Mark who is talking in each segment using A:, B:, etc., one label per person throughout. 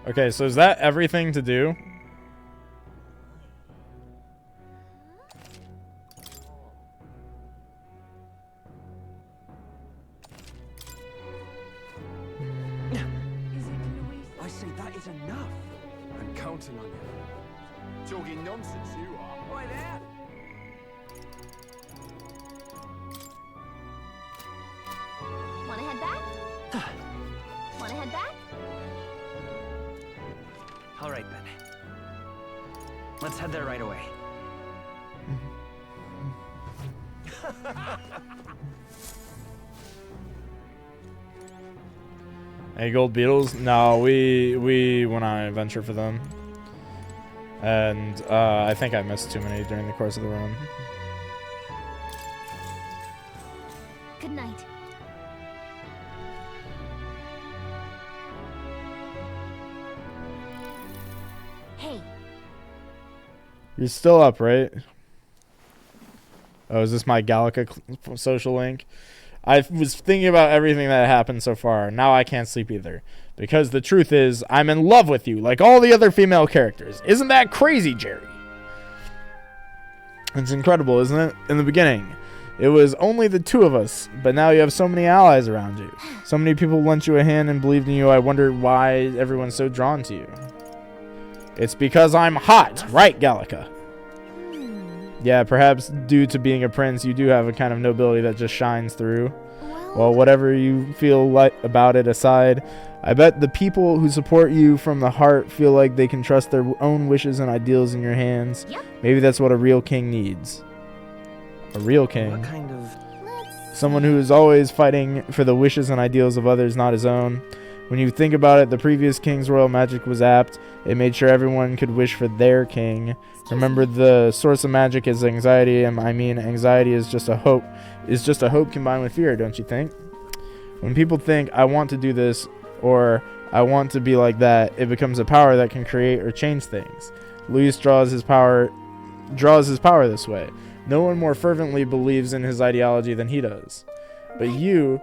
A: Okay, so is that everything to do?
B: I say that is enough. I'm counting on you. Talking nonsense, you are. Right there.
C: Wanna head back? Wanna head back?
D: All right, then. Let's head there right away.
A: Hey, gold beetles? No, we went on an adventure for them. And I think I missed too many during the course of the run.
C: Good night. Hey.
A: You're still up, right? Oh, is this my Gallica social link? I was thinking about everything that happened so far. Now I can't sleep either. Because the truth is, I'm in love with you, like all the other female characters. Isn't that crazy, Jerry? It's incredible, isn't it? In the beginning, it was only the two of us, but now you have so many allies around you. So many people lent you a hand and believed in you. I wonder why everyone's so drawn to you. It's because I'm hot, right, Gallica? Yeah, perhaps due to being a prince, you do have a kind of nobility that just shines through. Well, whatever you feel like about it aside, I bet the people who support you from the heart feel like they can trust their own wishes and ideals in your hands.
C: Yep.
A: Maybe that's what a real king needs. A real king.
D: What kind of...
A: Someone who is always fighting for the wishes and ideals of others, not his own. When you think about it, the previous king's royal magic was apt. It made sure everyone could wish for their king. Remember, the source of magic is anxiety, and I mean anxiety is just a hope combined with fear, don't you think? When people think, I want to do this, or I want to be like that, it becomes a power that can create or change things. Luis draws his power this way. No one more fervently believes in his ideology than he does. But you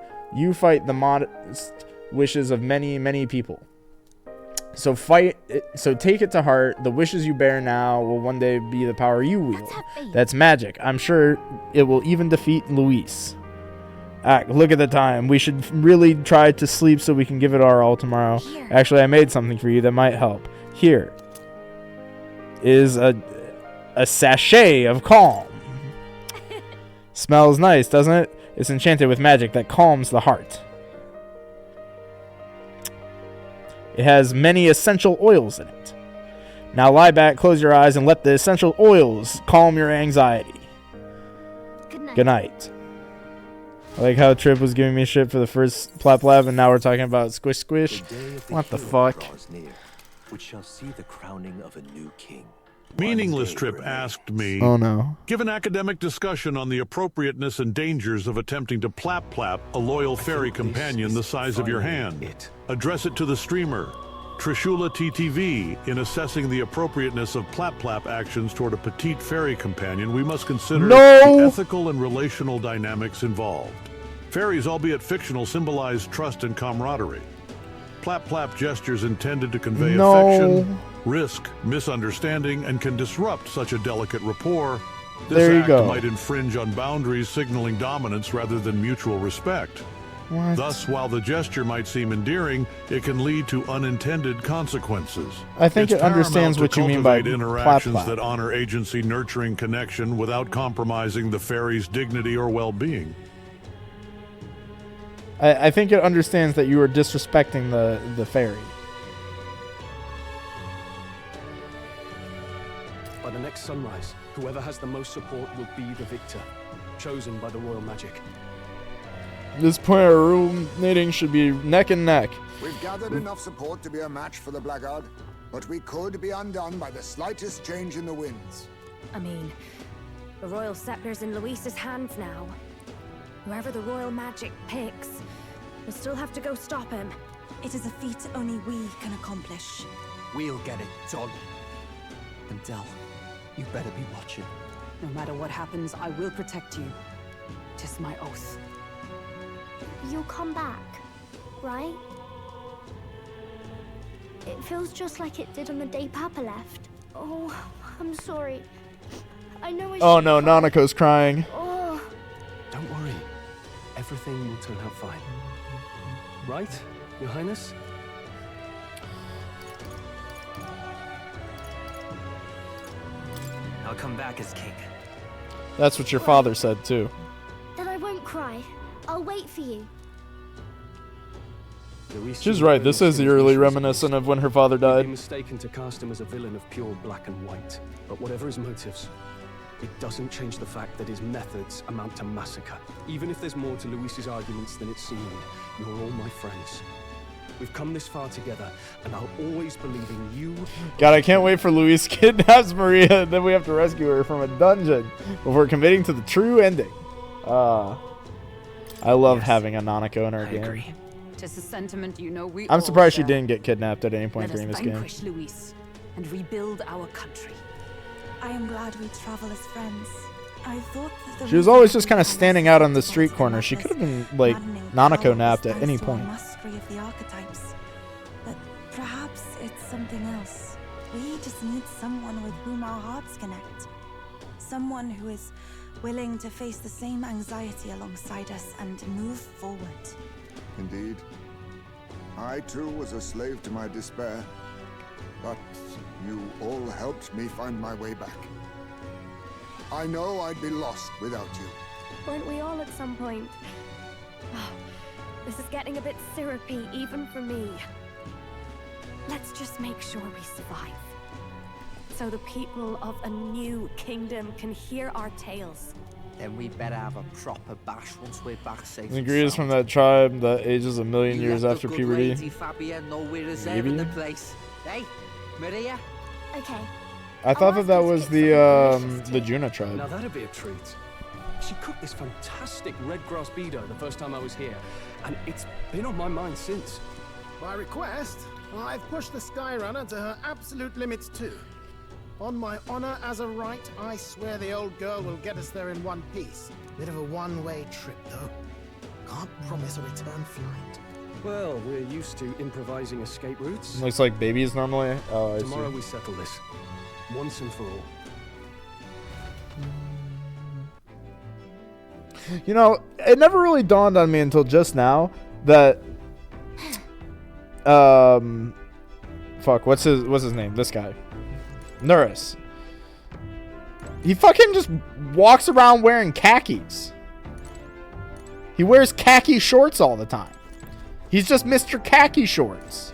A: fight the modest wishes of many, many people. So take it to heart. The wishes you bear now will one day be the power you wield. That's magic. I'm sure it will even defeat Luis. Look at the time. We should really try to sleep so we can give it our all tomorrow.
C: Here.
A: Actually, I made something for you that might help. Here is a sachet of calm. Smells nice, doesn't it? It's enchanted with magic that calms the heart. It has many essential oils in it. Now lie back, close your eyes, and let the essential oils calm your anxiety.
C: Good night.
A: Good night. I like how Trip was giving me shit for the first Plap Lab, and now we're talking about Squish Squish. What the fuck?
E: Which shall see the crowning of a new king.
F: Meaningless Trip asked me,
A: Oh no.
F: give an academic discussion on the appropriateness and dangers of attempting to plap a loyal fairy companion the size of your hand. Address it to the streamer, Trishula TTV. In assessing the appropriateness of plap actions toward a petite fairy companion, we must consider the ethical and relational dynamics involved. Fairies, albeit fictional, symbolize trust and camaraderie. Plap gestures intended to convey affection, risk misunderstanding, and can disrupt such a delicate rapport. This act might infringe on boundaries, signaling dominance rather than mutual respect.
A: What?
F: Thus, while the gesture might seem endearing, it can lead to unintended consequences.
A: I think it understands what you mean by
F: interactions
A: plap.
F: that honor agency, nurturing connection without compromising the fairy's dignity or well-being.
A: I think it understands that you are disrespecting the fairy.
B: By the next sunrise, whoever has the most support will be the victor, chosen by the royal magic.
A: This point, our ruminating should be neck and neck.
G: We've gathered enough support to be a match for the blackguard, but we could be undone by the slightest change in the winds.
H: I mean, the royal scepter's in Luis's hands now. Whoever the royal magic picks, we'll still have to go stop him.
I: It is a feat only we can accomplish.
E: We'll get it done. And Del, you better be watching.
I: No matter what happens, I will protect you. 'Tis my oath.
C: You'll come back, right? It feels just like it did on the day Papa left. Oh, I'm sorry. I know I
A: Oh
C: should
A: no,
C: cry.
A: Nanako's crying.
C: Oh,
B: Don't worry. Everything will turn out fine. Right, Your Highness?
E: I'll come back as king.
A: That's what your father said too.
C: then I won't cry. I'll wait for you.
A: She's right. This is eerily reminiscent of when her father
B: We'd be
A: died.
B: mistaken to cast him as a villain of pure black and white. But whatever his motives, it doesn't change the fact that his methods amount to massacre. Even if there's more to Luis's arguments than it seemed, you're all my friends. We've come this far together, and I'll always believe in you.
A: God, I can't wait for Luis kidnaps Maria, and then we have to rescue her from a dungeon before committing to the true ending. I love having a Nanako in our game.
I: Agree. Tis a sentiment you know we
A: I'm
I: all
A: surprised she
I: share.
A: didn't get kidnapped at any point
I: Let us
A: during this game.
I: vanquish Luis and rebuild our country.
J: I am glad we travel as friends. I thought that the
A: She was always just kind of standing out on the street corner. She could have been, like, Nanako napped at any point.
J: Mastery of the archetypes. But perhaps it's something else. We just need someone with whom our hearts connect. Someone who is willing to face the same anxiety alongside us and move forward.
G: Indeed. I too was a slave to my despair. But you all helped me find my way back. I know I'd be lost without you.
H: Weren't we all at some point? Oh, this is getting a bit syrupy, even for me. Let's just make sure we survive. So the people of a new kingdom can hear our tales.
E: Then we better have a proper bash once we're back safe.
A: Zingri is from that tribe that ages a million years after puberty.
E: Lady Fabia know we're reserving the place. Hey, Maria.
C: Okay.
A: I thought that was the Juna
B: Now
A: tribe.
B: that'd be a treat. She cooked this fantastic red grass beater the first time I was here, and it's been on my mind since.
K: By request, I've pushed the Skyrunner to her absolute limits too. On my honor as a right, I swear the old girl will get us there in one piece. Bit of a one-way trip, though. Can't promise a return flight.
B: Well, we're used to improvising escape routes.
A: Looks like babies normally. Oh, I
B: Tomorrow
A: see.
B: we settle this, once and for all.
A: You know, it never really dawned on me until just now that fuck, what's his name? This guy. Nuris. He fucking just walks around wearing khakis. He wears khaki shorts all the time. He's just Mr. Khaki Shorts.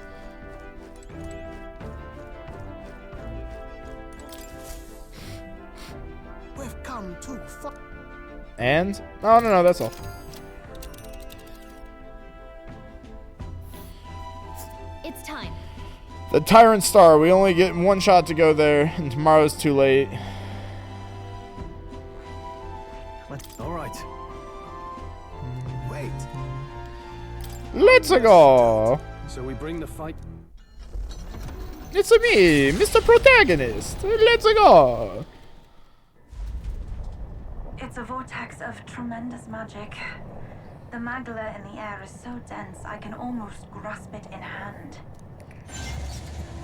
K: We've come too far.
A: And? Oh, no, that's all.
C: It's time.
A: The Tyrant Star. We only get one shot to go there, and tomorrow's too late.
B: All right.
K: Wait.
A: Let's go.
B: So we bring the fight.
A: It's me, Mr. Protagonist. Let's go.
J: It's a vortex of tremendous magic. The magla in the air is so dense I can almost grasp it in hand.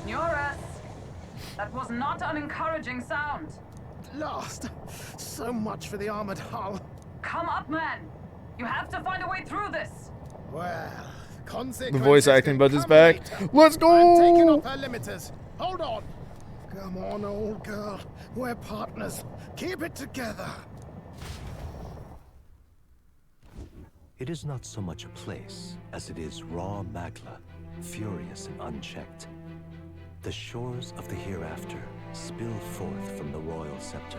I: Nuris! That was not an encouraging sound.
K: Lost. So much for the armored hull.
I: Come up, man. You have to find a way through this.
K: Well, consequences.
A: The voice acting
K: can
A: budget's
K: come
A: back.
K: later.
A: Let's
K: I'm taking
A: go.
K: off her limiters. Hold on. Come on, old girl. We're partners. Keep it together.
L: It is not so much a place as it is raw magla, furious and unchecked. The shores of the hereafter spill forth from the royal scepter,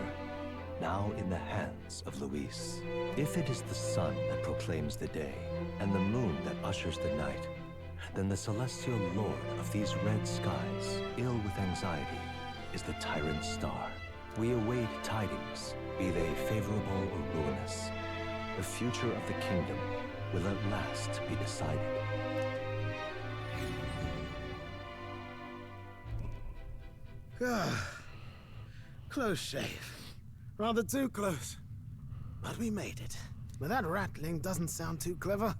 L: now in the hands of Luis. If it is the sun that proclaims the day, and the moon that ushers the night, then the celestial lord of these red skies, ill with anxiety, is the Tyrant Star. We await tidings, be they favorable or ruinous. The future of the kingdom will at last be decided.
K: Close shave. Rather too close. But we made it. But that rattling doesn't sound too clever.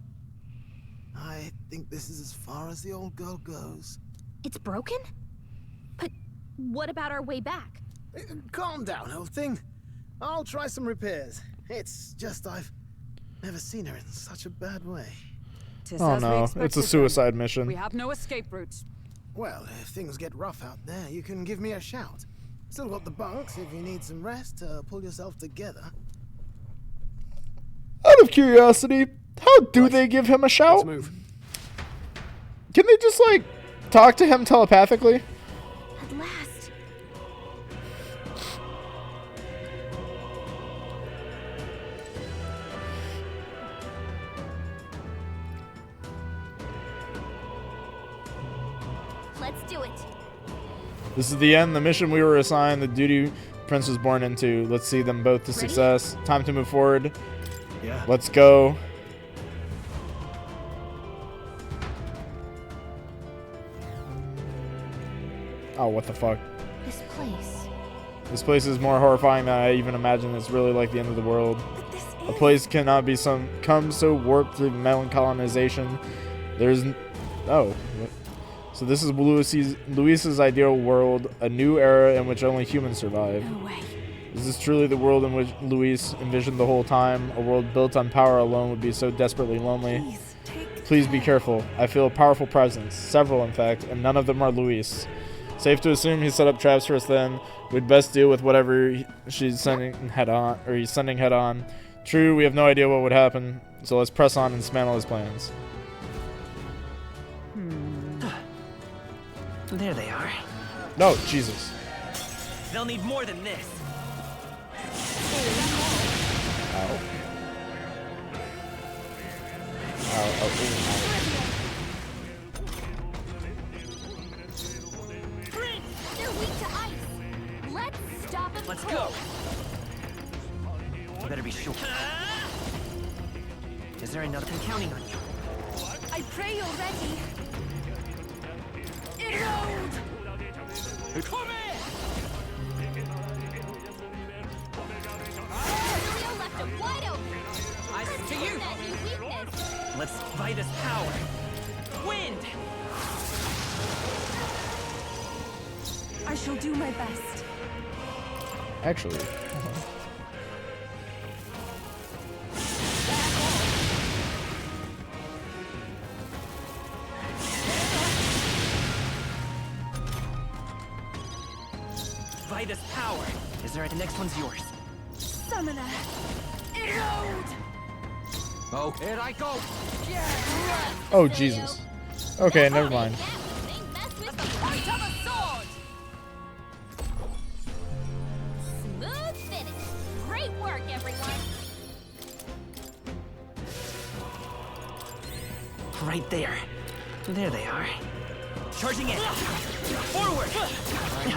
K: I think this is as far as the old girl goes.
H: It's broken? But what about our way back?
K: Calm down, old thing. I'll try some repairs. It's just I've never seen her in such a bad way.
A: Oh no, it's a suicide mission.
I: We have no escape route.
K: Well, if things get rough out there, you can give me a shout. Still got the bunks if you need some rest to pull yourself together.
A: Out of curiosity, how do they give him a shout?
B: Let's move.
A: Can they just, like, talk to him telepathically?
H: At last.
C: Let's do it.
A: This is the end, the mission we were assigned, the duty Prince was born into. Let's see them both to success. Time to move forward.
B: Yeah.
A: Let's go. Oh, what the fuck?
C: This place.
A: This place is more horrifying than I even imagined. It's really like the end of the world. A place cannot be come so warped through melancholinization. There's oh, so this is Luis's ideal world, a new era in which only humans survive.
J: No way.
A: Is this truly the world in which Luis envisioned the whole time? A world built on power alone would be so desperately lonely. Please be careful. I feel a powerful presence, several in fact, and none of them are Luis. Safe to assume he set up traps for us then. We'd best deal with whatever she's sending head on, or he's sending head on. True, we have no idea what would happen, so let's press on and dismantle his plans.
D: There they are.
A: No, Jesus.
D: They'll need more than this.
A: Ow. Ow, ow,
C: They're weak to ice. Let's stop them.
D: Let's go. You better be sure. Is there another? I'm counting on you.
H: I pray you're ready. Erode!
C: Stereo left him wide open.
D: I to you.
C: That new weakness.
D: Let's fight his power. Wind.
J: I shall do my best.
A: Actually.
D: Vitus power. Is there the next one's yours?
J: Summoner.
H: Erode!
E: Oh, here I go.
A: Oh, Jesus. Okay, never mind.
C: They mess with
H: The point of a sword!
C: smooth finish. Great work, everyone.
D: Right there. There they are. Charging in. Forward.
G: I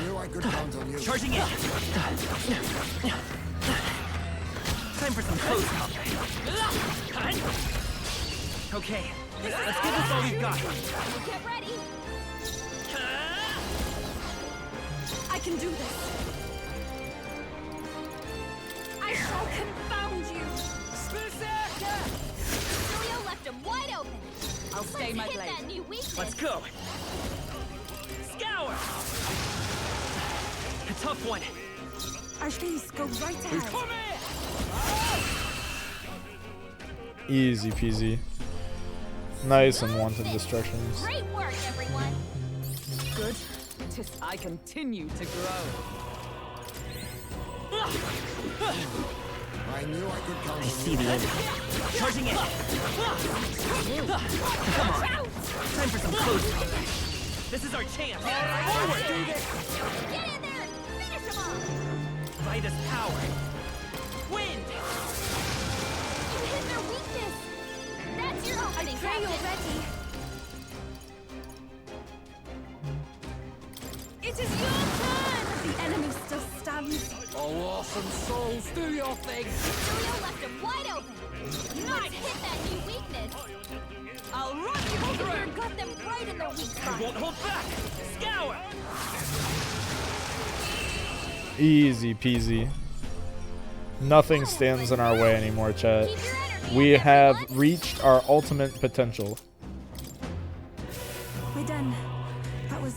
G: knew I could count on you.
D: Charging in. Time for some close combat. Okay, let's give this all we've got.
C: Get ready.
H: I can do this. I shall confound you.
C: Stereo left him wide open.
H: I'll stay my
C: Hit
H: blade.
C: that new weakness.
D: Let's go. Scour. A tough one.
J: Please go right ahead.
A: Easy peasy. Nice unwanted distractions.
C: Great work, everyone.
I: Good. Tis I continue to grow.
G: I knew I could count on
D: I
G: you.
D: see the enemy. Charging in. Come on. Time for some close combat. This is our chance. Forward.
C: Get in there. Finish him off.
D: Vitus power. Wind.
C: You hit their weakness. That's your opening,
H: Pray you're
C: Captain.
H: ready. It is your turn!
J: The enemy still stands.
E: Oh, awesome souls, do your thing.
C: Stereo left him wide open. Nice. Hit that new weakness.
H: I'll run you
C: Here,
H: through!
C: got them right in their weak
D: I
C: spot.
D: won't hold back. Scour.
A: Easy peasy. Nothing stands in our way anymore, chat.
C: Keep your energy
A: We
C: up,
A: have
C: everyone.
A: reached our ultimate potential.
J: We're done. That was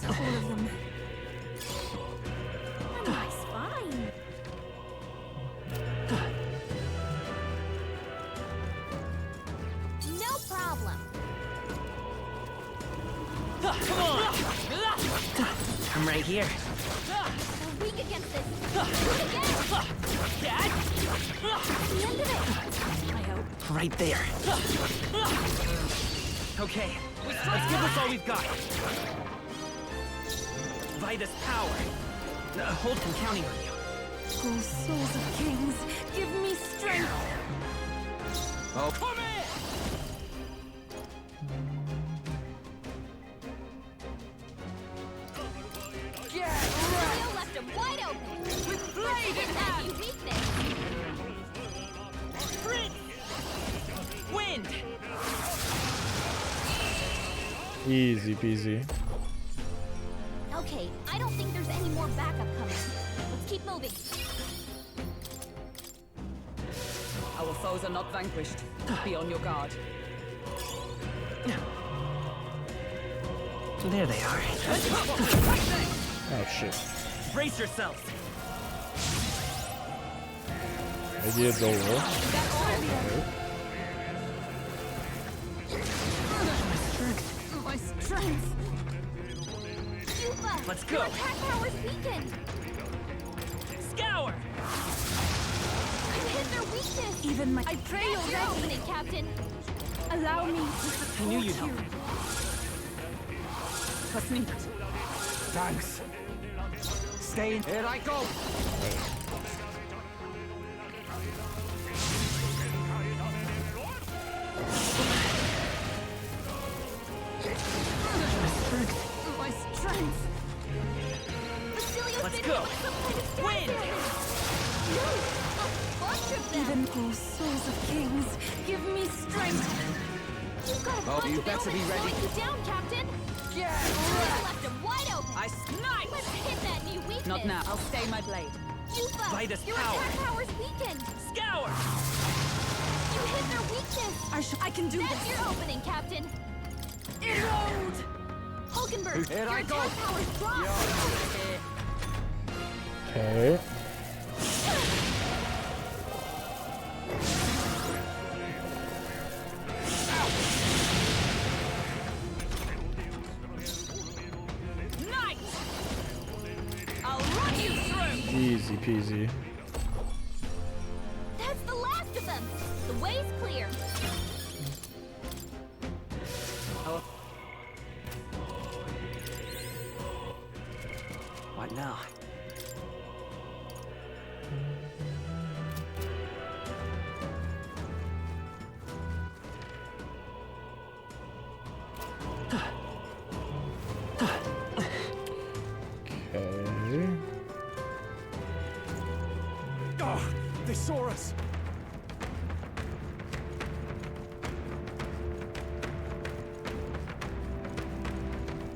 D: I'm right here.
C: We're weak against this. Weak again.
D: Dad?
C: The end of it.
H: I hope.
D: Right there. Okay, let's give this all we've got. Vitus power. Hold can counting on you.
J: Oh, souls of kings, give me strength.
E: Oh.
D: Come in!
C: Leo left him wide open.
D: With blade in
C: That
D: hand!
C: new weakness.
D: Sprint! Wind!
A: Easy peasy.
C: Okay, I don't think there's any more backup coming. Let's keep moving.
I: Our foes are not vanquished. Be on your guard.
D: There they are.
A: Oh shit.
D: Brace yourselves.
A: Maybe a Doko.
C: My strength. Yuba,
D: Let's
C: your
D: go.
C: attack power's weakened.
D: Scour!
C: You hit their weakness.
J: Even my...
C: I pray you're your opening, Captain.
J: Allow me to
D: I
J: support
D: knew you'd help.
E: Thanks. Stay in. Here I go.
C: My strength. Basilio's
D: Let's
C: been
D: go.
C: hit by some kind of star
D: Wind.
C: failure. No, a bunch of them.
J: Even oh, souls of kings, give me strength.
C: You've got a
E: Oh,
C: bunch
E: you
C: of
E: better be
C: elements
E: ready.
C: slowing you down, Captain.
I: Yeah,
C: Leo left him wide open.
I: I snipe!
C: Let's hit that new weakness.
I: Not now. I'll stay my blade.
C: Yuba,
D: Vitus
C: your
D: power.
C: attack power's weakened.
D: Scour!
C: You hit their weakness.
J: I can do
C: That's
J: this.
C: your opening, Captain.
J: Erode!
C: Hulkenberg,
E: Here
C: your
E: I
C: attack
E: go.
C: power's dropped.
A: Okay.
D: Nice! I'll run you through!
A: Easy peasy.
C: That's the last of them. The way's clear.
D: What now?
A: Okay.
E: Oh, they saw us.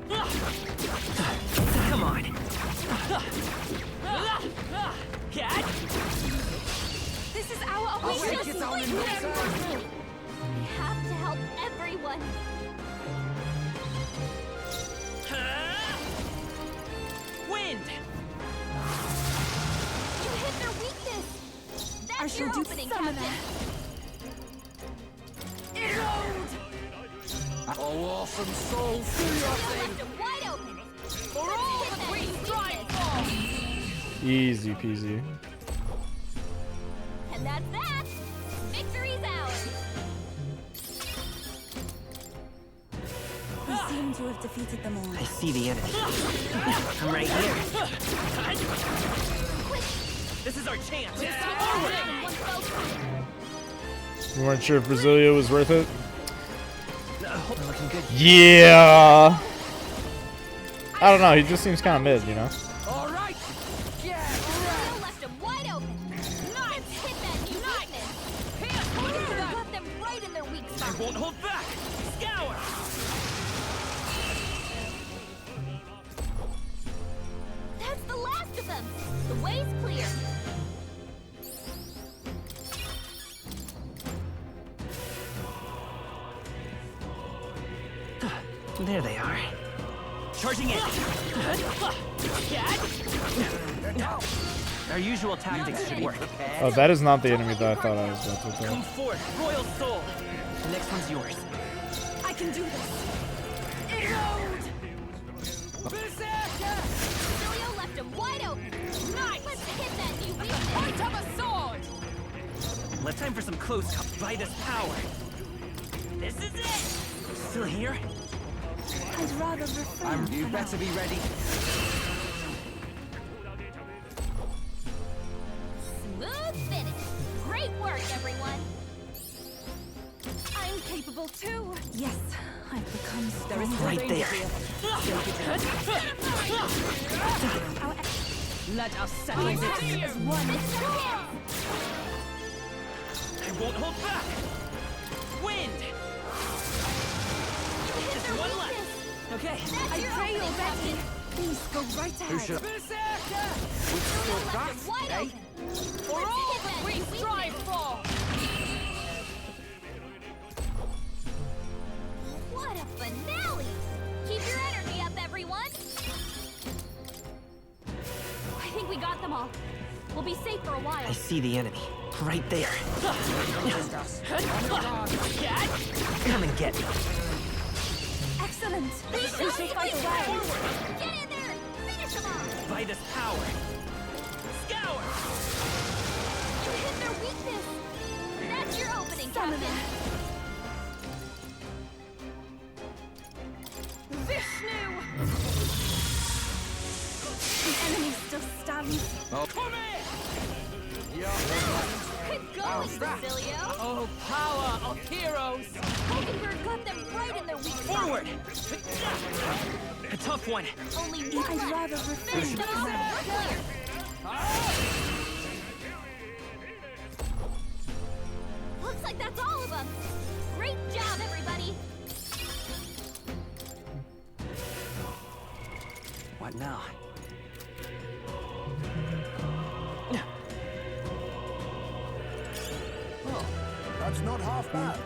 D: Come on. Cat?
C: This is our
E: I'll
C: awakening.
E: take it down in no time.
C: We have to help everyone.
D: Wind!
C: You hit their weakness. That's
J: I shall
C: your
J: do
C: opening,
J: some of
C: Captain.
E: Oh, awesome soul, do your
C: Leo
E: thing.
C: left him wide open.
D: For all that we strive for!
A: Easy peasy.
C: And that's that. Victory's ours.
J: We seem to have defeated them all.
D: I see the enemy. I'm right here.
C: Quick,
D: This is our chance!
C: take
D: Forward!
C: action in one fell swoop.
A: You weren't sure if Brasilia was worth it?
D: We're looking good.
A: Yeah. I don't know. He just seems kind of mid, you know.
E: All right.
C: Leo left him wide open. Let's hit that new weakness.
D: Hands!
C: Got them right in their weak
D: I
C: spot.
D: won't hold back! Scour!
C: That's the last of them. The way's clear.
D: There they are. Charging in! Cat? Our usual tactics should work.
A: Oh, that is not the enemy that I thought I was about to
D: Come
A: kill.
D: forth, Royal Soul! The next one's yours.
J: I can do this. Erode!
D: Time for some close combat. Vitus power. This is it. Still here?
J: I'd rather refrain.
E: You better be ready.
C: Smooth finish. Great work, everyone.
H: I'm capable too.
J: Yes, I've become
I: There is
J: stronger.
D: Right there.
I: Let us settle this as one.
D: I won't hold back. Wind. Just one left. Okay.
C: That's your
J: pray
C: opening,
J: you're ready.
C: Captain.
J: Please go right ahead.
C: Wide open.
H: For all that we strive for.
C: What a finale! Keep your energy up, everyone! I think we got them all. We'll be safe for a while.
D: I see the enemy. Right there. Come and get me.
J: Excellent.
C: We
J: We
C: shall
J: shall fight
C: fight
J: well.
C: forward! Get in there! Finish them off!
D: Vitus power. Scour.
C: You hit their weakness! That's your opening, Captain!
H: Vishnu!
J: The enemy still stands.
C: Good going, Basilio!
H: Oh, power of heroes!
C: Hulkenberg got them right in their weak spot!
D: Forward. A tough one.
C: Only one
J: I'd
C: left.
J: rather refrain.
C: Finish them off! We're clear! Looks like that's all of them! Great job, everybody!
D: What now?
G: Oh, that's not half bad.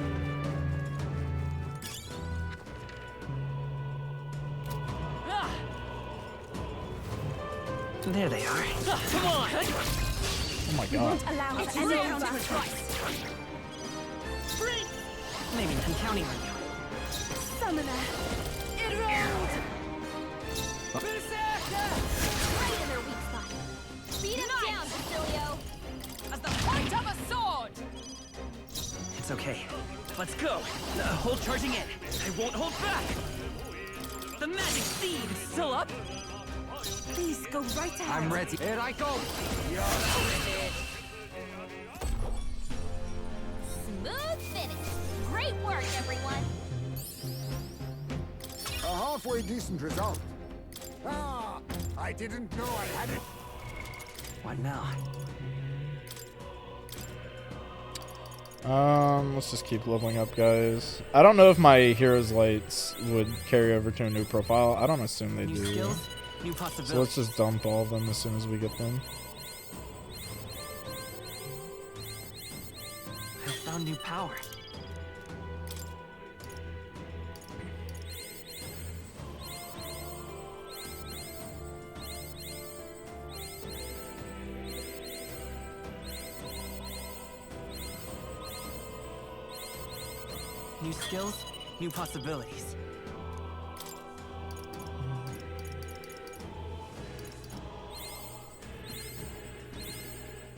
D: There they are. Come on.
A: Oh my god.
J: Allow
H: It's
J: any
H: round
J: comeback.
H: to twice. Freeze!
D: Maybe I'm counting on you.
J: Summoner.
H: Erode!
C: Right in their weak spot! Beat him down, Basilio!
H: As the point of a sword!
D: It's okay. Let's go. Hold charging in. I won't hold back. The magic seed is still up.
J: Please go right ahead.
E: I'm ready. Here I go.
C: Smooth finish! Great work, everyone!
G: A halfway decent result. Ah, I didn't know I had it.
D: What now?
A: Let's just keep leveling up, guys. I don't know if my Heroes Lights would carry over to a new profile. I don't assume they
D: New
A: do.
D: skills, new possibilities.
A: So let's just dump all of them as soon as we get them.
D: I found new power. New skills, new possibilities.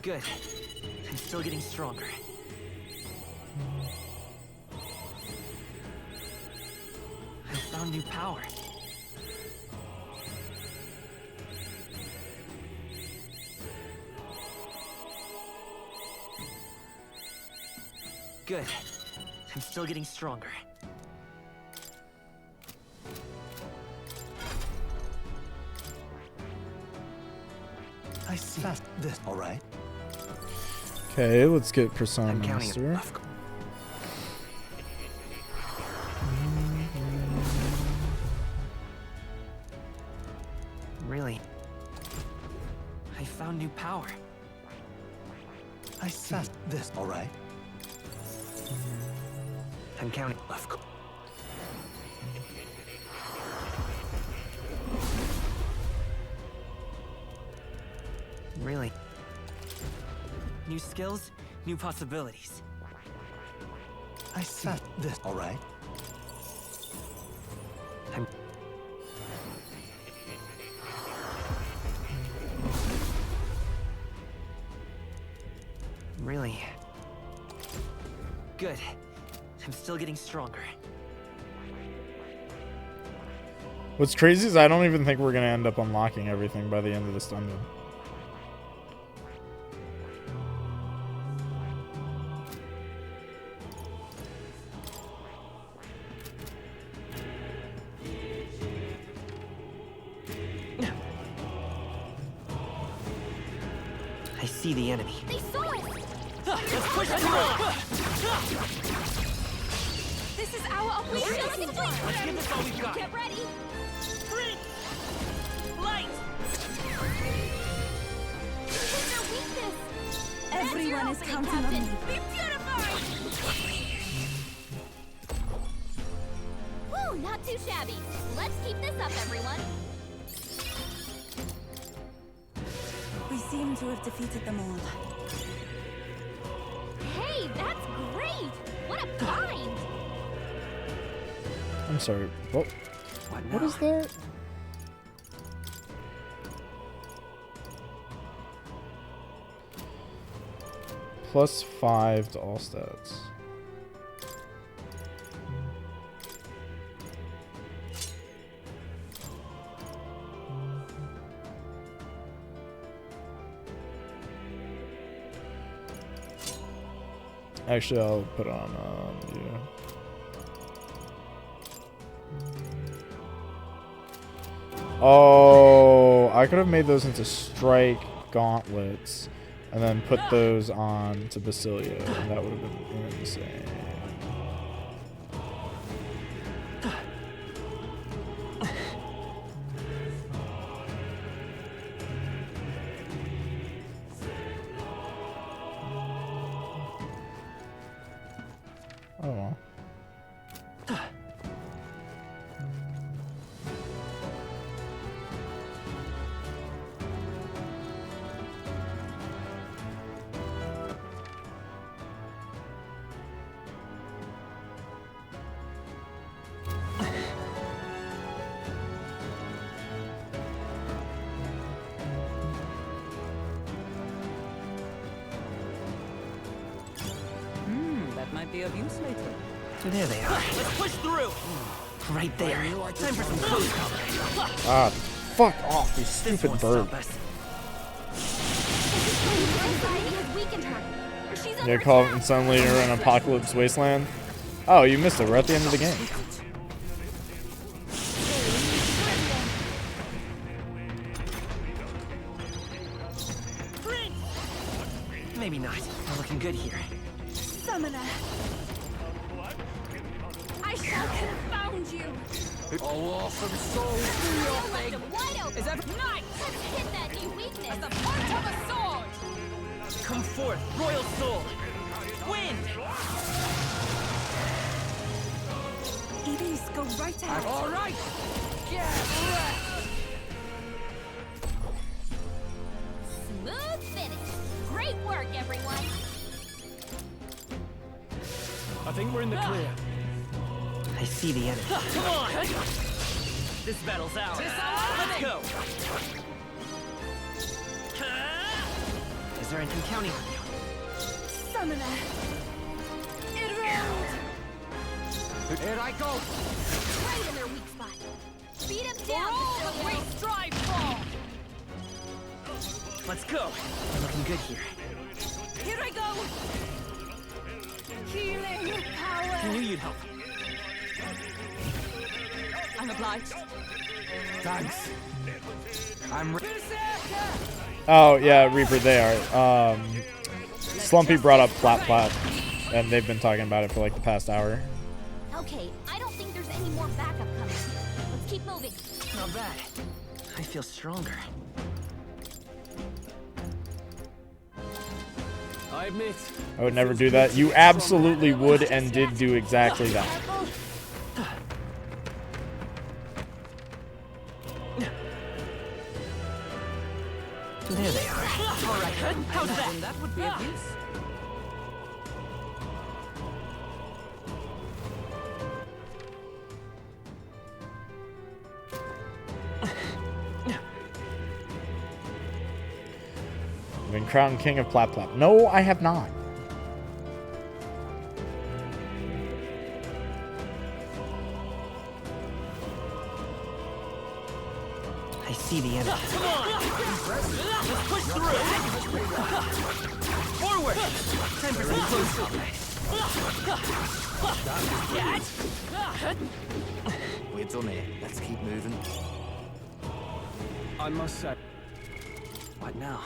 D: Good. I'm still getting stronger. I found new power. Good. I'm still getting stronger.
L: I see. This, all right?
A: Okay, let's get Persona
D: I'm counting it.
A: Master.
D: Really? I found new power.
L: I see. This, all right?
D: I'm counting.
L: Of course.
D: Really? New skills, new possibilities.
L: I see. This, all right?
D: I'm... Really? Good. I'm still getting stronger.
A: What's crazy is I don't even think we're gonna end up unlocking everything by the end of this dungeon.
D: I see the enemy.
C: They saw us!
D: Let's push through!
H: This is our opportunity.
D: Let's give this all we've got.
C: Get ready!
D: Sprint! Light!
C: This is their weakness!
J: Everyone is counting on me.
C: Be beautified! Woo, not too shabby. Let's keep this up, everyone.
J: We seem to have defeated them all.
C: Hey, that's great! What a find!
A: I'm sorry. What is that? +5 to all stats. Actually, I'll put on you. Oh, I could have made those into strike gauntlets and then put those on to Basilia, and that would have been insane. Oh well.
I: That might be of use later.
D: There they are. Let's push through! Right there. Time for some close cover.
A: Ah, fuck off, you stupid bird.
C: Anxiety has weakened her. She's
A: You're
C: under
A: called
C: attack.
A: and suddenly you're in Apocalypse Wasteland. Oh, you missed it. We're at the end of the game.
D: Maybe not. We're looking good here.
H: Summoner. I shall confound you.
E: Oh, awesome soul, do your
C: Left
E: thing.
C: him wide open.
E: Is that
H: Nice.
C: Let's hit that new weakness.
H: The point of a sword.
D: Come forth, Royal Soul! Wind!
J: Elise, go right ahead.
E: all right? Get wrecked.
C: Smooth finish. Great work, everyone.
B: I think we're in the clear.
D: I see the enemy. Come on! This battle's ours. Let's go! Is there anything counting on you?
H: Summoner. Erode.
E: Here I go.
C: Right in their weak spot. Beat him
H: For
C: down.
H: all that we strive for.
D: Let's go! We're looking good here.
H: Here I go. Healing
D: I
H: power.
D: knew you'd help.
H: I'm obliged.
E: Thanks. I'm ready.
A: Oh, yeah, Reaper, they are. Slumpy brought up Plat Plat, and they've been talking about it for like the past hour.
C: Okay, I don't think there's any more backup coming. Let's keep moving.
D: Not bad. I feel stronger.
B: I admit.
A: I would never do that. You absolutely would and did do exactly that.
D: There they are. All right, how's that?
I: That would be of use.
A: I've been crowned king of Plat Plat. No, I have not.
D: see the enemy. Come on! Let's push through! Forward! Time for some close combat.
E: We're done here. Let's keep moving.
B: I must say,
E: What now?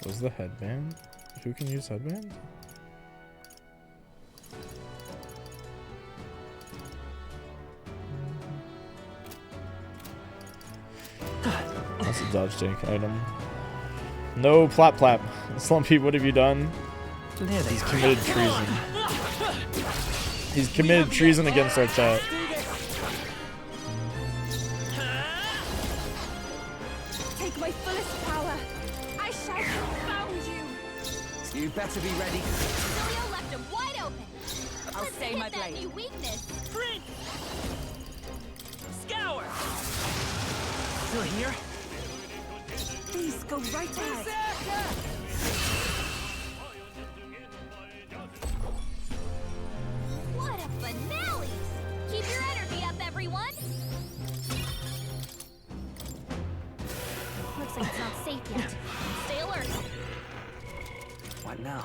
A: Was the headband? Who can use headband? That's a dodge tank item. No plap plap. Slumpy, what have you done? He's committed treason. He's committed treason against our chat.
H: Take my fullest power. I shall confound you.
E: You better be ready.
C: Cilio left him wide open.
H: I'll
C: Let's
H: stay
C: hit
H: my
C: that
H: blade.
C: new weakness.
D: Sprint! Scour! Still here?
J: Please go right ahead.
C: What a finale! Keep your energy up, everyone. Looks like it's not safe yet. Stay alert.
E: What now?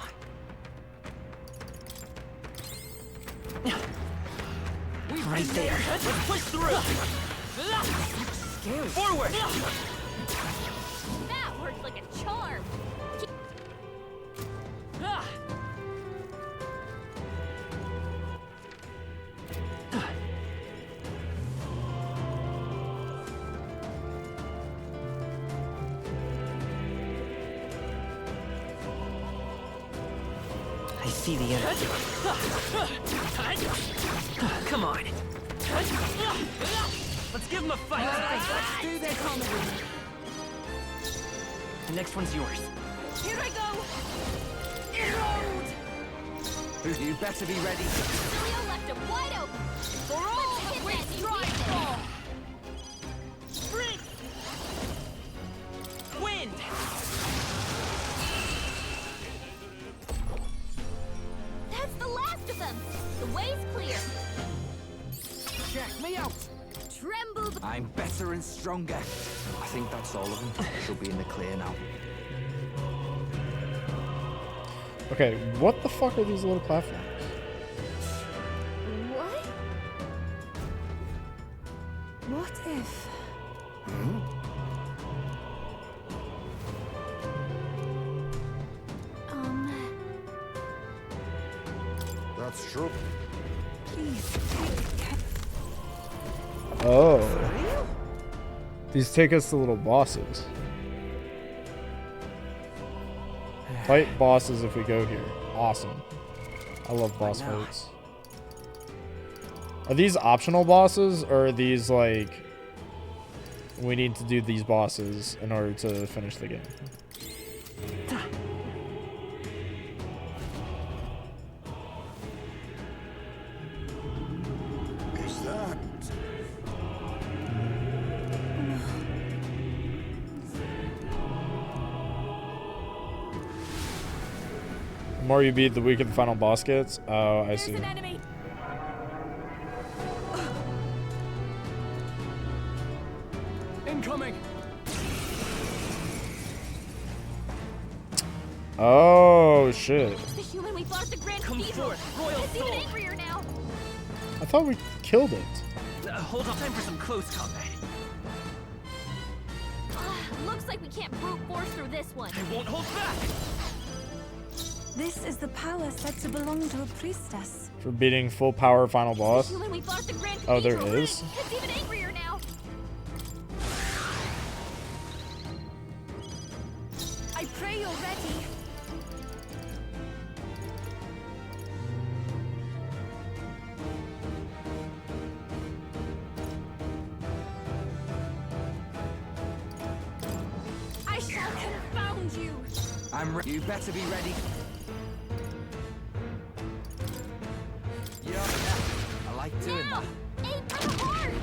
D: Right there. Let's push through. Forward!
C: That worked like a charm.
D: I see the enemy. Come on. Let's give him a fight.
H: Let's do this.
D: The next one's yours.
H: Here I go. Erode.
E: You better be ready.
C: Cilio left him wide open.
H: For all
C: Let's
H: the
C: hit
H: great
C: that new
H: stride
C: weakness.
H: fall.
D: Sprint! Wind!
C: That's the last of them. The way's clear.
E: Check me out.
C: Tremble.
E: I'm better and stronger. I think that's all of them. Should be in the clear now.
A: Okay, what the fuck are these little platforms?
C: What?
J: What if?
G: That's true.
J: Please take care.
A: Oh. These take us to little bosses. Fight bosses if we go here. Awesome. I love boss fights. Are these optional bosses, or are these like we need to do these bosses in order to finish the game?
G: Is that?
A: The more you beat, the weaker the final boss gets. Oh, I see.
H: There's an enemy.
B: incoming.
A: Oh shit!
C: It's the human we fought at the Grand
D: Come
C: Cathedral.
D: forth, Royal
C: It's even
D: Soul.
C: angrier now.
A: I thought we killed it.
D: Hold on, time for some close combat.
C: Looks like we can't brute force through this one.
D: I won't hold back.
J: This is the power said to belong to a priestess.
A: For beating full power final
C: The
A: boss.
C: human we fought at the Grand
A: Oh, there
C: Cathedral.
A: is?
C: It's even angrier now.
H: I pray you're ready.
C: I shall confound you.
E: You better be ready. Yeah, I like doing
C: Now,
E: that.
C: aim for the heart.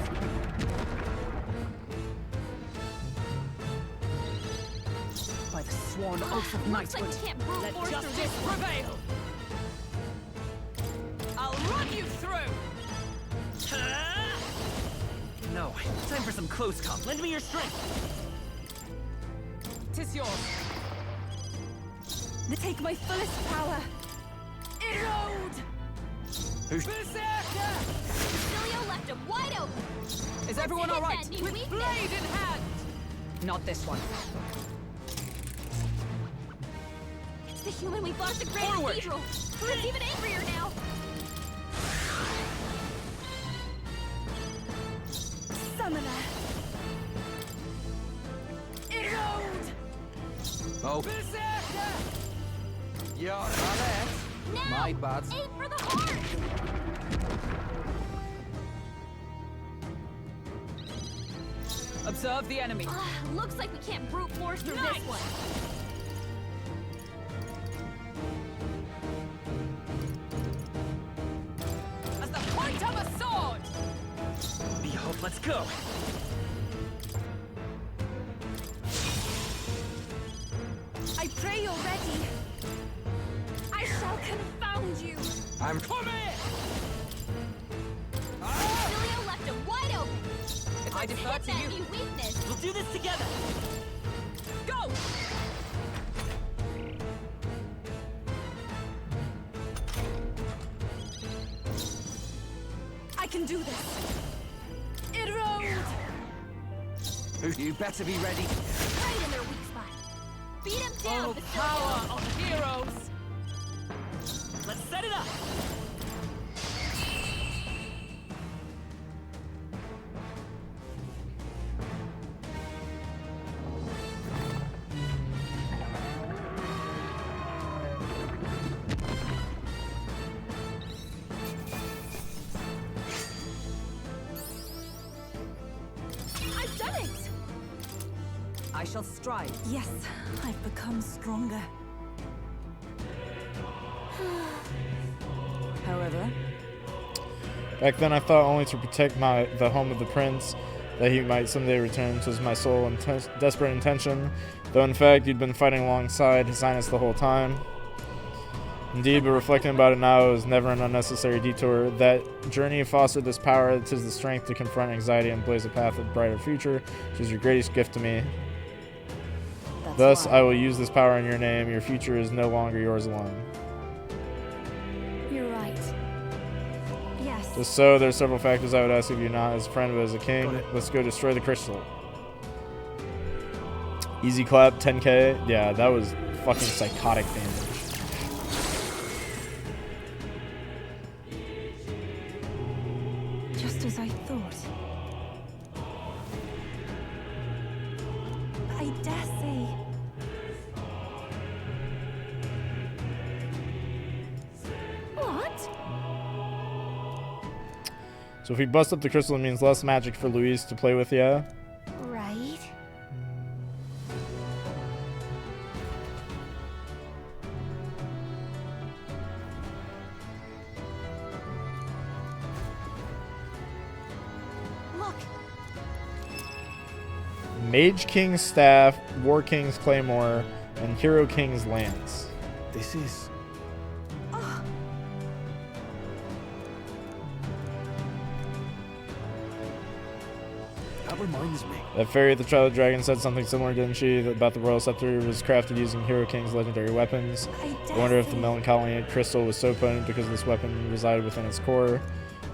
I: By the sworn an oath of
C: Looks like
I: knighthood.
C: we can't brute
D: Let
C: force through
D: justice
C: this one.
D: prevail! I'll run you through! No, time for some close comp. Lend me your strength!
I: Tis yours.
H: Take my fullest power. Erode!
I: Berserker!
C: Cilio left him wide open.
I: Is everyone
C: hit
I: all right?
C: that new
I: With
C: weakness.
I: blade in hand! Not this one.
C: It's the human we fought at the Grand
D: Forward.
C: Cathedral. It's even angrier now.
H: Summoner. Erode!
E: Oh,
I: Berserker!
E: you're alright.
C: Now,
E: My bad.
C: aim for the heart.
I: Observe the enemy.
C: Looks like we can't brute force through this one.
I: As the point of a sword!
D: Behold, let's go!
H: I pray you're ready. I shall confound you.
E: I'm
I: Come here!
C: Cilio left him wide open.
I: I
C: Let's
I: defer
C: hit
I: to
C: that
I: you.
C: new weakness.
D: We'll do this together!
I: Go!
H: I can do this. Erode!
E: You better be ready.
C: Right in their weak spot. Beat him down,
I: Oh,
C: Cilio.
I: power of heroes!
D: Let's set it up!
H: I've done it!
I: I shall strive.
J: Yes, I've become stronger.
I: However,
A: Back then I thought only to protect the home of the prince, that he might someday return was my sole and desperate intention, though in fact you'd been fighting alongside His Highness the whole time. Indeed, but reflecting about it now, it was never an unnecessary detour. That journey fostered this power, 'tis the strength to confront anxiety and blaze a path of brighter future, which is your greatest gift to me.
I: that's
A: Thus,
I: why.
A: I will use this power in your name. Your future is no longer yours alone.
H: You're right.
J: Yes.
A: Just so, there's several factors I would ask of you, not as a friend, but as a king.
B: Got it.
A: Let's go destroy the crystal. Easy clap, 10k. Yeah, that was fucking psychotic damage.
J: Just as I thought. I dare say.
C: What?
A: So if we bust up the crystal, it means less magic for Luis to play with, yeah?
C: Right. Look,
A: Mage King's Staff, War King's Claymore, and Hero King's Lance.
B: This is... That reminds me.
A: That fairy at the Trial of the Dragon said something similar, didn't she? About the Royal Scepter was crafted using Hero King's legendary weapons. I wonder if the melancholy crystal was so potent because this weapon resided within its core.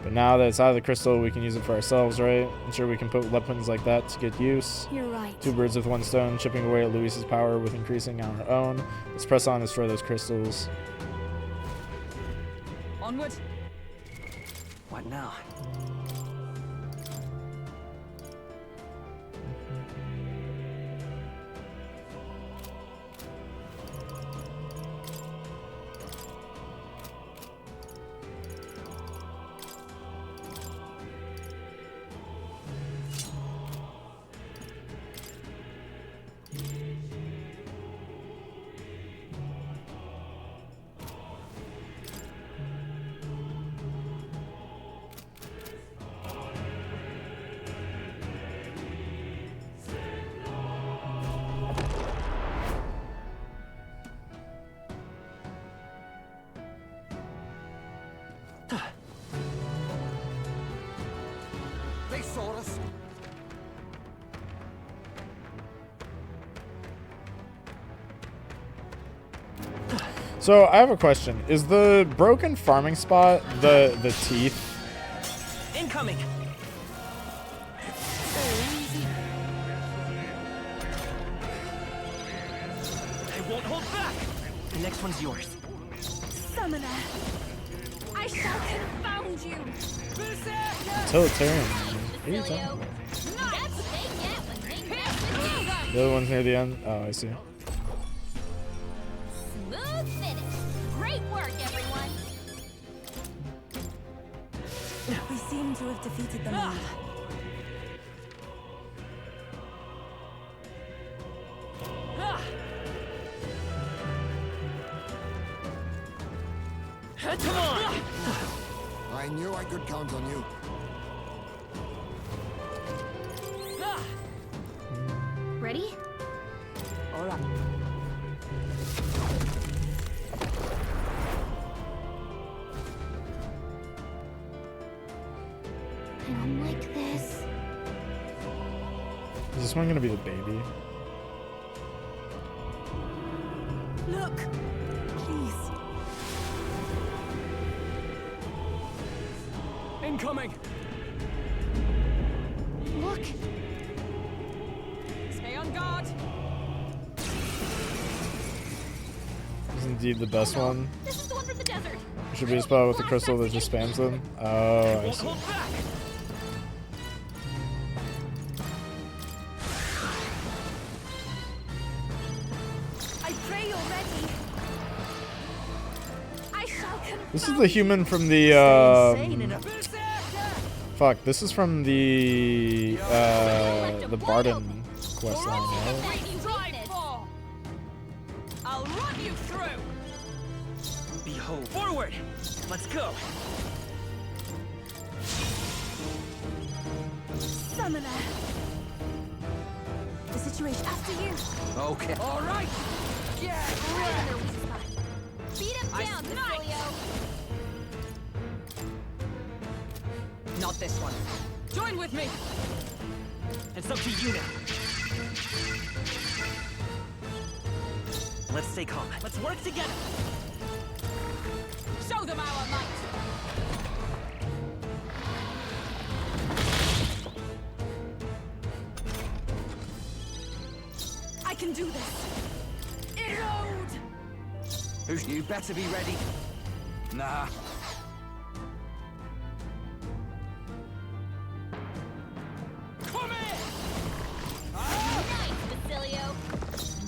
A: But now that it's out of the crystal, we can use it for ourselves, right? I'm sure we can put weapons like that to good use.
H: You're right.
A: Two birds with one stone, chipping away at Luis's power with increasing our own. Let's press on and destroy those crystals.
I: Onward.
E: What now? They saw us.
A: So I have a question. Is the broken farming spot the teeth?
D: Incoming. I won't hold back. The next one's yours.
H: Summoner, I shall confound you.
A: Utilitarian. What are you talking about? The other one's near the end. Oh, I see.
C: Smooth finish. Great work, everyone.
J: We seem to have defeated them all.
D: Come on!
G: I knew I could count on you.
C: Ready?
I: All right.
C: I don't like this.
A: Is this one gonna be the baby?
J: Look, please.
B: Incoming!
C: Look.
H: Stay on guard.
A: This is indeed the best one.
C: This is the one from the desert.
A: It should be a spot with the crystal that just spams them. Oh, I see.
H: I pray you're ready. I shall
A: This is the human from the fuck, this is from the Barden quest line, right?
H: I'll run you through.
D: Behold, forward! Let's go!
J: Summoner. The situation after you.
E: Okay.
H: All right. Get ready.
C: Beat him down, Cecilio.
H: Not this one. Join with me.
D: It's up to you now. Let's stay calm. Let's work together.
H: Show them our might. I can do this. Erode.
E: You better be ready. Nah.
H: Come in.
C: Nice, Cecilio.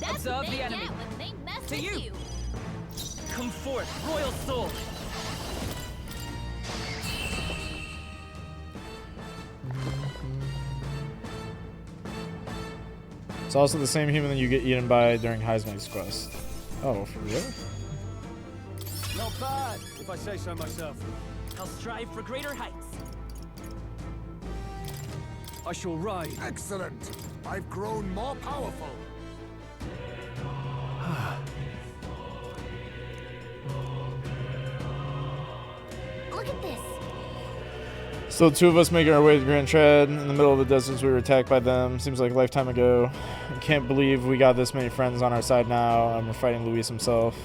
C: That's
H: Observe
C: what they
H: the enemy.
C: get when they mess
H: To
C: with
H: you.
C: you.
D: Come forth, royal soul!
A: It's also the same human that you get eaten by during Heisman's quest. Oh, for real?
B: Not bad, if I say so myself.
D: I'll strive for greater heights.
B: I shall ride.
G: Excellent. I've grown more powerful.
C: Look at this.
A: So two of us making our way to Grand Tread in the middle of the desert. We were attacked by them. Seems like a lifetime ago. I can't believe we got this many friends on our side now, and we're fighting Luis himself.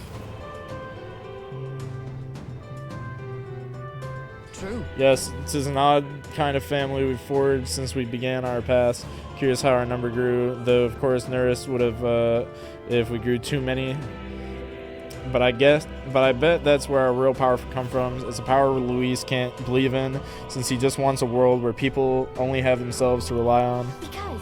E: True.
A: Yes, this is an odd kind of family we've forged since we began our path. Curious how our number grew, though of course Nerys would have if we grew too many. But I bet that's where our real power come from. It's a power Luis can't believe in, since he just wants a world where people only have themselves to rely on.
C: Because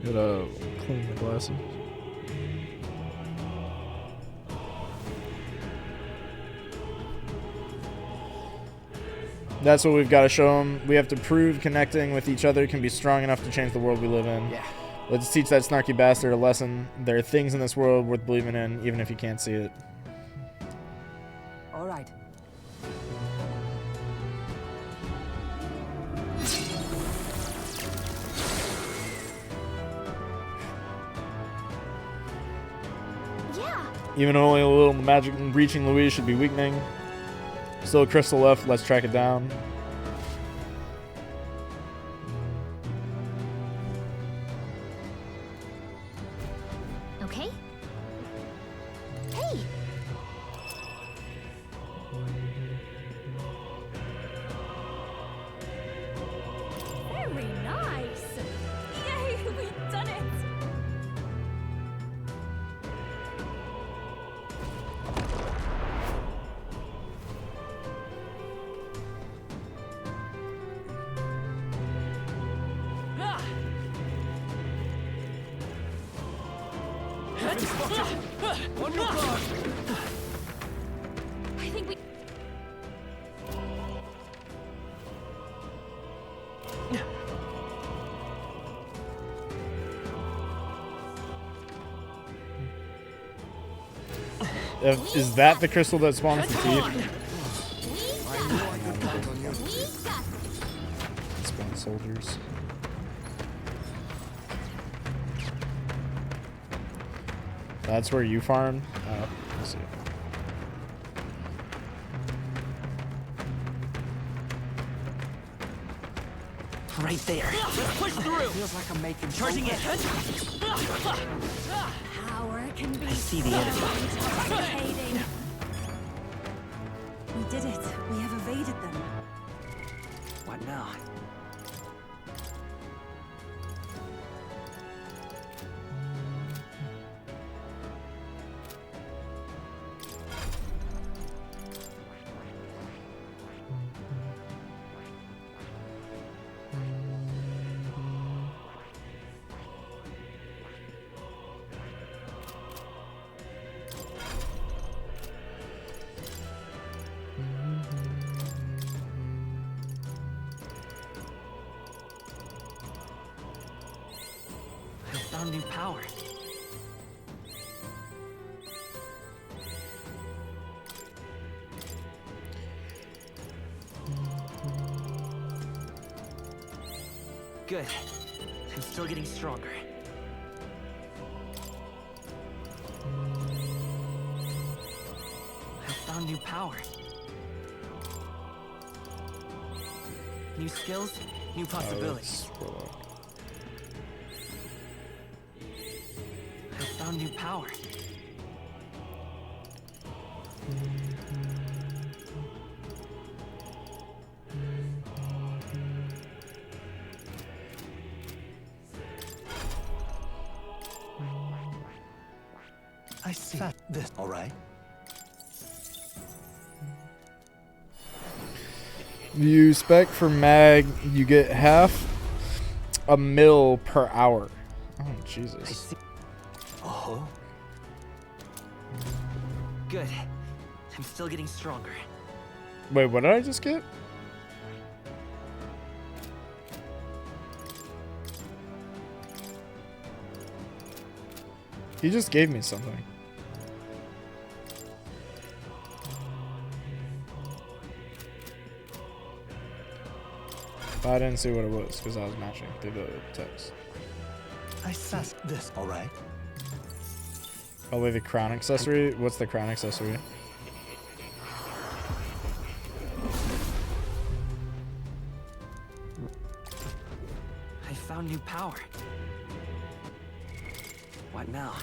A: Gotta clean the glasses. That's what we've got to show them. We have to prove connecting with each other can be strong enough to change the world we live in.
E: Yeah.
A: Let's teach that snarky bastard a lesson. There are things in this world worth believing in, even if you can't see it.
I: All right.
C: Yeah.
A: Even only a little magic reaching Louise should be weakening. Still a crystal left, let's track it down.
C: Okay. Hey!
H: Very nice! Yay, we've done it!
D: Ah!
B: On your guard!
H: I think we...
A: Is that the crystal that spawns the teeth? Spawn soldiers. That's where you farm? Oh, let's see.
D: Right there. Let's push through.
E: Feels like I'm making
D: Charging it.
H: Power can be
D: I see the enemy.
H: intoxicating.
J: We did it. We have evaded them.
E: What now?
D: I found new power. Good. I'm still getting stronger. I found new power. New skills, new possibilities. I found new power.
L: I see. This, all right?
A: You spec for mag, you get half a mil per hour. Oh, Jesus.
L: Uh-huh.
D: Good. I'm still getting stronger.
A: Wait, what did I just get? He just gave me something. But I didn't see what it was because I was matching through the text.
L: I see. This, all right?
A: Probably the crown accessory. What's the crown accessory?
D: I found new power. What now?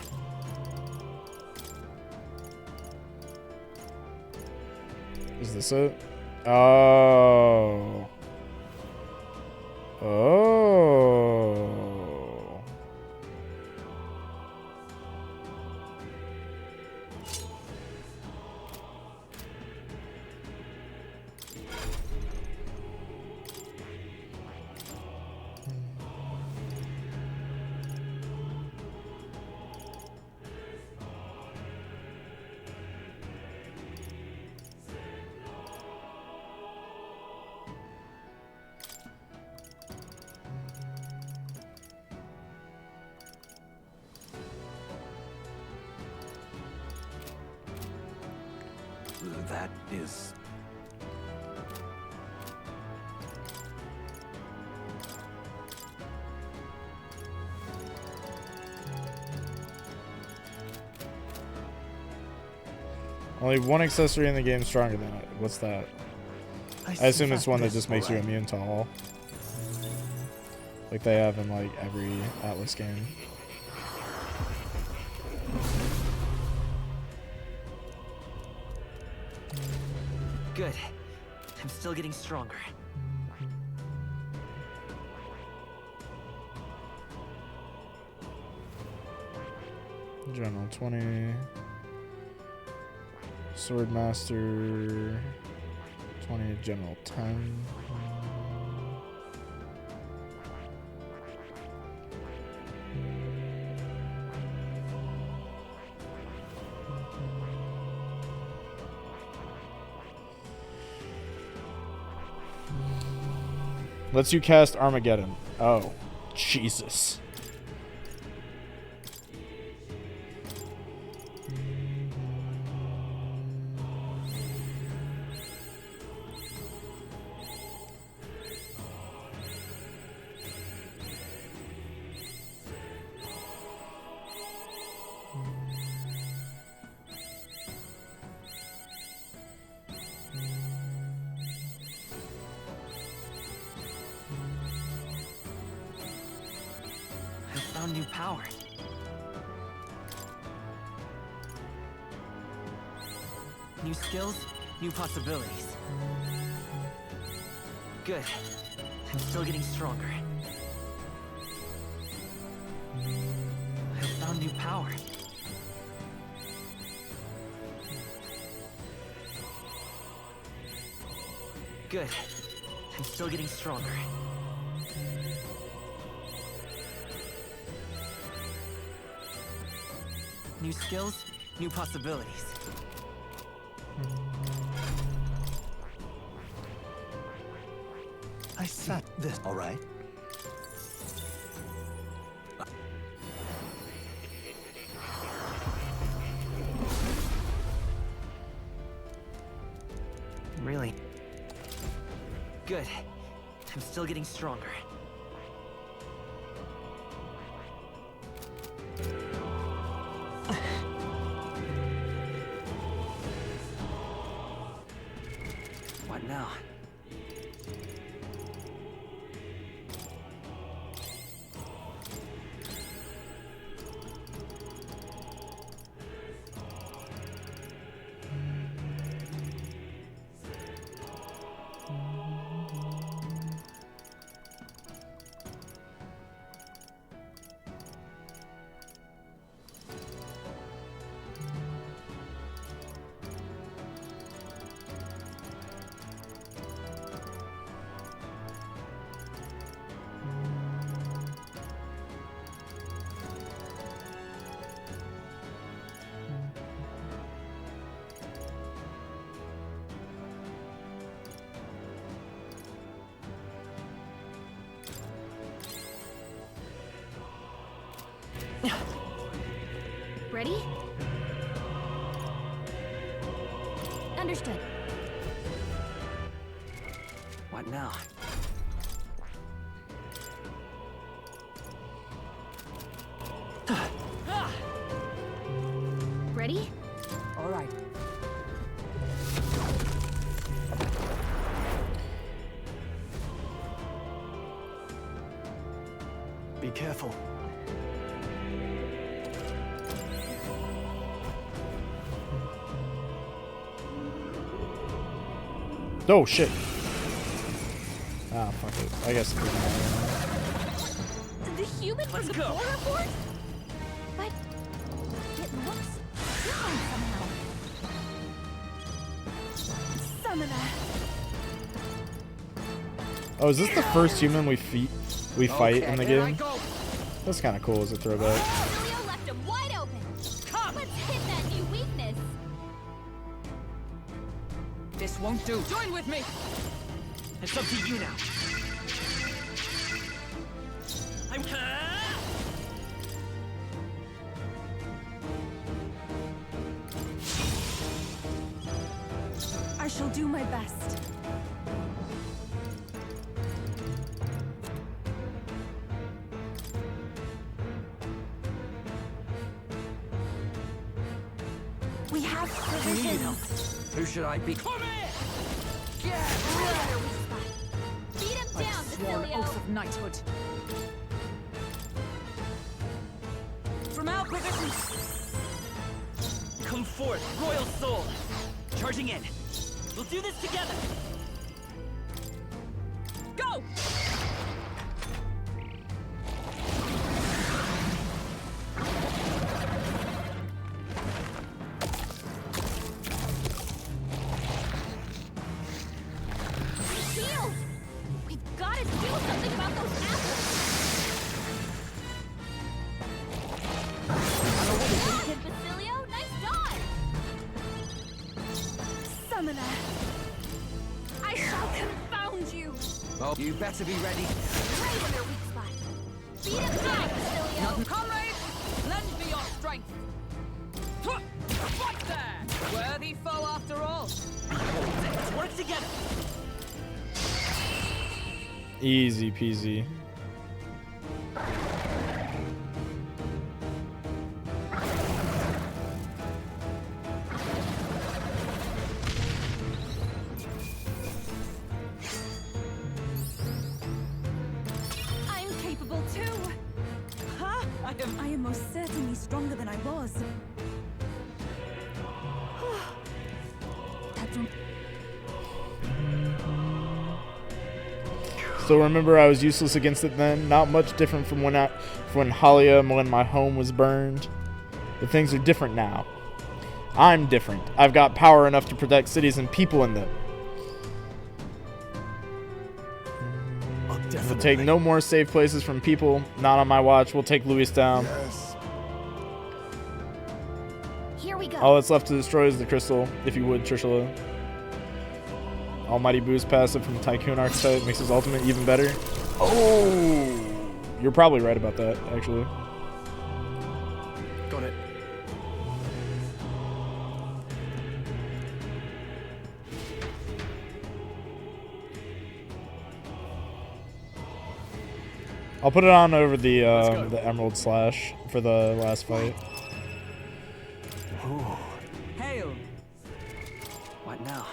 A: Is this it? Oh. Oh.
L: That is...
A: Only one accessory in the game stronger than it. What's that? I assume it's one that just makes you immune to all. Like they have in like every Atlas game.
D: Good. I'm still getting stronger.
A: General 20. Swordmaster 20. General 10. Lets you cast Armageddon. Oh, Jesus.
D: New power. New skills, new possibilities. Good. I'm still getting stronger. I found new power. Good. I'm still getting stronger. New skills, new possibilities.
L: I set this, all right?
D: Really? Good. I'm still getting stronger. What now?
C: Ready? Understood.
D: What now?
C: Ready?
I: All right.
B: Be careful.
A: Oh shit. Ah, fuck it. I guess it doesn't matter.
C: The human from the war report? But it looks different somehow. Summoner.
A: Oh, is this the first human we fight in the game? That's kind of cool as a throwback.
C: Julio left him wide open. Come, let's hit that new weakness.
D: This won't do. Join with me! It's up to you now.
H: I shall do my best.
J: We have provisions.
D: Who should I be? Come here!
C: Beat him down,
I: I've sworn
C: Basilio.
I: oath of knighthood. From our provisions.
D: Come forth, royal soul! Charging in. We'll do this together!
I: Go!
C: Shield! We've got to do something about those apples. Good, Basilio. Nice dodge.
H: Summoner! I shall confound you!
D: Oh, you better be ready.
C: Right in their weak spot. Beat him back, Basilio.
I: Comrades, lend me your strength. Huh! Right there! Worthy foe after all.
D: Let's work together!
A: Easy peasy.
H: I'm capable too!
I: Huh?
J: I am most certainly stronger than I was.
A: So remember, I was useless against it then. Not much different from when Halia, when my home was burned. But things are different now. I'm different. I've got power enough to protect cities and people in them. We'll take no more safe places from people. Not on my watch. We'll take Luis down.
G: Yes.
C: Here we go.
A: All that's left to destroy is the crystal, if you would, Trishula. Almighty boost passive from Tycoon Archetype makes his ultimate even better. Oh! You're probably right about that, actually.
B: Got it.
A: I'll put it on over the Emerald Slash for the last fight.
D: Ooh.
I: Hail!
D: What now?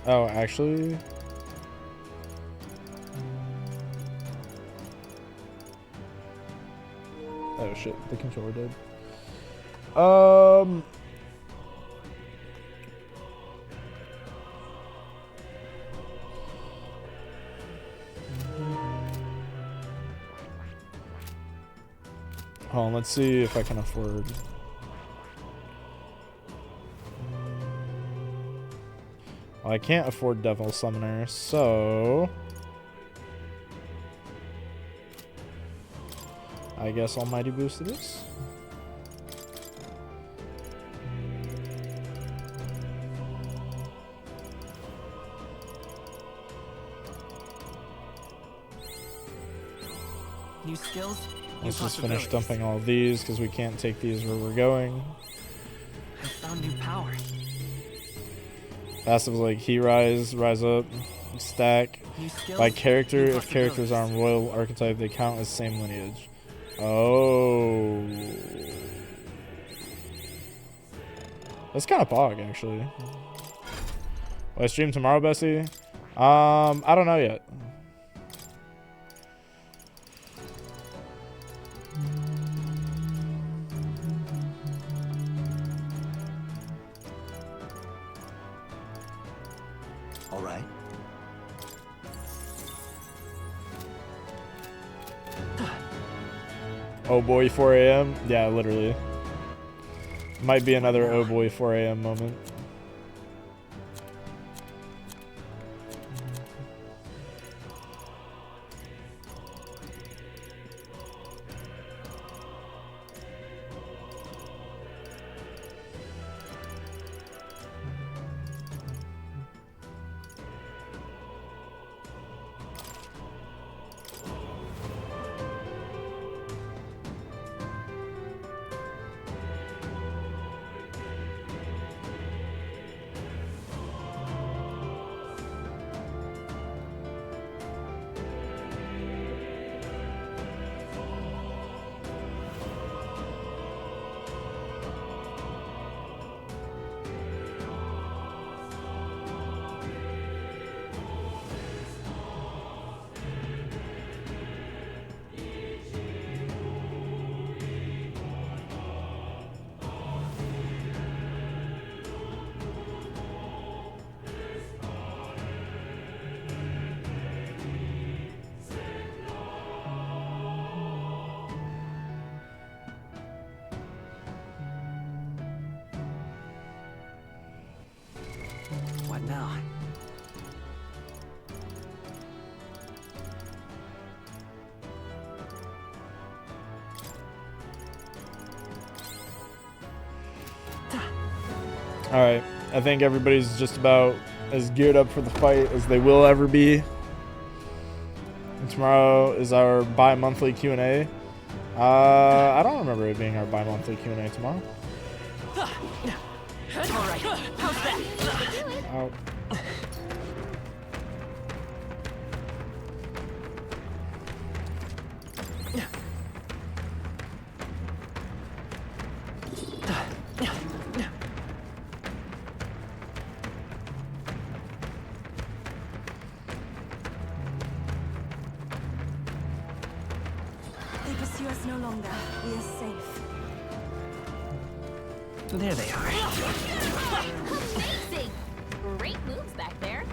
A: Oh, actually... Oh shit, the controller did. Hold on, let's see if I can afford... Well, I can't afford Devil Summoner, so... I guess Almighty Boost it is.
D: New skills?
A: Let's just finish dumping all of these, because we can't take these where we're going.
D: I found new power.
A: Passives like Heat Rise, Rise Up, Stack.
D: New skills,
A: By character,
D: new
A: if characters are on Royal Archetype, they count as same lineage. Oh. That's kind of pog, actually. Will I stream tomorrow, Bessie? I don't know yet.
L: All right.
A: Oh boy, 4 a.m.? Yeah, literally. Might be another oh boy, 4 a.m. moment. Alright, I think everybody's just about as geared up for the fight as they will ever be. And tomorrow is our bi-monthly Q&A. I don't remember it being our bi-monthly Q&A tomorrow.
D: Alright, how's that?
A: Oh.
J: They pursue us no longer. We are safe.
D: There they are.
M: Amazing! Great moves back there.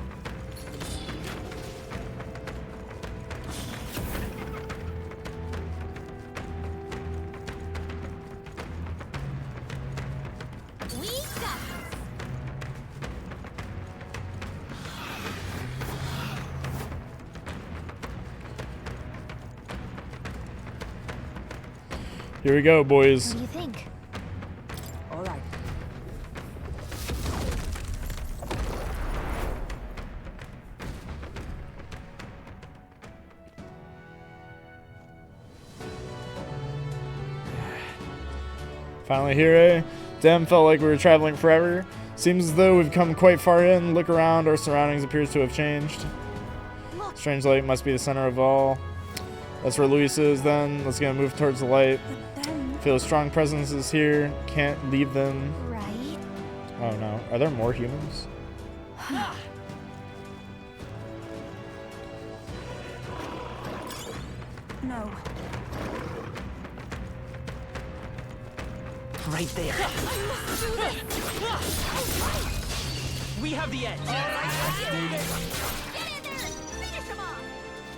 M: We got this.
A: Here we go, boys.
C: What do you think?
I: All right.
A: Finally here, eh? Damn, felt like we were traveling forever. Seems as though we've come quite far in. Look around, our surroundings appears to have changed. Strange light must be the center of all. That's where Luis is then. Let's get a move towards the light. Feel a strong presence is here. Can't leave them.
C: Right?
A: Oh no. Are there more humans?
J: No.
D: Right there. We have the edge.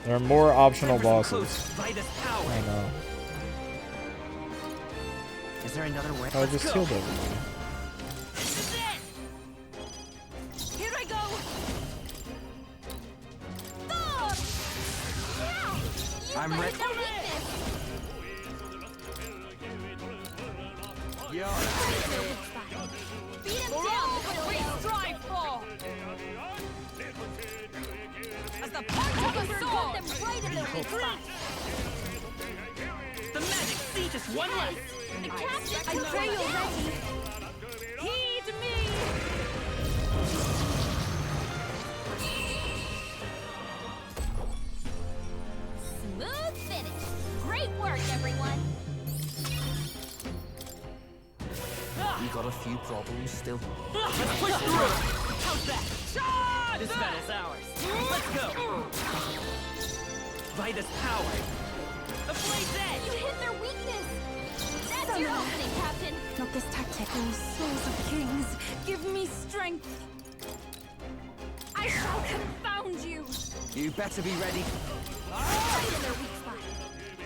A: There are more optional bosses.
D: By this power.
A: I know.
D: Is there another way?
A: I just healed everybody.
D: This is it. Here I go. I'm ready.
I: Yeah. Beat him down, what we strive for. As the punch of a sword, them right in the weak spot.
D: The magic sea, just one left.
I: The captain, I pray you're ready. Heed me.
M: Smooth finish. Great work, everyone.
E: We got a few problems still.
D: Let's push through. How's that?
I: Charge!
D: This battle's ours. Let's go. By this power. The blade's edge.
M: You hit their weakness. That's your opening, Captain.
J: Not this tactic. Oh, souls of kings, give me strength.
I: I shall confound you.
E: You better be ready.
M: Right in their weak spot.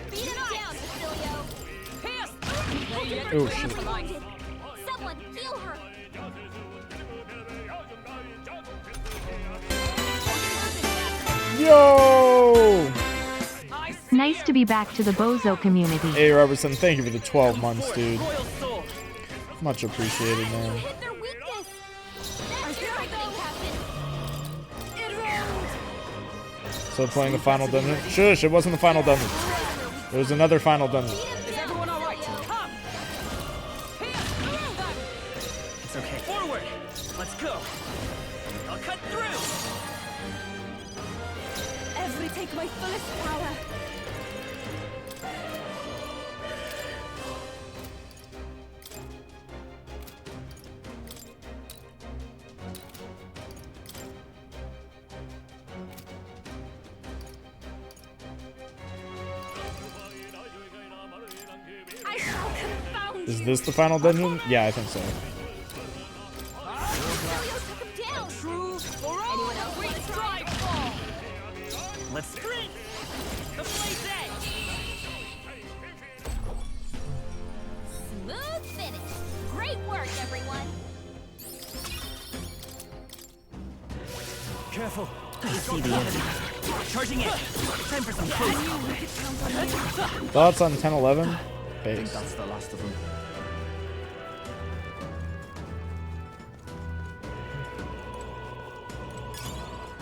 M: Beat him down, Basilio.
I: Pierce.
A: Oh shit.
M: Wounded. Someone heal her.
A: Yo!
N: Nice to be back to the Bozo community.
A: Hey Robertson, thank you for the 12 months, dude. Much appreciated, man.
M: Hit their weakness. That's your opening, Captain.
A: So playing the final dungeon? Shush, it wasn't the final dungeon. There was another final dungeon.
I: Is everyone all right? Come.
D: It's okay. Forward. Let's go. I'll cut through.
J: Every take my fullest power.
I: I shall confound
A: Is this the final dungeon? Yeah, I think so.
I: True for all. Anyone else we strive for.
D: Let's sprint. The blade's edge.
M: Smooth finish. Great work, everyone.
E: Careful.
D: I see the enemy. Charging in. Time for some close.
A: Thoughts on 1011?
E: I think
A: Base.
E: that's the last of them.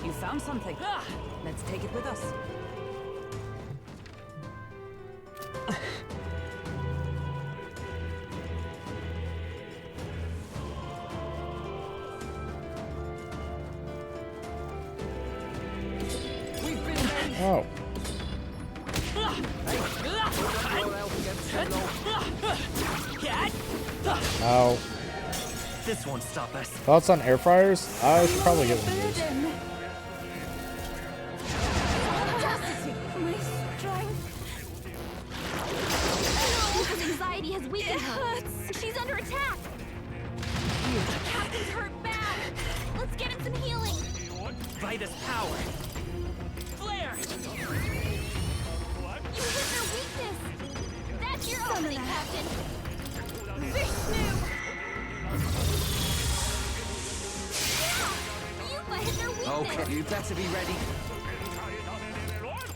I: You found something. Let's take it with us.
A: Oh. Ow.
D: This won't stop us.
A: Thoughts on air fryers? I should probably get one of those.
C: My strength. His anxiety has weakened her. She's under attack. Captain's hurt bad. Let's get him some healing.
D: Vitus power. Flare.
C: You hit her weakness. That's your opening, Captain. Vishnu. Yupa hit her weakness.
E: Okay, you better be ready.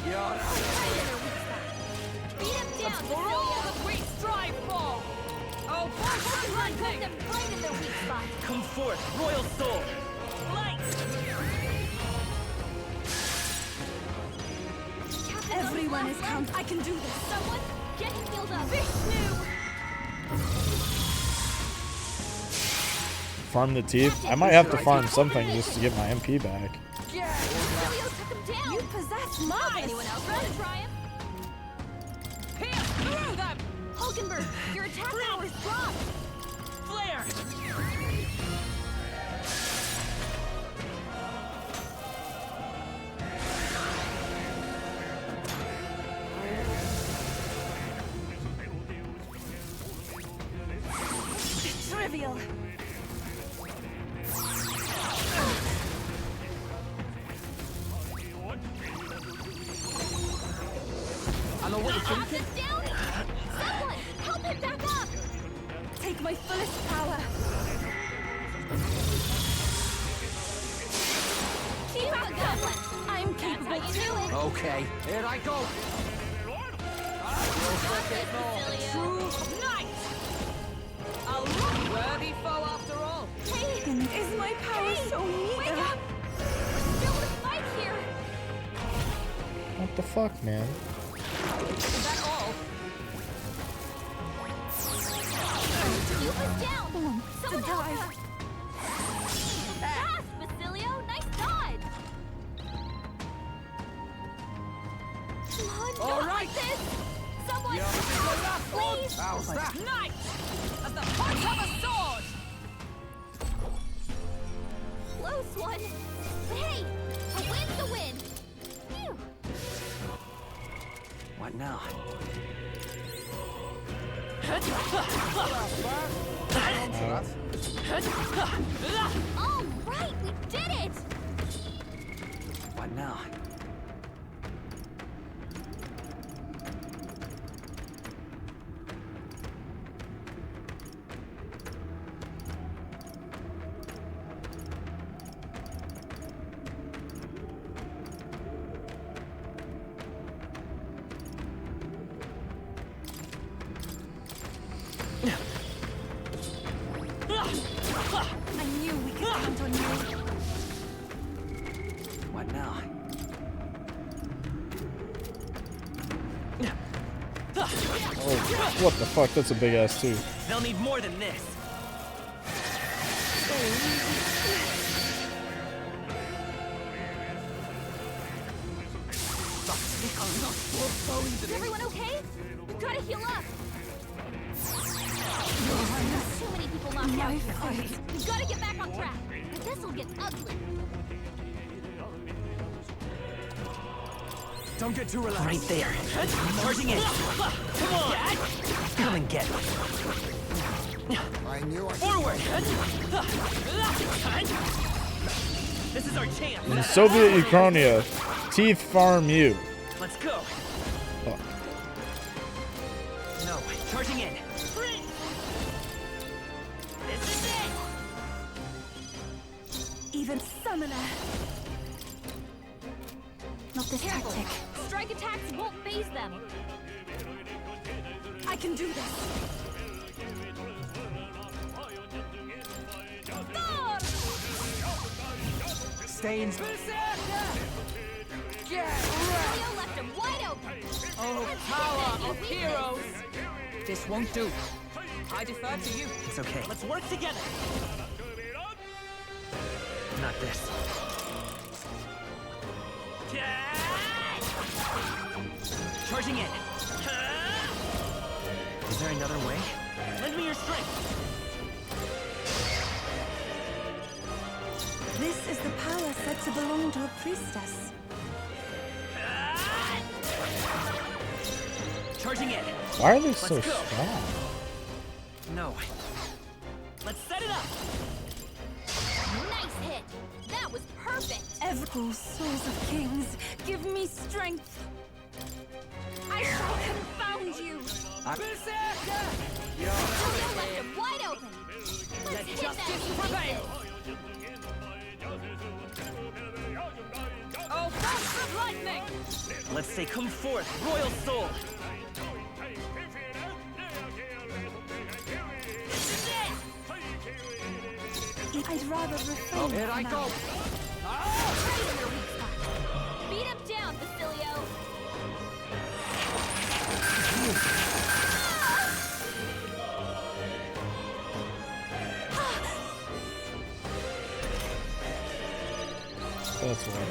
E: Yeah.
C: Beat him down,
I: For all that we strive for. Oh,
C: Pokemon put them right in their weak spot.
D: Come forth, royal soul. Light.
C: Everyone is count. I can do this. Someone get him healed up. Vishnu.
A: Farm the teeth? I might have to farm something just to get my MP back.
C: Yeah. Took him down. You possess mine. Anyone else want to try him?
I: Pierce through them.
C: Hulkenberg, your attack power is dropped.
D: Flare.
C: Trivial.
E: I know what you're thinking.
C: Optus down. Someone help him back up. Take my fullest power. Keep up, Goblin. I'm capable too.
E: Okay, here I go.
I: True knight. A worthy foe after all.
C: Hey, is my power so meager? Wake up. We're still in a fight here.
A: What the fuck, man?
I: Is that all?
C: Yupa's down. Someone help her. Fast, Basilio. Nice dodge. Come on,
E: All
C: not
E: right.
C: like this. Someone,
E: Yeah,
C: please.
E: how's that?
I: Knight. As the point of a sword.
C: Close one. But hey, a win's a win. Phew.
E: What now?
C: All right, we did it.
E: What now?
C: I knew we could count on you.
E: What now?
A: Oh, what the fuck? That's a big ass too.
D: They'll need more than this.
C: Is everyone okay? We've got to heal up. Too many people knocked out here. We've got to get back on track. Or this'll get ugly.
E: Don't get too relaxed.
D: Right there. Charging in. Come on. Come and get me.
G: I knew I
D: Forward. This is our chance.
A: In Soviet Ukraine, teeth farm you.
D: Let's go.
A: Oh.
D: No, charging in. This is it.
C: Even summoner. Not this tactic. Strike attacks won't phase them. I can do this.
E: stay in.
I: Get
M: Leo left him wide open.
I: Oh, power of heroes! This won't do. I defer to you.
D: It's okay. Let's work together. Not this. Charging in. Is there another way? Lend me your strength.
J: This is the power said to belong to a priestess.
D: Charging in.
A: Why are they so
D: Let's go.
A: strong?
D: No. Let's set it up.
M: Nice hit. That was perfect.
J: Ever souls of kings, give me strength. I shall confound you.
I: Berserker!
M: Leo left him wide open.
I: Let
M: Let's hit
I: justice
M: that
I: prevail! Oh, flash of lightning!
D: Let's say come forth, royal soul.
J: I'd rather refrain.
I: Oh, here I
J: now.
I: go!
M: Right in their weak spot. Beat him down, Basilio.
A: That's why.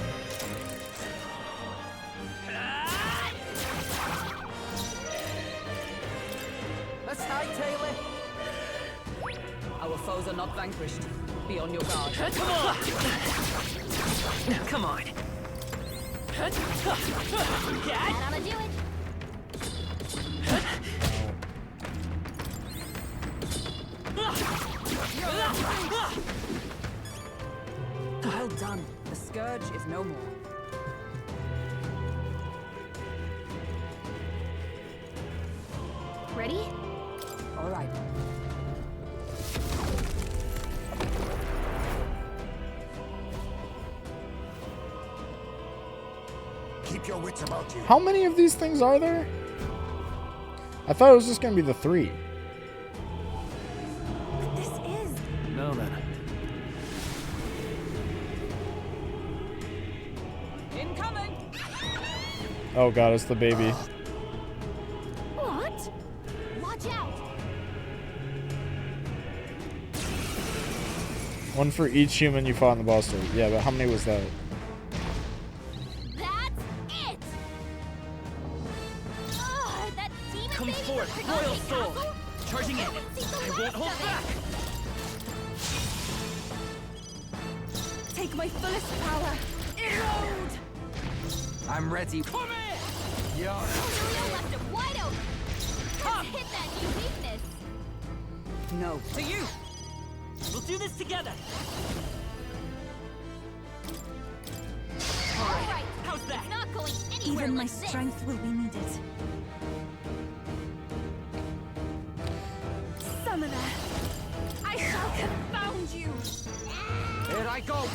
I: Let's hightail it! Our foes are not vanquished. Be on your guard.
D: Come on! Come on.
M: That ought to do it.
I: Well done. The scourge is no more.
M: Ready?
I: All right.
G: Keep your wits about you.
A: How many of these things are there? I thought it was just gonna be the 3.
J: But this is.
D: No, then.
I: Incoming!
A: Oh god, it's the baby.
M: What? Watch out.
A: One for each human you fought in the boss stage. Yeah, but how many was that?
M: That's it. That demon
D: Come
M: baby
D: forth,
M: from
D: royal
M: Pregante
D: soul.
M: Castle?
D: Charging in.
M: I won't see the
D: I won't
M: last
D: hold
M: of
D: back.
J: Take my fullest power. Erode!
E: I'm ready.
I: Come here!
M: Leo left him wide open. Let's hit that new weakness.
I: No.
D: To you. We'll do this together.
M: All right.
D: How's that?
M: It's not going anywhere
J: Even my
M: like this.
J: strength will be needed. Summoner, I shall confound you.
I: Here I go!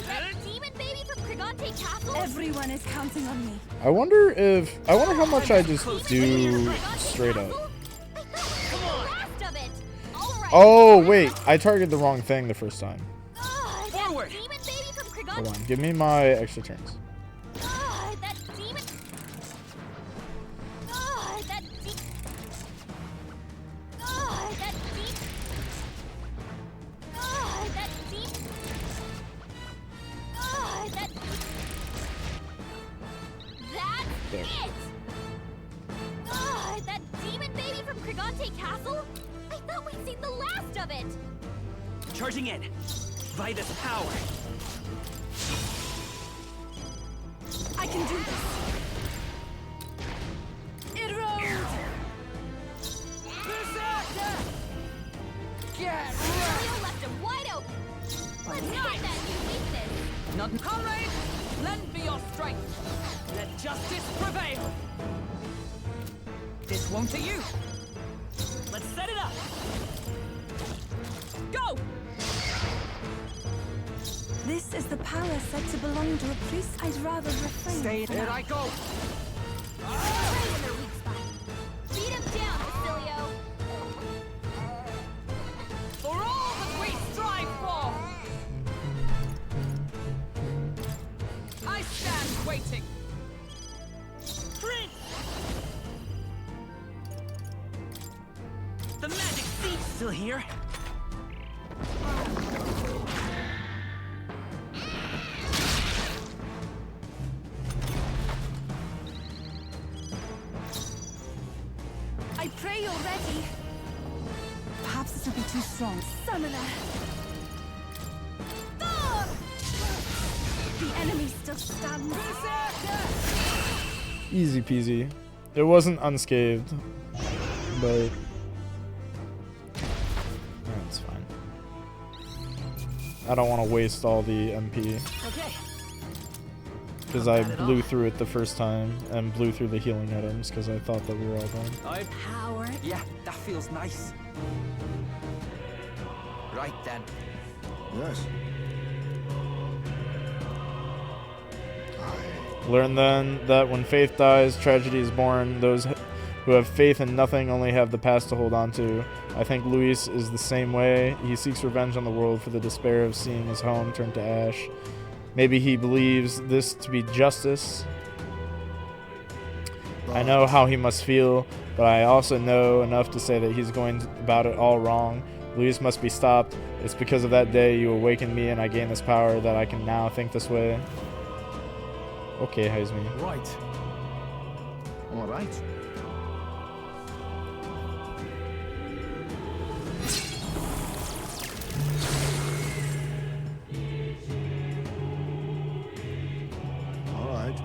M: That demon baby from Pregante Castle?
J: Everyone is counting on me.
A: I wonder how much I just do straight up.
M: Last of it. All right.
A: Oh wait, I targeted the wrong thing the first time.
D: Forward.
M: Demon baby from Pregante.
A: Hold on, give me my extra turns.
M: That demon. That demon. That demon. That demon. That. That's
A: There.
M: it. That demon baby from Pregante Castle? I thought we'd seen the last of it.
D: Charging in. By this power.
J: I can do this. Erode!
I: Berserker! Get
M: Leo left him wide open. Let's hit that new weakness.
I: Not comrade! Lend me your strength! Let justice prevail! This won't to you!
D: Let's set it up.
I: Go!
J: This is the power said to belong to a priest. I'd rather refrain.
E: Stay
J: for
E: there.
J: now.
E: I go.
M: Right in their weak spot. Beat him down, Basilio.
I: For all that we strive for! I stand waiting.
D: Prince! The magic thief's still here.
J: I pray you're ready. Perhaps this will be too strong. Summoner. Ah! The enemy still stands.
A: Easy peasy. It wasn't unscathed, but that's fine. I don't want to waste all the MP
D: Okay.
A: because I blew through it the first time and blew through the healing items because I thought that we were all done.
E: Power. Yeah, that feels nice. Right then.
G: Yes.
A: Learn then that when faith dies, tragedy is born. Those who have faith in nothing only have the past to hold on to. I think Luis is the same way. He seeks revenge on the world for the despair of seeing his home turn to ash. Maybe he believes this to be justice. I know how he must feel, but I also know enough to say that he's going about it all wrong. Luis must be stopped. It's because of that day you awakened me and I gained this power that I can now think this way. Okay, Heisman.
E: Right. All right.
G: All right.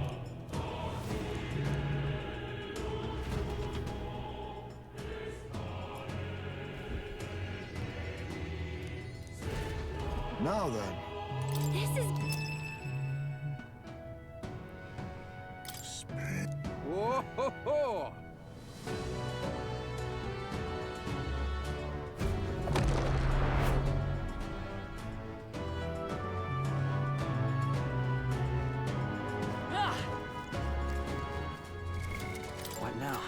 G: Now then.
M: This is
E: Whoa ho ho!
I: Ah!
E: What now?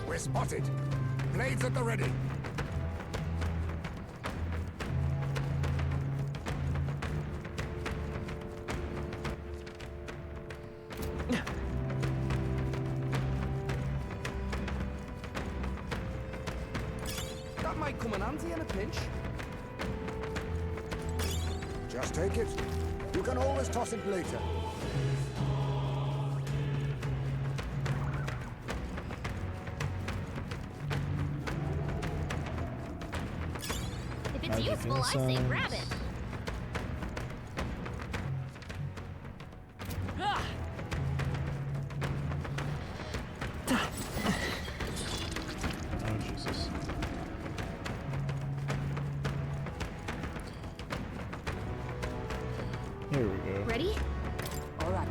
G: We're spotted. Blades at the ready.
E: That might come in handy in a pinch.
G: Just take it. You can always toss it later.
M: if it's
A: Magic
M: useful, I say grab it.
A: incense.
I: Ah!
A: Oh, Jesus. Here we go.
M: Ready?
E: All right.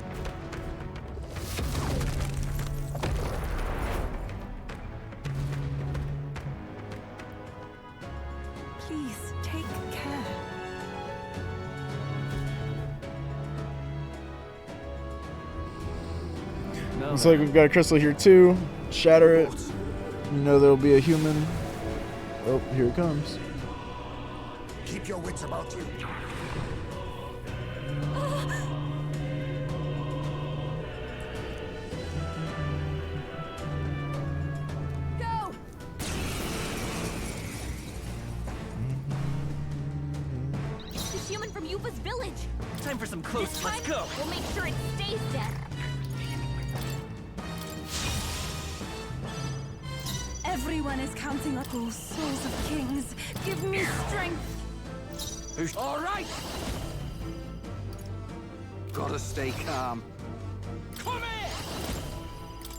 J: Please take care.
A: Looks like we've got a crystal here too. Shatter it. You know there'll be a human. Oh, here it comes.
G: Keep your wits about you.
H: Go!
M: The human from Yupa's village.
D: Time for some
M: This
D: close.
M: time,
D: Let's go.
M: we'll make sure it stays dead.
J: Everyone is counting up all souls of kings. Give me strength.
I: All right.
E: Gotta stay calm.
I: Come here.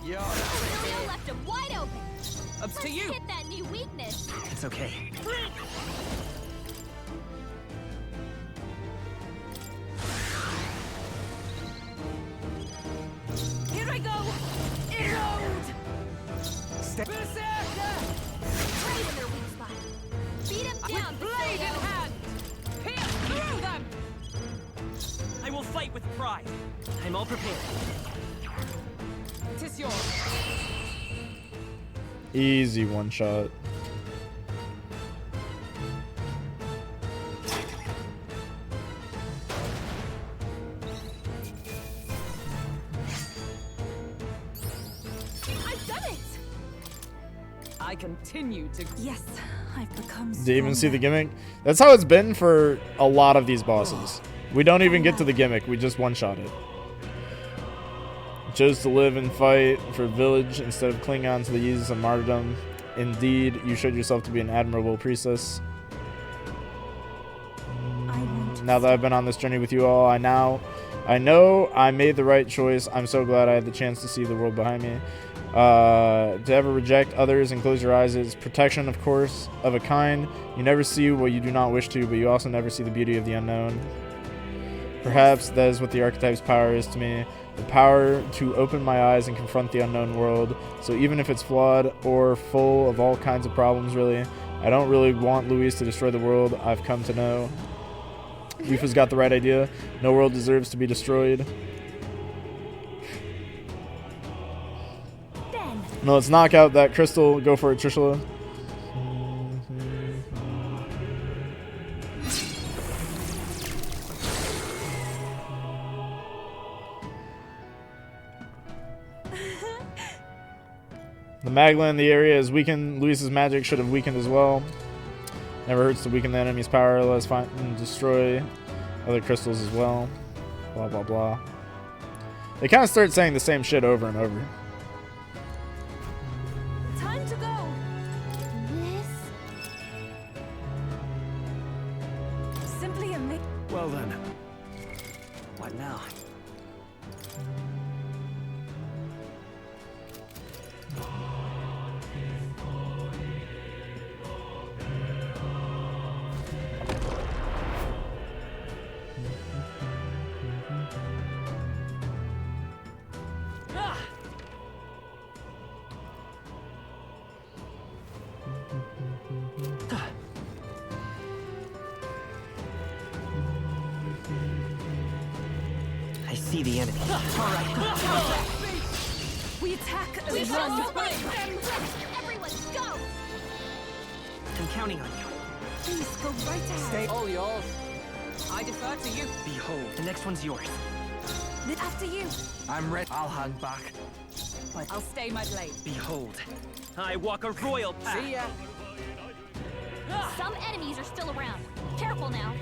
I: You're
M: Julio left him wide open.
I: up to you.
M: Hit that new weakness.
D: It's okay.
H: Here I go! Erode!
I: Berserker!
M: Right in their weak spot. Beat him down,
I: With blade in
M: Basilio.
I: hand. Pierce through them.
D: I will fight with pride. I'm all prepared.
I: Tis yours.
A: Easy one shot.
H: I've done it!
I: I continue to.
J: Yes, I've become
A: Did you even see the
J: stronger.
A: gimmick? That's how it's been for a lot of these bosses. We don't even get to the gimmick, we just one-shot it. Chose to live and fight for village instead of cling on to the ease of martyrdom. Indeed, you showed yourself to be an admirable priestess. Now that I've been on this journey with you all, I know I made the right choice. I'm so glad I had the chance to see the world behind me. To ever reject others and close your eyes is protection, of course, of a kind. You never see what you do not wish to, but you also never see the beauty of the unknown. Perhaps that is what the archetype's power is to me. The power to open my eyes and confront the unknown world. So even if it's flawed or full of all kinds of problems, really, I don't really want Luis to destroy the world, I've come to know. Yufa's got the right idea. No world deserves to be destroyed. No, let's knock out that crystal. Go for it, Trishula. The Magla in the area is weakened. Luis's magic should have weakened as well. Never hurts to weaken the enemy's power. Let's find and destroy other crystals as well. Blah, blah, blah. They kind of start saying the same shit over and over.
H: Time to go!
M: This?
J: Simply amazing.
E: Well then. What now?
D: I see the enemy.
H: We attack and
M: We
H: run.
M: must fight them! Everyone, go!
D: I'm counting on you.
J: Please go right ahead.
I: Stay all yours. I defer to you.
D: Behold, the next one's yours.
J: After you.
E: I'm ready. I'll hang back.
I: I'll stay my blade.
D: Behold, I walk a royal path.
I: See ya.
M: Some enemies are still around. Careful now.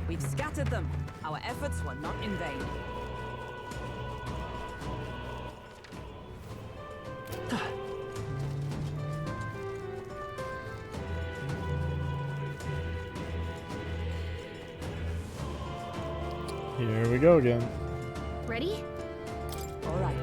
I: We've scattered them. Our efforts were not in vain.
A: Here we go again.
M: Ready?
I: All right.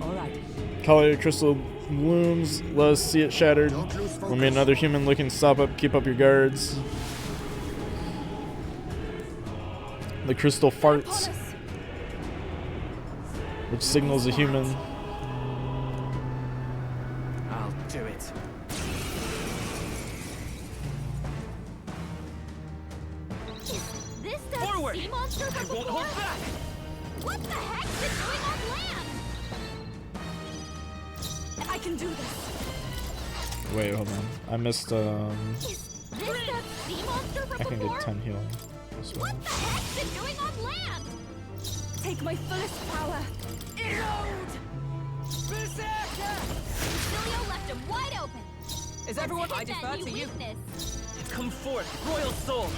I: All right.
A: Color crystal blooms. Let us see it shattered. When me another human looking, stop up, keep up your guards. The crystal farts, which signals a human.
E: I'll do it.
M: Is this that
D: Forward!
M: sea monster
D: I
M: from
D: won't
M: before?
D: hold back!
M: What the heck's it doing on land?
H: I can do this.
A: Wait, hold on. I missed.
M: Is this that sea monster from
A: I can
M: before?
A: get 10 healing. This one.
M: What the heck's it doing on land?
H: Take my fullest power. Erode!
I: Is everyone? I defer to you.
D: Come forth, royal soul.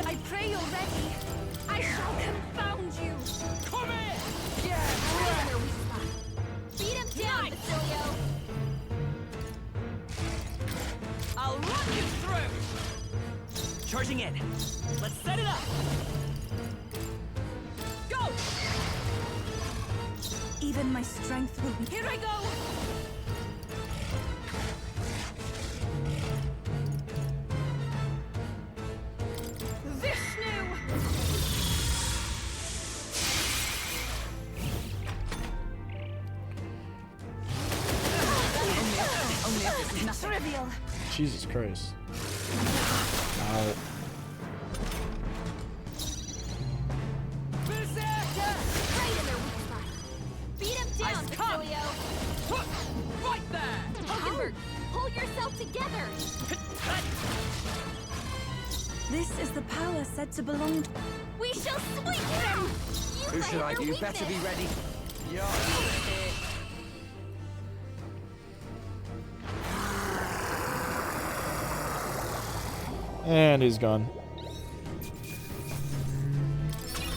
H: I pray you're ready. I shall confound you.
I: Come in.
M: Right in their weak spot. Beat him down, Basilio.
I: I'll run you through.
D: Charging in. Let's set it up.
I: Go.
J: Even my strength will be.
I: Here I go. Vishnu.
H: Only if this is nothing. Trivial.
A: Jesus Christ. Ow.
I: Berserker.
M: Right in their weak spot. Beat him down,
I: come.
M: Basilio.
I: Right there.
M: Hulkenberg, pull yourself together.
J: This is the power said to belong to.
M: We shall sweep them.
E: Who should I do? Better be ready. Yeah.
A: And he's gone.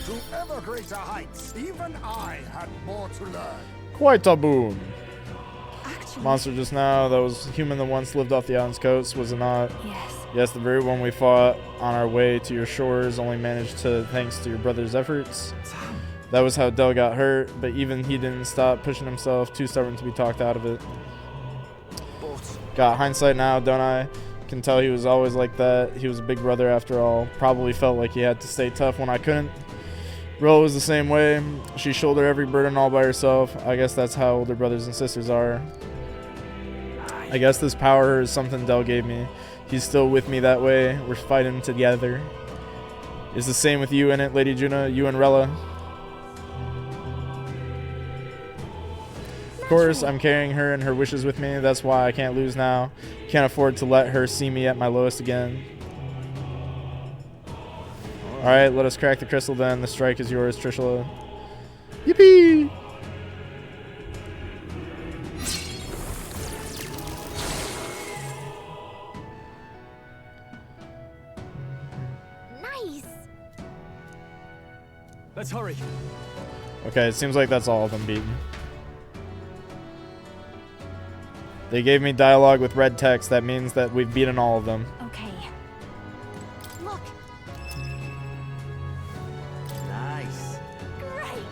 G: To ever greater heights, even I had more to learn.
A: Quite a boon.
J: Actually,
A: Monster just now that was human that once lived off the island's coast, was it not?
J: yes.
A: Yes, the very one we fought on our way to your shores only managed to thanks to your brother's efforts. That was how Del got hurt, but even he didn't stop pushing himself, too stubborn to be talked out of it. Got hindsight now, don't I? Can tell he was always like that. He was a big brother after all. Probably felt like he had to stay tough when I couldn't. Ro was the same way. She shouldered every burden all by herself. I guess that's how older brothers and sisters are. I guess this power is something Del gave me. He's still with me that way. We're fighting together. Is the same with you in it, Lady Juna? You and Rella? Of course, I'm carrying her and her wishes with me. That's why I can't lose now. Can't afford to let her see me at my lowest again. Alright, let us crack the crystal then. The strike is yours, Trishula. Yippee!
M: Nice.
B: Let's hurry.
A: Okay, it seems like that's all of them beaten. They gave me dialogue with red text. That means that we've beaten all of them.
H: Okay.
M: Look.
E: Nice.
M: Great.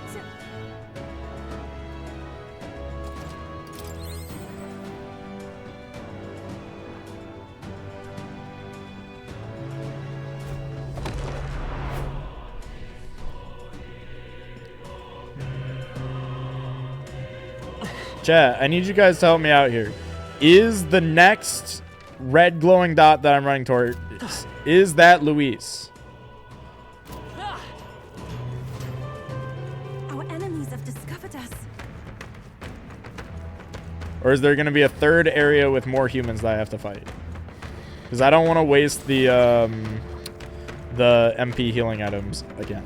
A: Chat, I need you guys to help me out here. Is the next red glowing dot that I'm running towards, is that Luis?
J: Our enemies have discovered us.
A: Or is there going to be a third area with more humans that I have to fight? Because I don't want to waste the MP healing items again.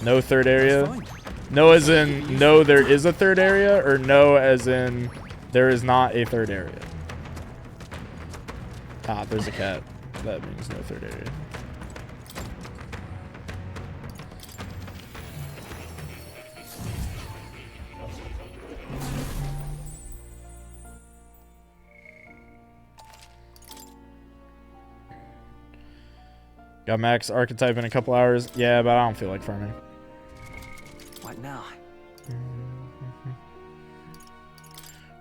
A: No third area? No as in no there is a third area, or no as in there is not a third area? Ah, there's a cat. That means no third area. Got max archetype in a couple hours. Yeah, but I don't feel like farming.
E: What now?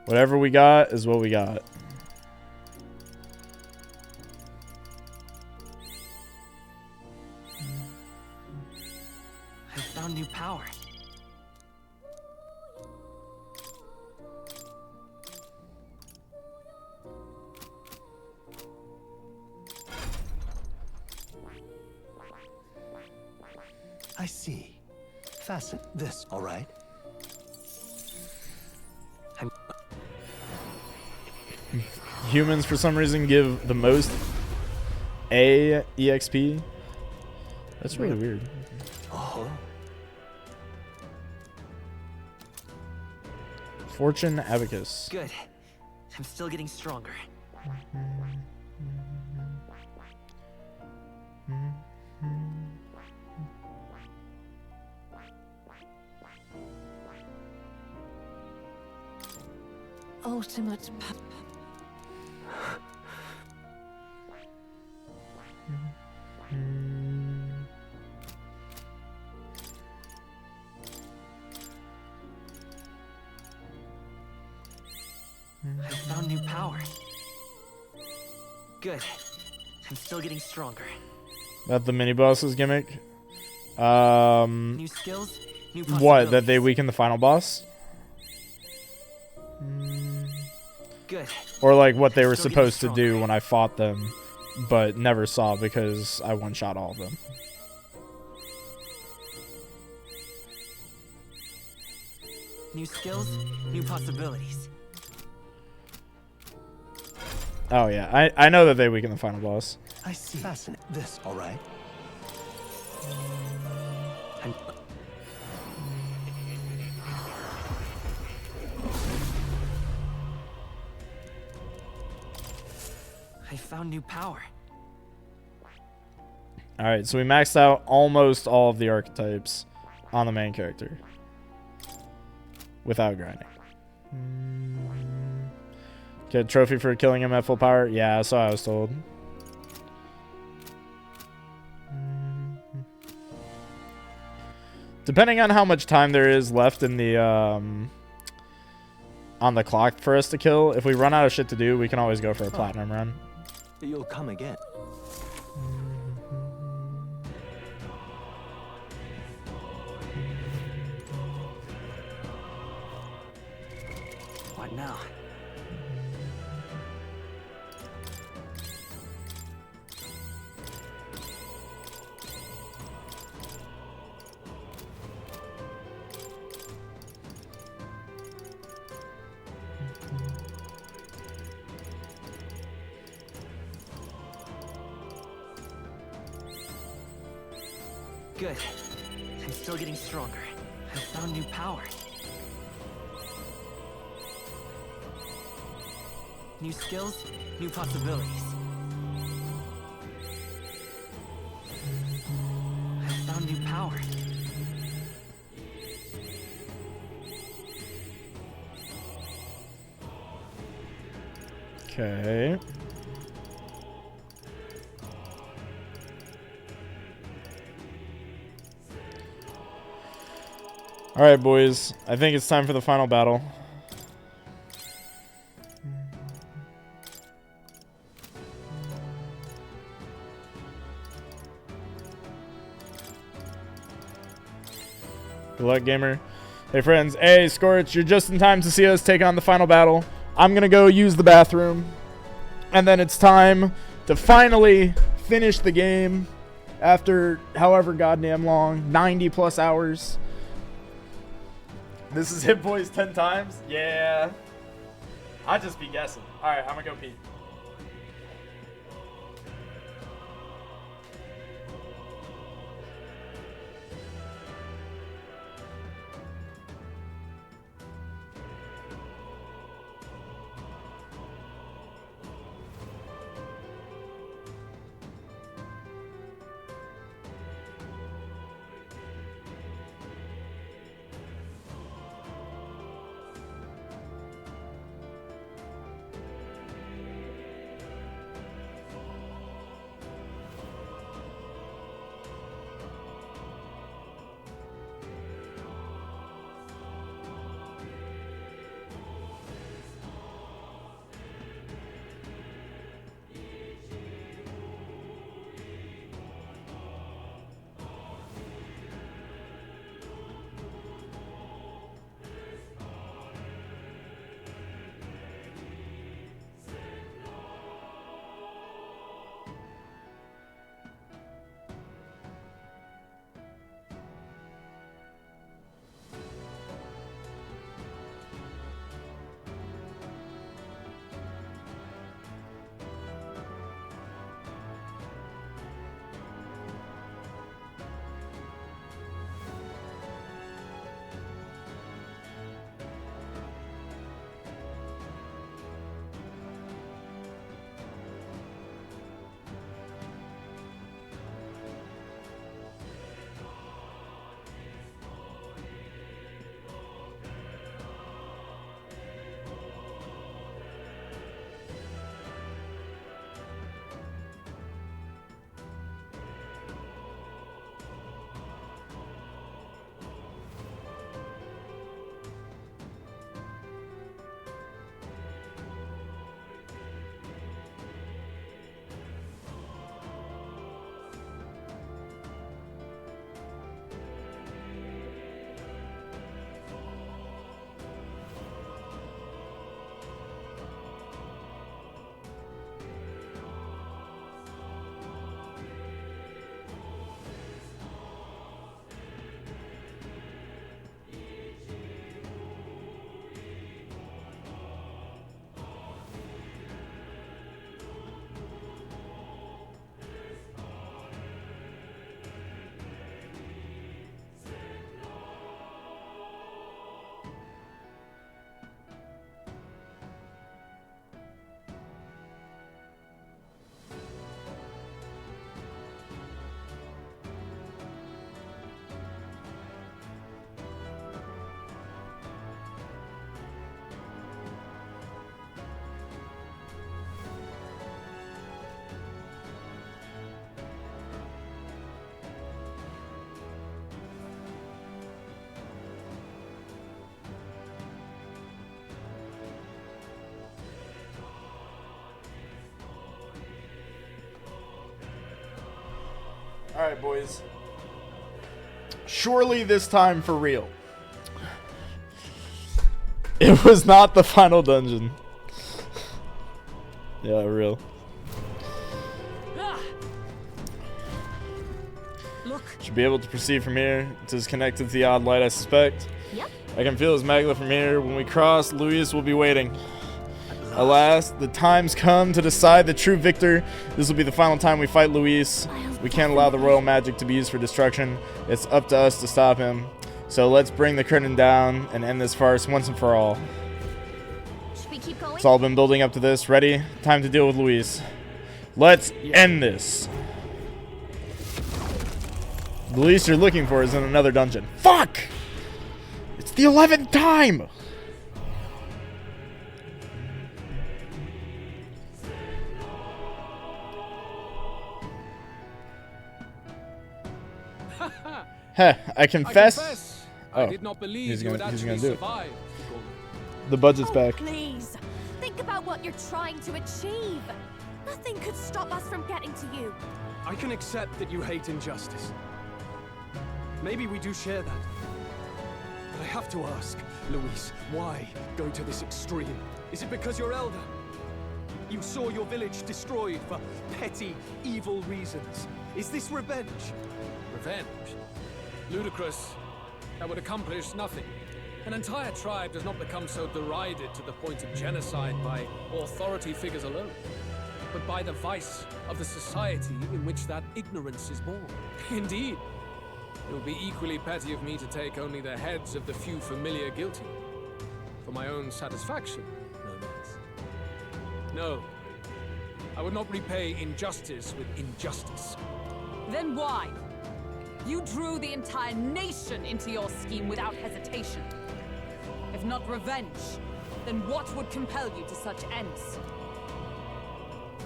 A: Whatever we got is what we got.
D: I found new power.
L: I see. Fasten this, all right?
A: Humans, for some reason, give the most EXP. That's really weird.
L: Oh.
A: Fortune Abacus.
D: Good. I'm still getting stronger.
H: Ultimate
D: I found new power. Good. I'm still getting stronger.
A: That the mini boss's gimmick.
D: New skills, new
A: What? That they weaken the final boss?
D: Good.
A: Or like what they were supposed to do when I fought them, but never saw because I one-shot all of them.
D: New skills, new possibilities.
A: Oh yeah, I know that they weaken the final boss.
L: I see. Fascinating. This, all right?
D: I found new power.
A: Alright, so we maxed out almost all of the archetypes on the main character. Without grinding. Get a trophy for killing him at full power? Yeah, so I was told. Depending on how much time there is left in the on the clock for us to kill, if we run out of shit to do, we can always go for a platinum run.
L: You'll come again.
D: What now? Good. I'm still getting stronger. I found new power. New skills, new possibilities. I found new power.
A: Okay. Alright, boys. I think it's time for the final battle. Good luck, gamer. Hey, friends. Hey, Scorch, you're just in time to see us take on the final battle. I'm going to go use the bathroom. And then it's time to finally finish the game after however goddamn long, 90 plus hours. This is Hit Boys 10 times? Yeah. I'll just be guessing. Alright, I'm gonna go pee. Alright, boys. Surely this time for real. It was not the final dungeon. Yeah, real.
I: Look.
A: Should be able to proceed from here. It is connected to the odd light, I suspect.
M: Yep.
A: I can feel his magla from here. When we cross, Luis will be waiting. Alas, the time's come to decide the true victor. This will be the final time we fight Luis. We can't allow the royal magic to be used for destruction. It's up to us to stop him. So let's bring the curtain down and end this farce once and for all.
M: Should we keep going?
A: It's all been building up to this. Ready? Time to deal with Luis. Let's end this. The Luis you're looking for is in another dungeon. Fuck! It's the 11th time! Heh, I confess.
B: I did not believe you would actually survive.
A: The budget's back.
H: Please, think about what you're trying to achieve. Nothing could stop us from getting to you.
B: I can accept that you hate injustice. Maybe we do share that. But I have to ask, Luis, why go to this extreme? Is it because you're elder? You saw your village destroyed for petty, evil reasons. Is this revenge?
O: Revenge? Ludicrous. That would accomplish nothing. An entire tribe does not become so derided to the point of genocide by authority figures alone, but by the vice of the society in which that ignorance is born. Indeed, it would be equally petty of me to take only the heads of the few familiar guilty. For my own satisfaction, no less. No, I would not repay injustice with injustice.
I: Then why? You drew the entire nation into your scheme without hesitation. If not revenge, then what would compel you to such ends?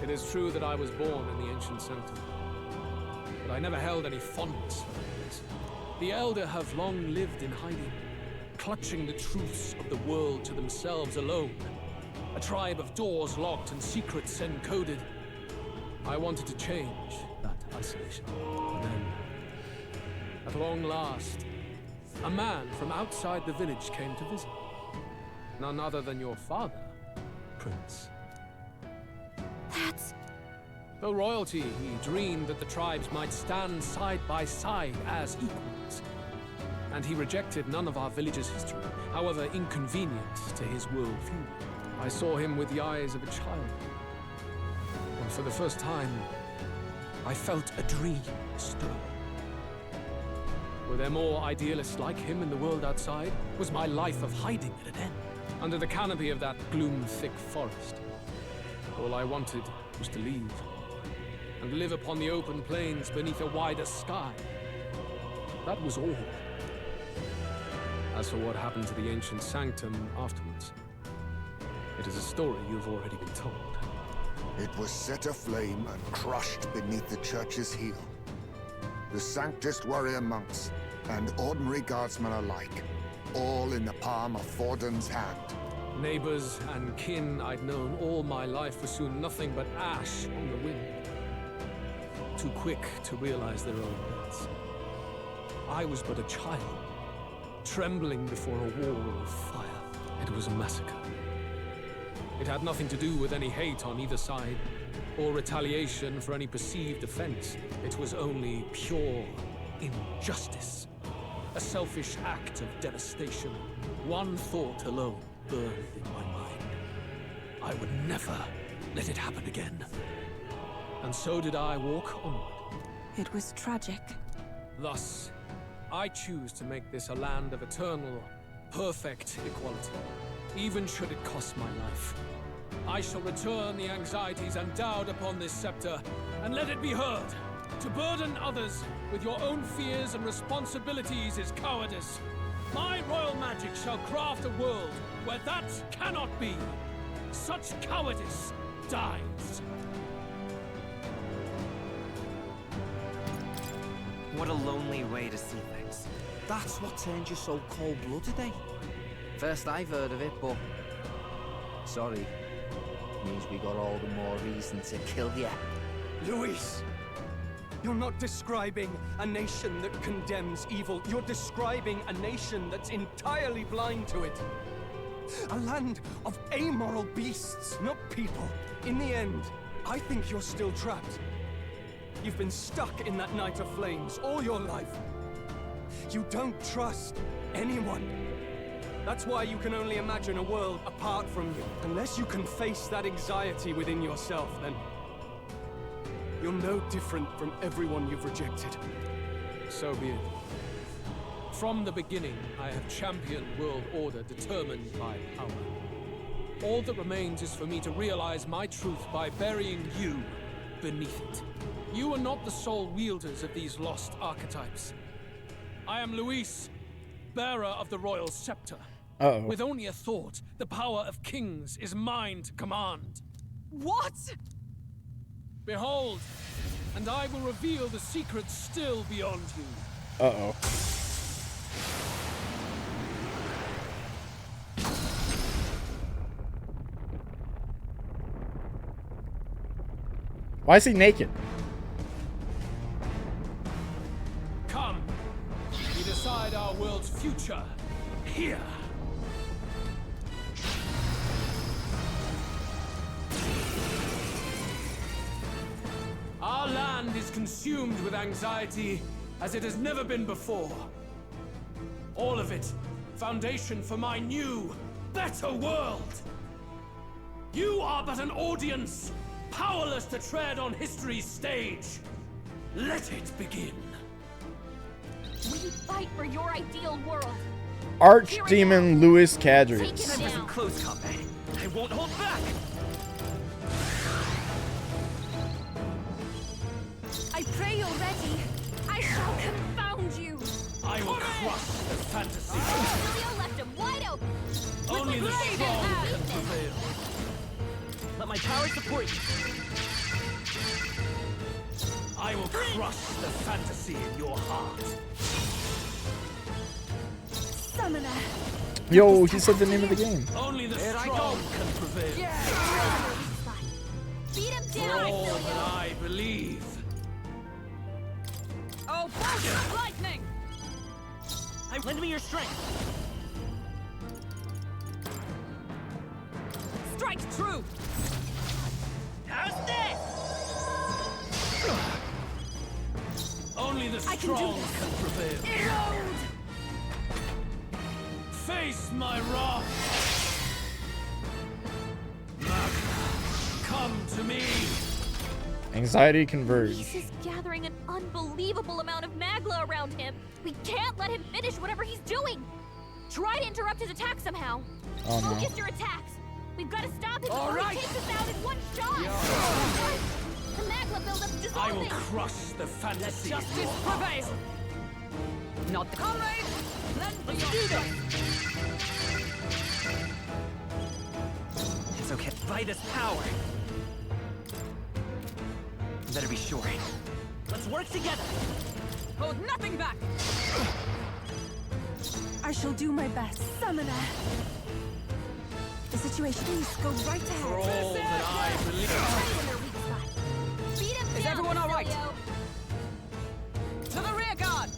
O: It is true that I was born in the ancient sanctum, but I never held any fondness for it. The Elder have long lived in hiding, clutching the truths of the world to themselves alone. A tribe of doors locked and secrets encoded. I wanted to change that isolation. And then, at long last, a man from outside the village came to visit. None other than your father, Prince.
H: That's...
O: Though royalty, he dreamed that the tribes might stand side by side as equals. And he rejected none of our village's history, however inconvenient to his worldview. I saw him with the eyes of a child. And for the first time, I felt a dream stir. Were there more idealists like him in the world outside? Was my life of hiding at an end? Under the canopy of that gloom-thick forest, all I wanted was to leave, and live upon the open plains beneath a wider sky. That was all. As for what happened to the ancient sanctum afterwards, it is a story you've already been told.
G: It was set aflame and crushed beneath the church's heel. The Sanctist warrior monks and ordinary guardsmen alike, all in the palm of Forden's hand.
O: Neighbors and kin I'd known all my life were soon nothing but ash on the wind. Too quick to realize their own deaths. I was but a child, trembling before a wall of fire. It was a massacre. It had nothing to do with any hate on either side, or retaliation for any perceived offense. It was only pure injustice. A selfish act of devastation. One thought alone burned in my mind. I would never let it happen again. And so did I walk onward.
J: It was tragic.
O: Thus, I choose to make this a land of eternal, perfect equality, even should it cost my life. I shall return the anxieties endowed upon this scepter, and let it be heard. To burden others with your own fears and responsibilities is cowardice. My royal magic shall craft a world where that cannot be. Such cowardice dies.
P: What a lonely way to see things. That's what turned you so cold-blooded, eh? First I've heard of it, but... Sorry. Means we got all the more reason to kill you.
B: Luis! You're not describing a nation that condemns evil. You're describing a nation that's entirely blind to it. A land of amoral beasts, not people. In the end, I think you're still trapped. You've been stuck in that night of flames all your life. You don't trust anyone. That's why you can only imagine a world apart from you. Unless you can face that anxiety within yourself, then you're no different from everyone you've rejected.
O: So be it. From the beginning, I have championed world order determined by power. All that remains is for me to realize my truth by burying you beneath it. You are not the sole wielders of these lost archetypes. I am Luis, bearer of the royal scepter.
A: Uh-oh.
O: With only a thought, the power of kings is mine to command.
I: What?
O: Behold, and I will reveal the secrets still beyond you.
A: Uh-oh. Why is he naked?
O: Come, we decide our world's future here. Our land is consumed with anxiety as it has never been before. All of it, foundation for my new, better world. You are but an audience, powerless to tread on history's stage. Let it begin.
M: We fight for your ideal world.
A: Archdemon Louis Cadres.
D: Time for some close combat. I won't hold back.
H: I pray you're ready. I shall confound you.
O: I will crush the fantasy.
M: Julio left him wide open.
O: Only the strong can prevail.
D: Let my power support you.
O: I will crush the fantasy in your heart.
H: Summoner.
A: Yo, he said the name of the game.
O: Only the strong can prevail.
M: Beat him
O: For
M: down,
O: all
M: Julio.
O: that I believe.
I: Oh, bolt lightning!
D: Lend me your strength.
I: Strike true!
D: How's this?
O: Only the
H: I can do
O: strong
H: this.
O: can prevail.
H: Erode.
O: Face my wrath. Magna, come to me.
A: Anxiety converge.
M: Luis is gathering an unbelievable amount of Magla around him. We can't let him finish whatever he's doing. Try to interrupt his attack somehow.
A: Oh, no.
M: Focus your attacks. We've got to stop him
O: All
M: before
O: right.
M: he takes us out in one shot. The Magla buildup is
O: I will
M: dissolving.
O: crush the fantasy. in
I: Justice
O: your heart.
I: prevail! Not the comrades! Let's
D: do this! It's okay. By this power. You better be sure. Let's work together.
I: Hold nothing back!
J: I shall do my best, Summoner. The situation, please go right
O: For
J: ahead.
O: all that I believe.
M: Beat him
I: Is
M: down,
I: everyone all right?
M: Basilio.
I: To the rear guard!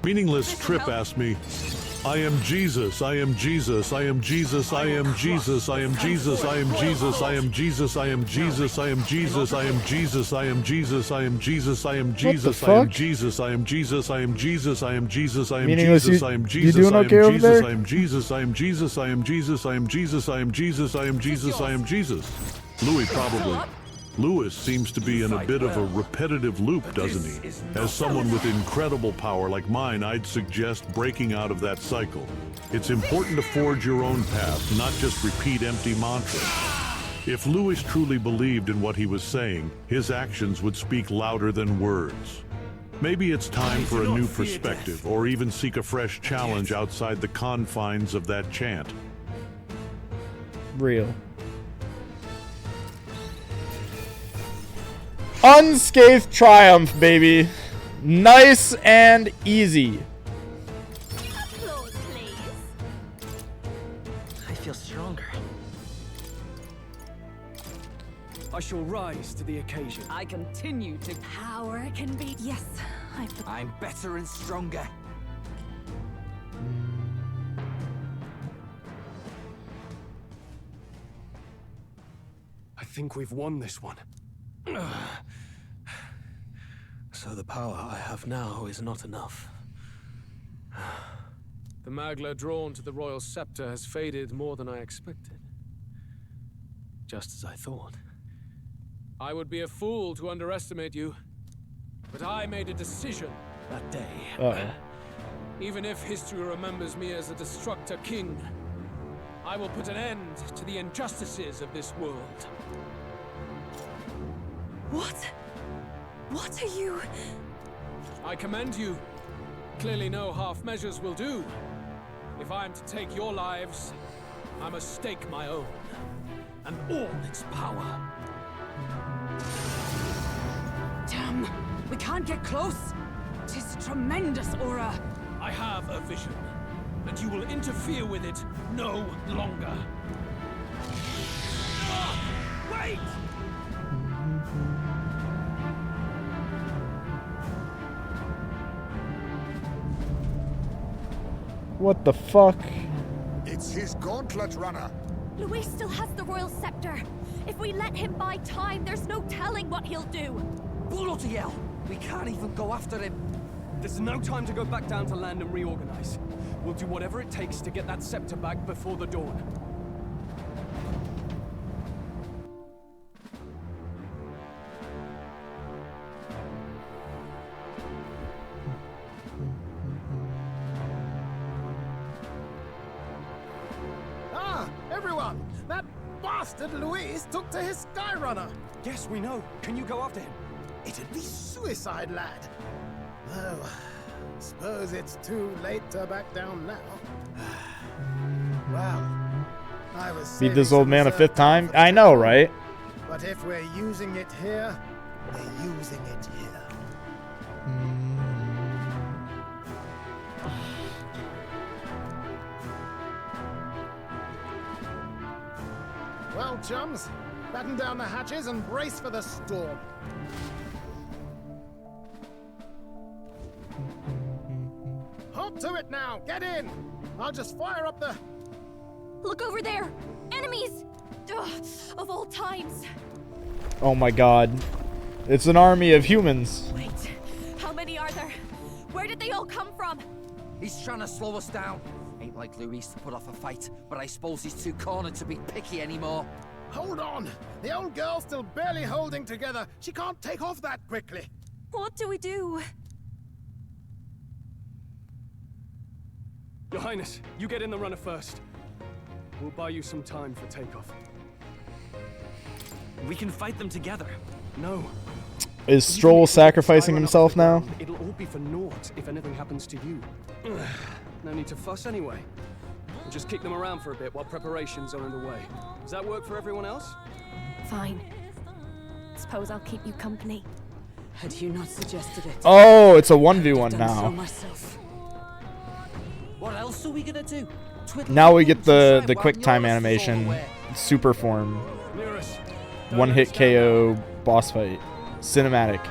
F: Meaningless Trip asked me, I am Jesus, I am Jesus, I am Jesus, I am Jesus, I am Jesus, I am Jesus, I am Jesus, I am Jesus, I am Jesus, I am Jesus, I am Jesus, I am Jesus, I am Jesus, I am Jesus, I am Jesus, I am Jesus, I am Jesus, I am
A: Meaningless,
F: Jesus, I am
A: you
F: Jesus,
A: doing
F: I am
A: okay over
F: Jesus,
A: there?
F: I am Jesus, I am Jesus, I am Jesus, I am Jesus, I am Jesus, I am Jesus, I am Jesus. Louis probably. Louis seems to be in a bit of a repetitive loop, doesn't he? As someone with incredible power like mine, I'd suggest breaking out of that cycle. It's important to forge your own path, not just repeat empty mantras. If Louis truly believed in what he was saying, his actions would speak louder than words. Maybe it's time for a new perspective, or even seek a fresh challenge outside the confines of that chant.
A: Real. Unscathed triumph, baby. Nice and easy.
M: Applause, please.
D: I feel stronger.
B: I shall rise to the occasion.
I: I continue to...
H: Power can be... Yes,
P: I'm better and stronger.
B: I think we've won this one.
O: So the power I have now is not enough. The Magla drawn to the royal scepter has faded more than I expected. Just as I thought. I would be a fool to underestimate you, but I made a decision that day.
A: Uh-oh.
O: Even if history remembers me as a destructor king, I will put an end to the injustices of this world.
J: What? What are you...
O: I commend you. Clearly no half measures will do. If I am to take your lives, I must stake my own, and all its power.
I: Damn, we can't get close. Tis a tremendous aura.
O: I have a vision, and you will interfere with it no longer. Wait!
A: What the fuck?
G: It's his gauntlet runner.
M: Luis still has the royal scepter. If we let him buy time, there's no telling what he'll do.
P: Bloody hell! We can't even go after him.
B: There's no time to go back down to land and reorganize. We'll do whatever it takes to get that scepter back before the dawn.
K: Ah, everyone! That bastard Luis took to his Skyrunner.
B: Yes, we know. Can you go after him?
K: It'd be suicide, lad. Oh, suppose it's too late to back down now. Well, I was
A: Beat this old man a fifth time? I know, right?
K: But if we're using it here, we're using it here. Well, chums, batten down the hatches and brace for the storm. Hop to it now! Get in! I'll just fire up the...
M: Look over there! Enemies! Ugh, of all times!
A: Oh my god. It's an army of humans.
M: Wait, how many are there? Where did they all come from?
P: He's trying to slow us down. Ain't like Luis to put off a fight, but I suppose he's too cornered to be picky anymore.
K: Hold on! The old girl's still barely holding together. She can't take off that quickly.
H: What do we do?
B: Your Highness, you get in the runner first. We'll buy you some time for takeoff.
D: We can fight them together.
B: No.
A: Is Stroll sacrificing himself now?
B: It'll all be for naught if anything happens to you. No need to fuss anyway. We'll just kick them around for a bit while preparations are underway. Does that work for everyone else?
H: Fine. Suppose I'll keep you company.
I: Had you not suggested it?
A: Oh, it's a 1v1 now.
P: What else are we gonna do?
A: Now we get the quick time animation, super form, one hit KO boss fight, cinematic,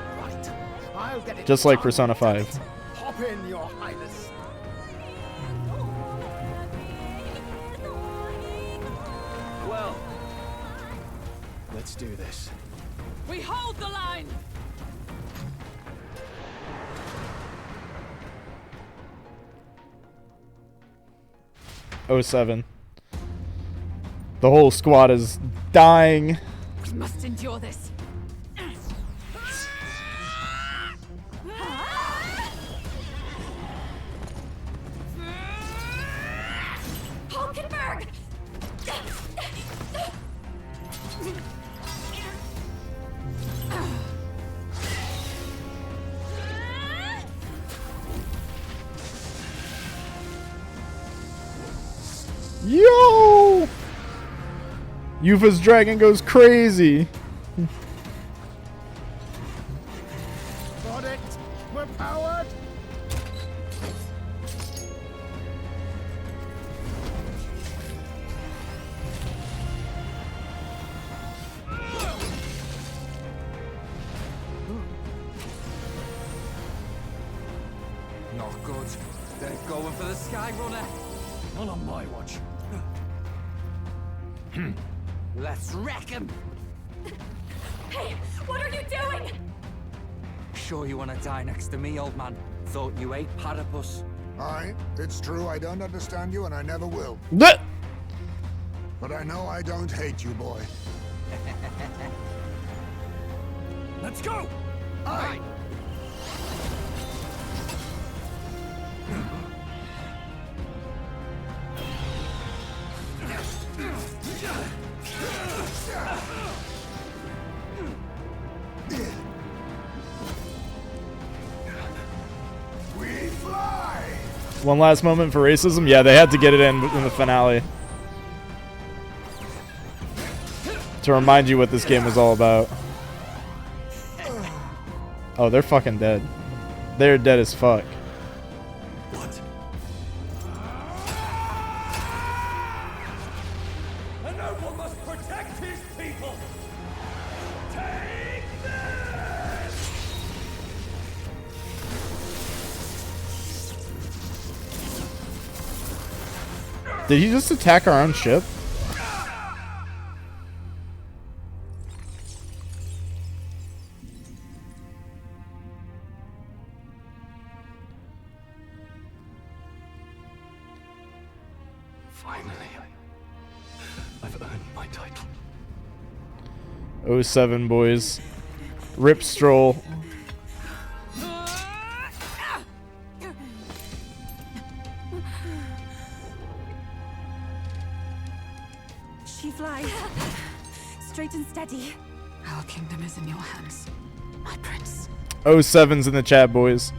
A: just like Persona 5.
K: Hop in, Your Highness.
B: Well, let's do this.
I: We hold the line!
A: '07. The whole squad is dying.
I: We must endure this.
M: Hulkenberg!
A: Yo! Yufa's dragon goes crazy.
K: Got it! We're powered!
P: Not good. They're going for the Sky Runner.
E: Not on my watch.
P: Let's wreck him!
H: Hey, what are you doing?
P: Sure you want to die next to me, old man? Thought you ate platypus.
G: Aye, it's true I don't understand you and I never will.
A: Blech!
G: But I know I don't hate you, boy.
E: Let's go!
G: Aye! We fly!
A: One last moment for racism. Yeah, they had to get it in the finale. To remind you what this game was all about. Oh, they're fucking dead. They're dead as fuck.
E: What? A noble must protect his people! Take this!
A: Did he just attack our own ship?
B: Finally, I've earned my title.
A: 07 boys. Rip Stroll.
J: She flies. Straight and steady.
I: Our kingdom is in your hands, my prince.
A: 07's in the chat, boys.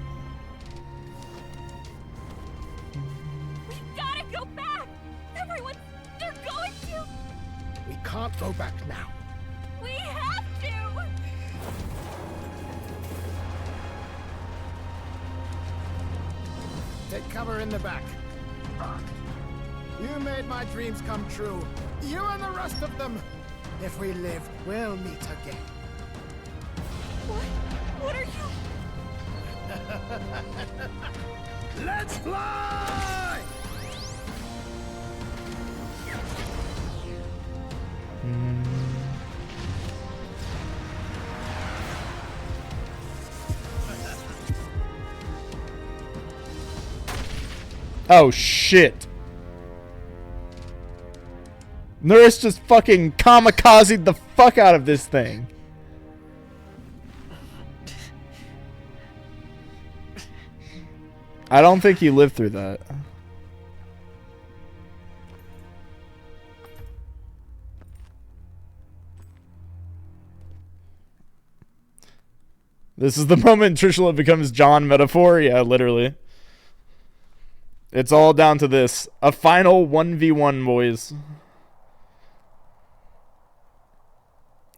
M: Gotta go back! Everyone, they're going to!
K: We can't go back now.
M: We have to!
K: Take cover in the back. You made my dreams come true. You and the rest of them. If we live, we'll meet again.
M: What are you?
K: Let's fly!
A: Oh shit. Nurse just fucking kamikazed the fuck out of this thing. I don't think he lived through that. This is the moment Trishula becomes John metaphor. Yeah, literally. It's all down to this. A final 1v1, boys.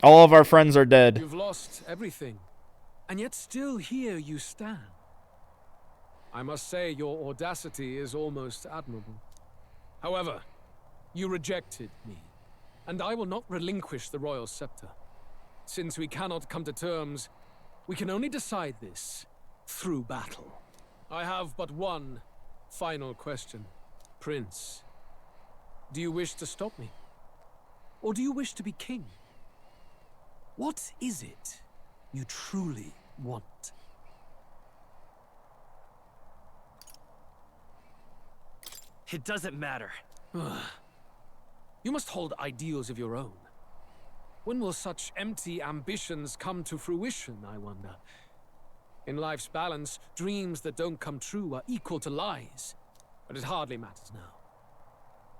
A: All of our friends are dead.
O: You've lost everything, and yet still here you stand. I must say your audacity is almost admirable. However, you rejected me, and I will not relinquish the royal scepter. Since we cannot come to terms, we can only decide this through battle. I have but one final question. Prince, do you wish to stop me? Or do you wish to be king? What is it you truly want?
D: It doesn't matter.
O: You must hold ideals of your own. When will such empty ambitions come to fruition, I wonder? In life's balance, dreams that don't come true are equal to lies. But it hardly matters now.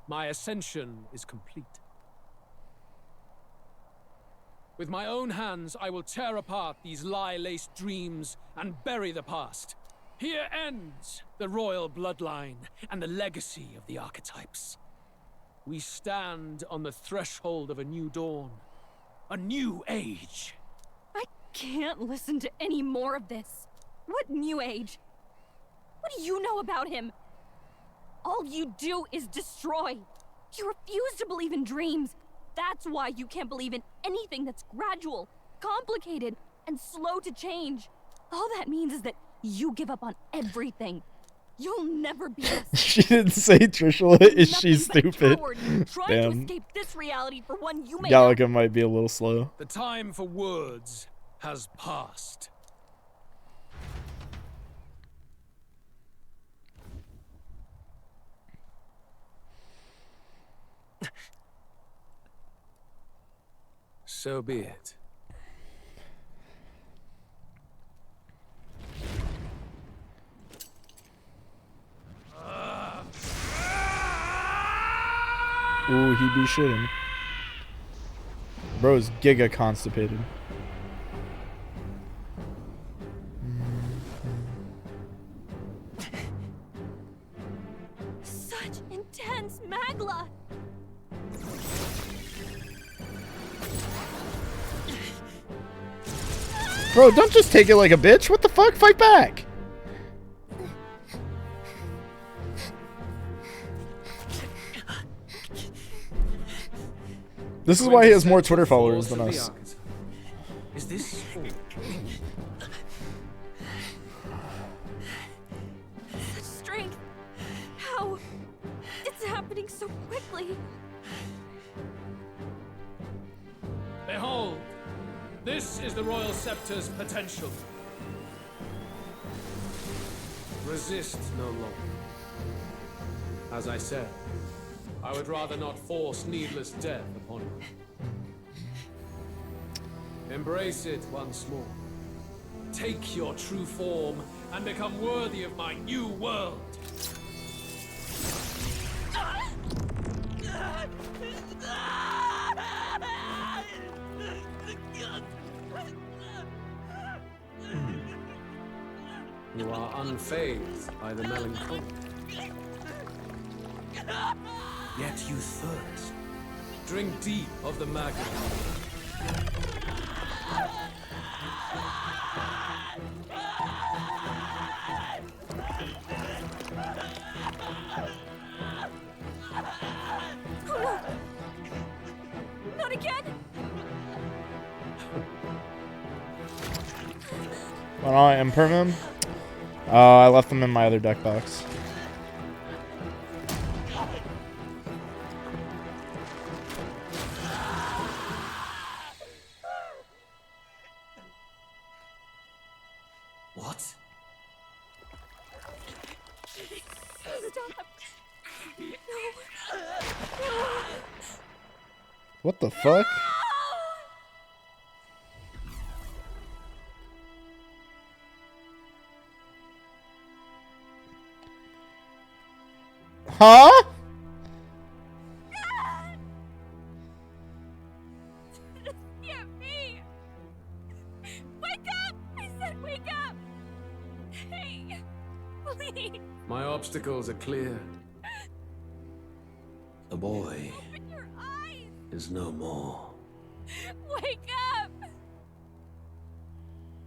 O: My ascension is complete. With my own hands, I will tear apart these lie-laced dreams and bury the past. Here ends the royal bloodline and the legacy of the archetypes. We stand on the threshold of a new dawn. A new age.
M: I can't listen to any more of this. What new age? What do you know about him? All you do is destroy. You refuse to believe in dreams. That's why you can't believe in anything that's gradual, complicated, and slow to change. All that means is that you give up on everything. You'll never be us.
A: She didn't say Trishula. Is she stupid?
M: Trying
A: Damn.
M: to escape this reality for one you may
A: Gallica might be a little slow.
O: The time for words has passed. So be it.
A: Ooh, he be shitting. Bro's giga constipated.
M: Such intense magla.
A: Bro, don't just take it like a bitch. What the fuck? Fight back. This is why he has more Twitter followers than us.
O: Is this
M: Such strength. How? It's happening so quickly.
O: Behold, this is the Royal Scepter's potential. Resist no longer. As I said, I would rather not force needless death upon you. Embrace it once more. Take your true form and become worthy of my new world. You are unfazed by the melancholy. Yet you thirst. Drink deep of the magma.
M: Not again.
A: When I imperm him, I left them in my other deck box.
E: What?
M: Stop. No.
A: What the fuck? Huh?
M: Get me. Wake up! I said wake up. Hey, please.
O: My obstacles are clear.
L: The boy
M: Open your eyes.
L: is no more.
M: Wake up.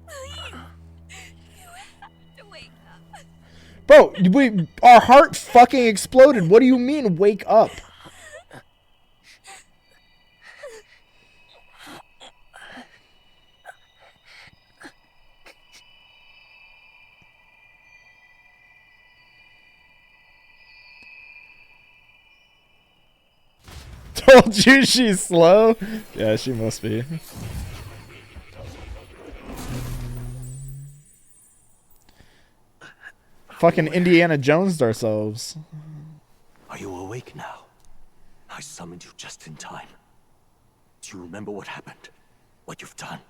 M: Please. You have to wake up.
A: Bro, our heart fucking exploded. What do you mean, wake up? Told you she's slow? Yeah, she must be. Fucking Indiana Jones'd ourselves.
L: Are you awake now? I summoned you just in time. Do you remember what happened? What you've done?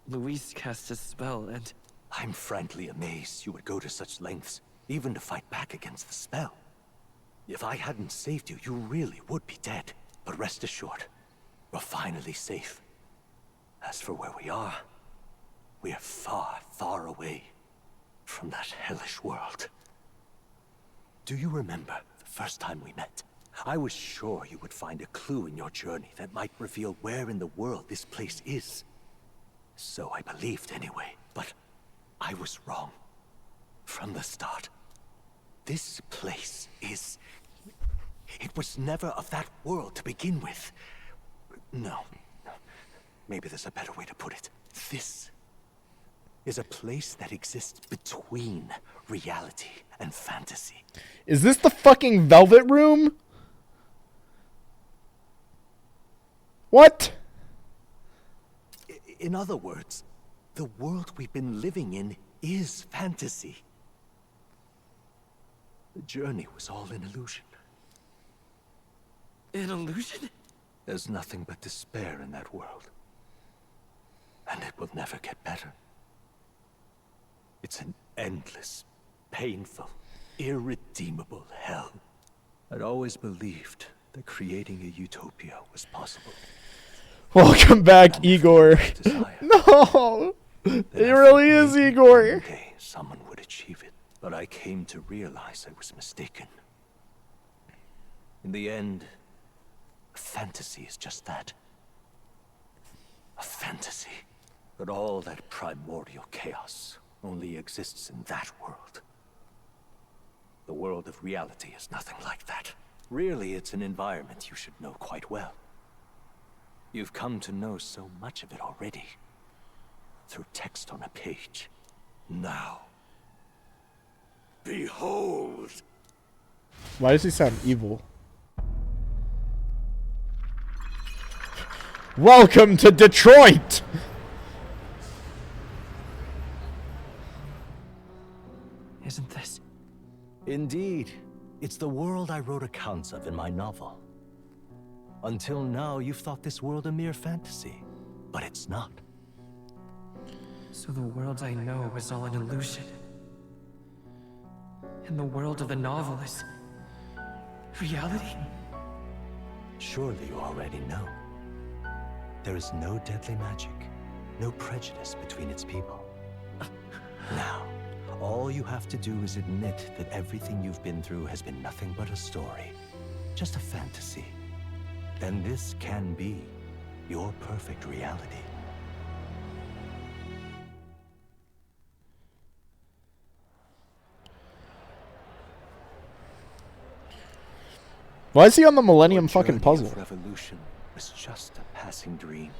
P: Luis cast a spell and...
L: I'm frankly amazed you would go to such lengths, even to fight back against the spell. If I hadn't saved you, you really would be dead. But rest assured, we're finally safe. As for where we are far, far away from that hellish world. Do you remember the first time we met. I was sure you would find a clue in your journey that might reveal where in the world this place is. So I believed anyway, but I was wrong. From the start. This place is... It was never of that world to begin with. No. Maybe there's a better way to put it. This is a place that exists between reality and fantasy.
A: Is this the fucking Velvet Room? What?
L: In other words, the world we've been living in is fantasy. The journey was all an illusion.
P: An illusion?
L: There's nothing but despair in that world. And it will never get better. It's an endless, painful, irredeemable hell. I'd always believed that creating a utopia was possible.
A: Welcome back, Igor. No! It really is Igor.
L: One day someone would achieve it, but I came to realize I was mistaken. In the end, a fantasy is just that. A fantasy. But all that primordial chaos only exists in that world. The world of reality is nothing like that. Really, it's an environment you should know quite well. You've come to know so much of it already. Through text on a page. Now, behold!
A: Why does he sound evil? Welcome to Detroit!
L: Isn't this? Indeed. It's the world I wrote accounts of in my novel. Until now, you've thought this world a mere fantasy. But it's not.
P: So the world I know is all an illusion. And the world of the novel is... reality?
L: Surely you already know. There is no deadly magic, no prejudice between its people. Now, all you have to do is admit that everything you've been through has been nothing but a story. Just a fantasy. Then this can be your perfect reality.
A: Why is he on the Millennium fucking puzzle?
L: Revolution was just a passing dream.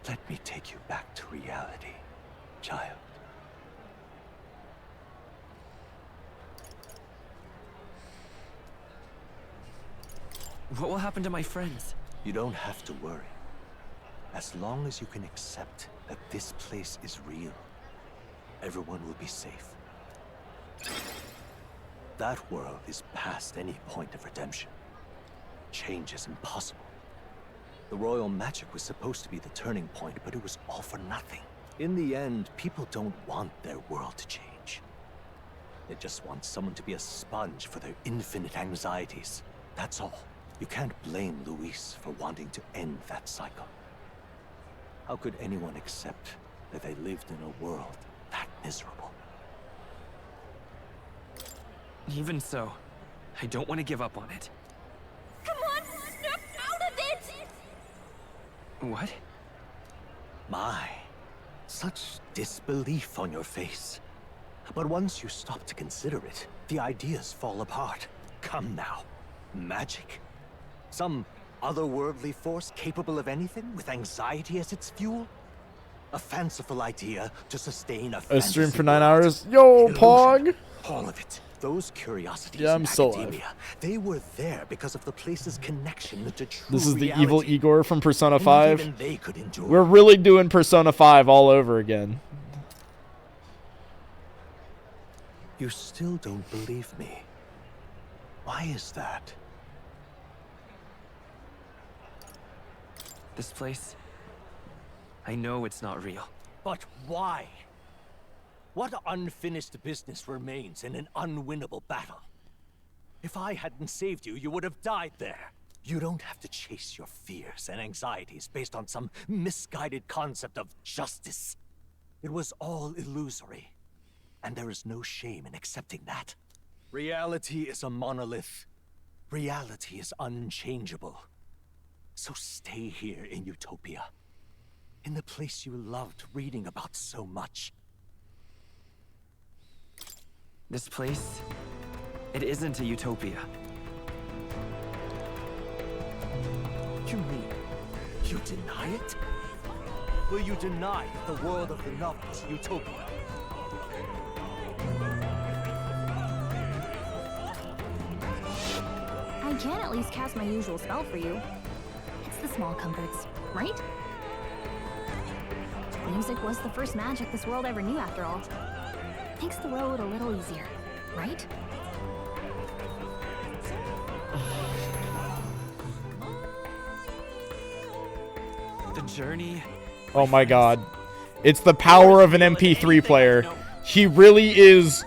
L: Let me take you back to reality, child.
P: What will happen to my friends?
L: You don't have to worry. As long as you can accept that this place is real, everyone will be safe. That world is past any point of redemption. Change is impossible. The royal magic was supposed to be the turning point, but it was all for nothing. In the end, people don't want their world to change. They just want someone to be a sponge for their infinite anxieties. That's all. You can't blame Luis for wanting to end that cycle. How could anyone accept that they lived in a world that miserable?
P: Even so, I don't want to give up on it.
M: Come on, snap out of it!
P: What?
L: My, such disbelief on your face. But once you stop to consider it, the ideas fall apart. Come now. Magic? Some otherworldly force capable of anything with anxiety as its fuel? A fanciful idea to sustain a
A: stream for 9 hours. Yo, Pog!
L: All of it. Those curiosities
A: Yeah, I'm
L: in
A: still
L: academia, they were there because of the place's connection to true
A: This is the
L: reality.
A: evil Igor from Persona
L: And
A: 5.
L: even they could endure.
A: We're really doing Persona 5 all over again.
L: You still don't believe me. Why is that?
P: This place... I know it's not real.
L: But why? What unfinished business remains in an unwinnable battle? If I hadn't saved you, you would have died there. You don't have to chase your fears and anxieties based on some misguided concept of justice. It was all illusory. And there is no shame in accepting that. Reality is a monolith. Reality is unchangeable. So stay here in Utopia. In the place you loved reading about so much.
P: This place, it isn't a utopia.
L: You mean you deny it? Will you deny the world of the novels Utopia?
M: I can at least cast my usual spell for you. It's the small comforts, right? Music was the first magic this world ever knew, after all. Makes the road a little easier, right?
P: The journey.
A: Oh my god. It's the power of an MP3 player. He really is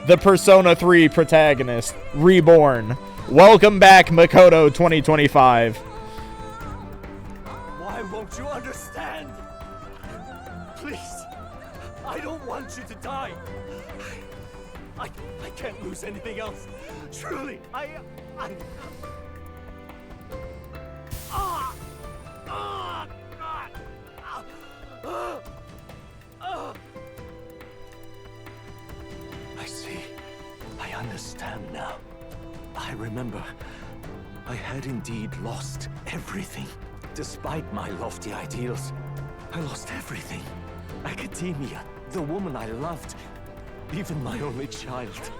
A: the Persona 3 protagonist, reborn. Welcome back, Makoto 2025.
L: Why won't you understand? Please, I don't want you to die. I can't lose anything else. Truly, I see. I understand now. I remember. I had indeed lost everything. Despite my lofty ideals, I lost everything. Academia, the woman I loved, even my only child.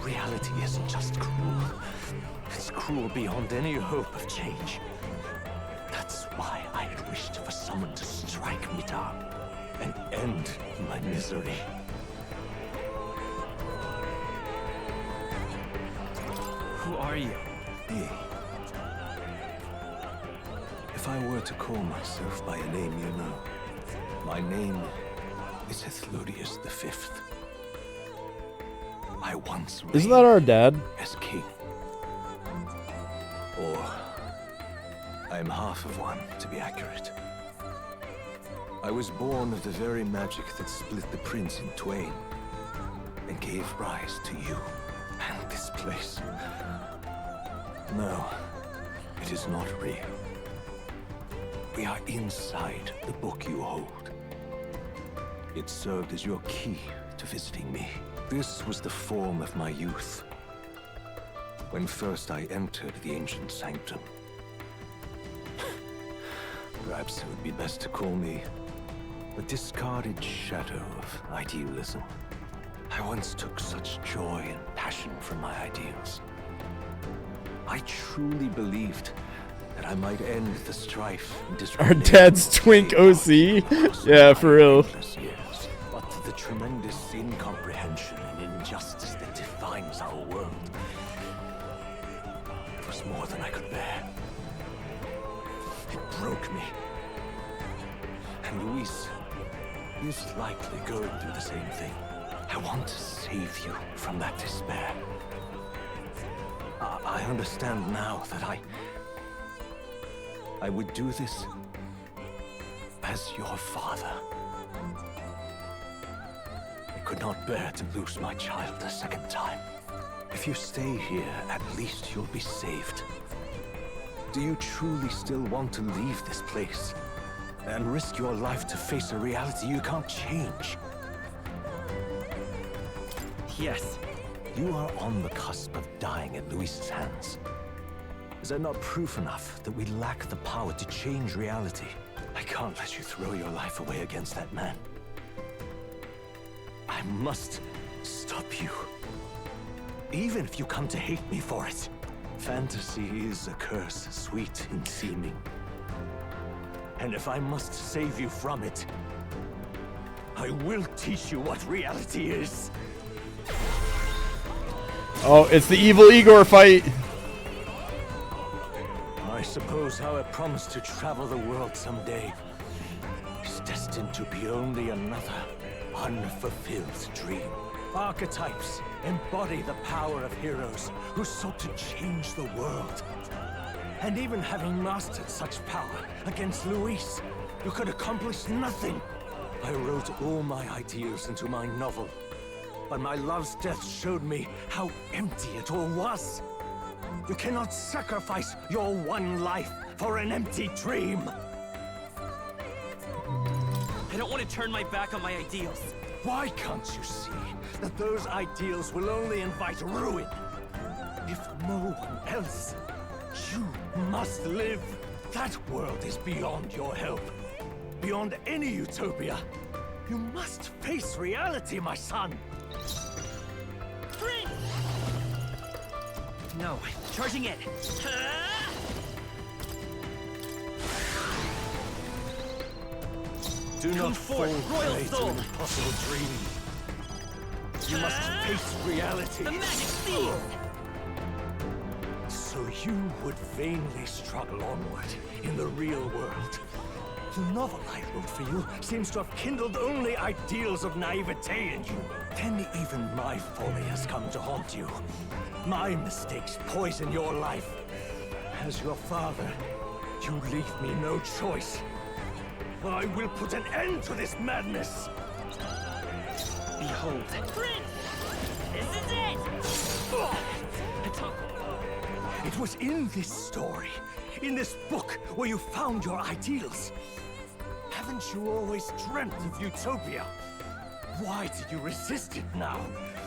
L: Reality isn't just cruel. It's cruel beyond any hope of change. That's why I had wished for someone to strike me down and end my misery.
P: Who are you?
L: Me. If I were to call myself by a name you know, my name is Hethlodius V. I once
A: Isn't that our dad?
L: as king. Or I am half of one, to be accurate. I was born of the very magic that split the prince in twain and gave rise to you and this place. No, it is not real. We are inside the book you hold. It served as your key to visiting me. This was the form of my youth, when first I entered the ancient sanctum. Perhaps it would be best to call me a discarded shadow of idealism. I once took such joy and passion from my ideals. I truly believed that I might end the strife and
A: Our
L: discrimination.
A: dad's twink OC? Yeah, for real.
L: Years, but the tremendous incomprehension and injustice that defines our world was more than I could bear. It broke me. And Luis is likely going through the same thing. I want to save you from that despair. I understand now that I would do this as your father. I could not bear to lose my child a second time. If you stay here, at least you'll be saved. Do you truly still want to leave this place and risk your life to face a reality you can't change?
P: Yes.
L: You are on the cusp of dying at Luis's hands. Is that not proof enough that we lack the power to change reality? I can't let you throw your life away against that man. I must stop you. Even if you come to hate me for it. Fantasy is a curse, sweet in seeming. And if I must save you from it, I will teach you what reality is.
A: Oh, it's the evil Igor fight.
L: I suppose our promise to travel the world someday is destined to be only another unfulfilled dream. Archetypes embody the power of heroes who sought to change the world. And even having mastered such power against Luis, you could accomplish nothing. I wrote all my ideas into my novel, but my love's death showed me how empty it all was. You cannot sacrifice your one life for an empty dream.
D: I don't want to turn my back on my ideals.
L: Why can't you see that those ideals will only invite ruin? If no one else, you must live. That world is beyond your help. Beyond any utopia. You must face reality, my son.
D: Prince! No, charging in.
L: Do
D: Come
L: not fall
D: forth, royal
L: prey to
D: soul.
L: an impossible dream. You must face reality.
D: The magic seed!
L: So you would vainly struggle onward in the real world. The novel I wrote for you seems to have kindled only ideals of naivete in you. Then even my folly has come to haunt you. My mistakes poison your life. As your father, you leave me no choice. I will put an end to this madness.
D: Behold. Prince! This is it!
L: It was in this story, in this book, where you found your ideals. Haven't you always dreamt of utopia? Why do you resist it now?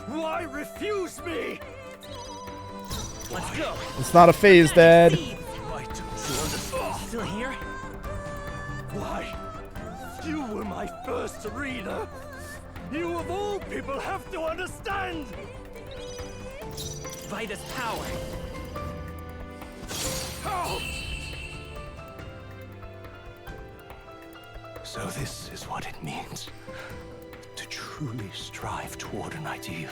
L: Why refuse me?
D: Let's go.
A: It's not a phase, Dad.
L: Why don't you understand?
D: Still here?
L: Why? You were my first reader. You of all people have to understand.
D: Vida's power.
L: Oh! So this is what it means to truly strive toward an ideal.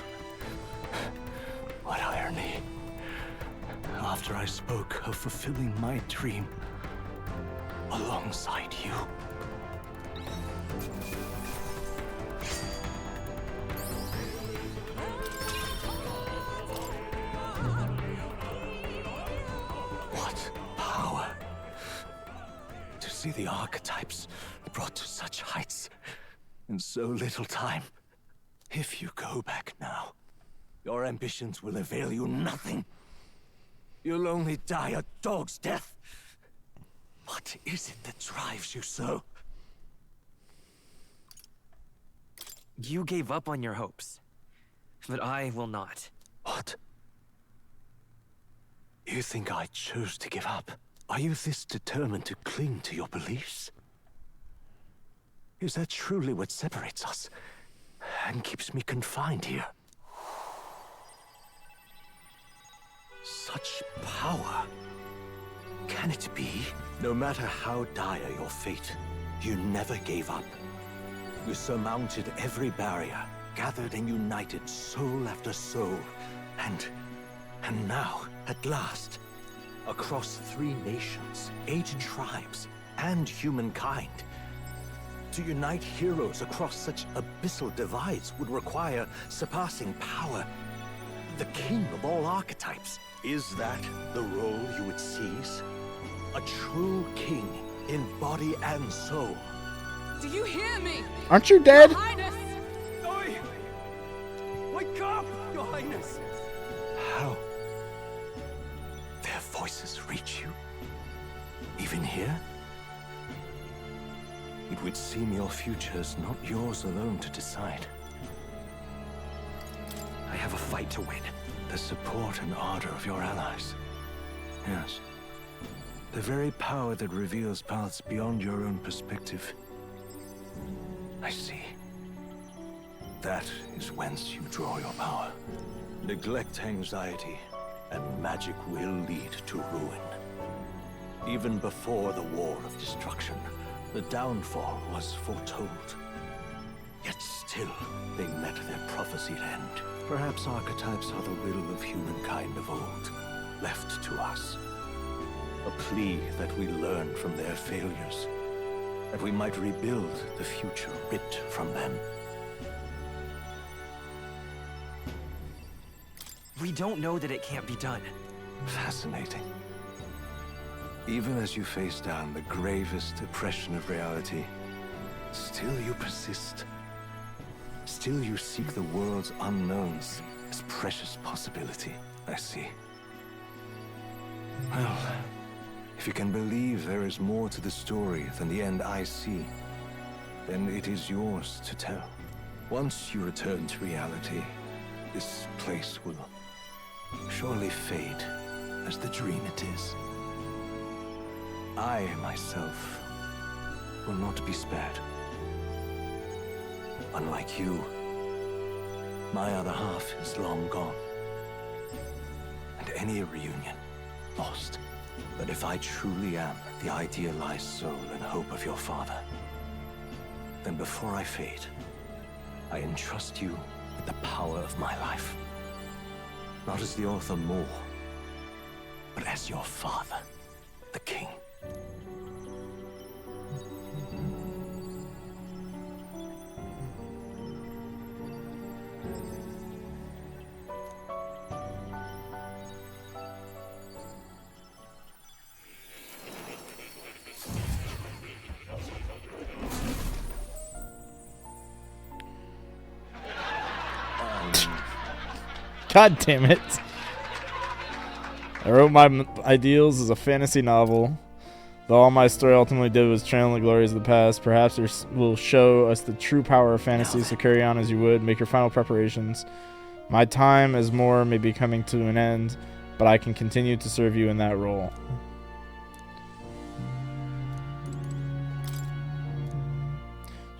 L: What irony. After I spoke of fulfilling my dream alongside you. What power to see the archetypes brought to such heights in so little time. If you go back now, your ambitions will avail you nothing. You'll only die a dog's death. What is it that drives you so?
D: You gave up on your hopes, but I will not.
L: What? You think I chose to give up? Are you this determined to cling to your beliefs? Is that truly what separates us and keeps me confined here? Such power. Can it be? No matter how dire your fate, you never gave up. You surmounted every barrier, gathered and united soul after soul, and now, at last, across 3 nations, 8 tribes, and humankind. To unite heroes across such abyssal divides would require surpassing power. The king of all archetypes. Is that the role you would seize? A true king in body and soul.
I: Do you hear me?
A: Aren't you dead?
I: Your Highness!
L: Oi! Wake up, Your Highness! How? Their voices reach you? Even here? It would seem your future is not yours alone to decide.
D: I have a fight to win.
L: The support and ardor of your allies. Yes. The very power that reveals paths beyond your own perspective. I see. That is whence you draw your power. Neglect anxiety, and magic will lead to ruin. Even before the war of destruction, the downfall was foretold. Yet still, they met their prophesied end. Perhaps archetypes are the will of humankind of old, left to us. A plea that we learn from their failures, that we might rebuild the future ripped from them.
D: We don't know that it can't be done.
L: Fascinating. Even as you face down the gravest oppression of reality, still you persist. Still you seek the world's unknowns as precious possibility, I see. Well, if you can believe there is more to the story than the end I see, then it is yours to tell. Once you return to reality, this place will surely fade as the dream it is. I, myself, will not be spared. Unlike you, my other half is long gone. And any reunion, lost. But if I truly am the idealized soul and hope of your father, then before I fade, I entrust you with the power of my life. Not as the author more, but as your father, the king.
A: God damn it. I wrote my ideals as a fantasy novel. Though all my story ultimately did was trail the glories of the past, perhaps it will show us the true power of fantasy, so carry on as you would, make your final preparations. My time as Moore may be coming to an end, but I can continue to serve you in that role.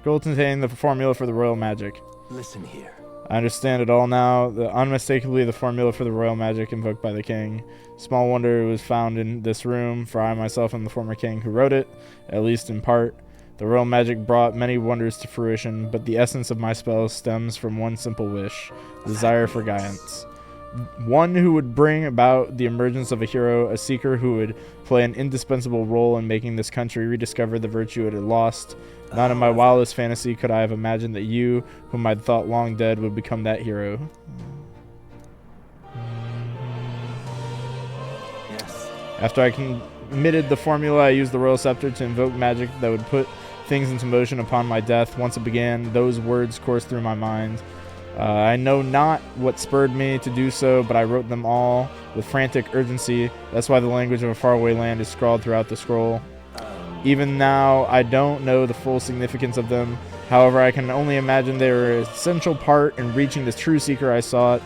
A: Scroll containing the formula for the royal magic.
L: Listen here.
A: I understand it all now. Unmistakably the formula for the royal magic invoked by the king. Small wonder it was found in this room, for I myself am the former king who wrote it, at least in part. The royal magic brought many wonders to fruition, but the essence of my spell stems from one simple wish, desire for guidance. One who would bring about the emergence of a hero, a seeker who would play an indispensable role in making this country rediscover the virtue it had lost. Not in my wildest fantasy could I have imagined that you, whom I'd thought long dead, would become that hero.
L: Yes.
A: After I committed the formula, I used the royal scepter to invoke magic that would put things into motion upon my death. Once it began, those words coursed through my mind. I know not what spurred me to do so, but I wrote them all with frantic urgency. That's why the language of a faraway land is scrawled throughout the scroll. Even now, I don't know the full significance of them. However, I can only imagine they were an essential part in reaching the true seeker I sought.